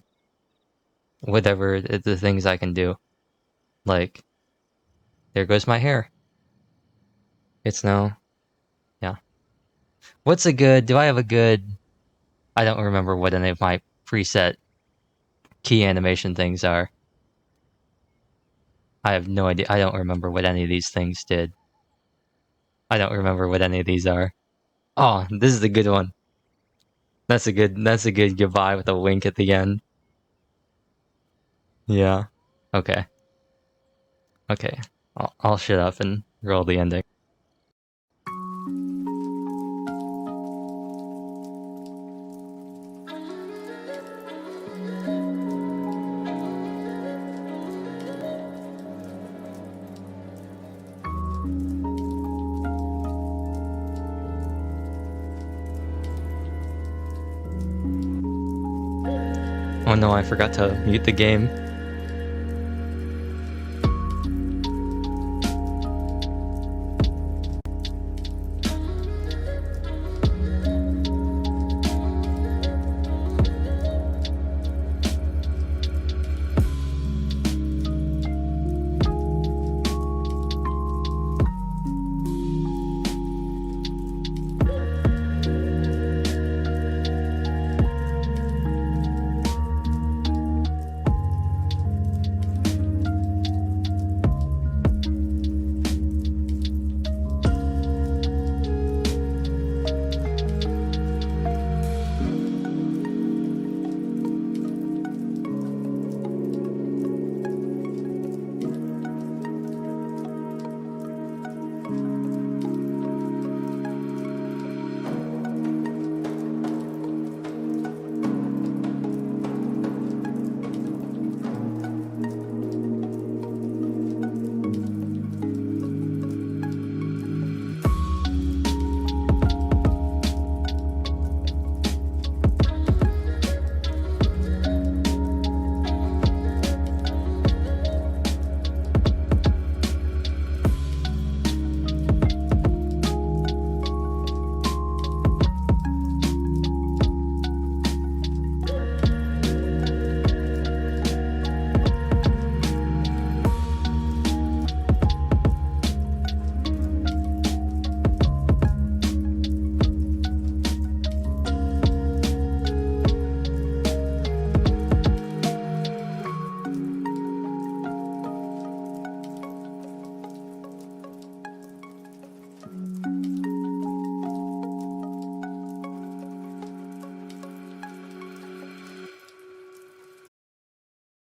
whatever the things I can do. Like, there goes my hair. It's now... yeah. What's a good... do I have a good... I don't remember what any of my preset key animation things are. I have no idea. I don't remember what any of these things did. I don't remember what any of these are. Oh, this is a good one. That's a good goodbye with a wink at the end. Yeah. Okay. Okay. I'll shut up and roll the ending. Oh no, I forgot to mute the game.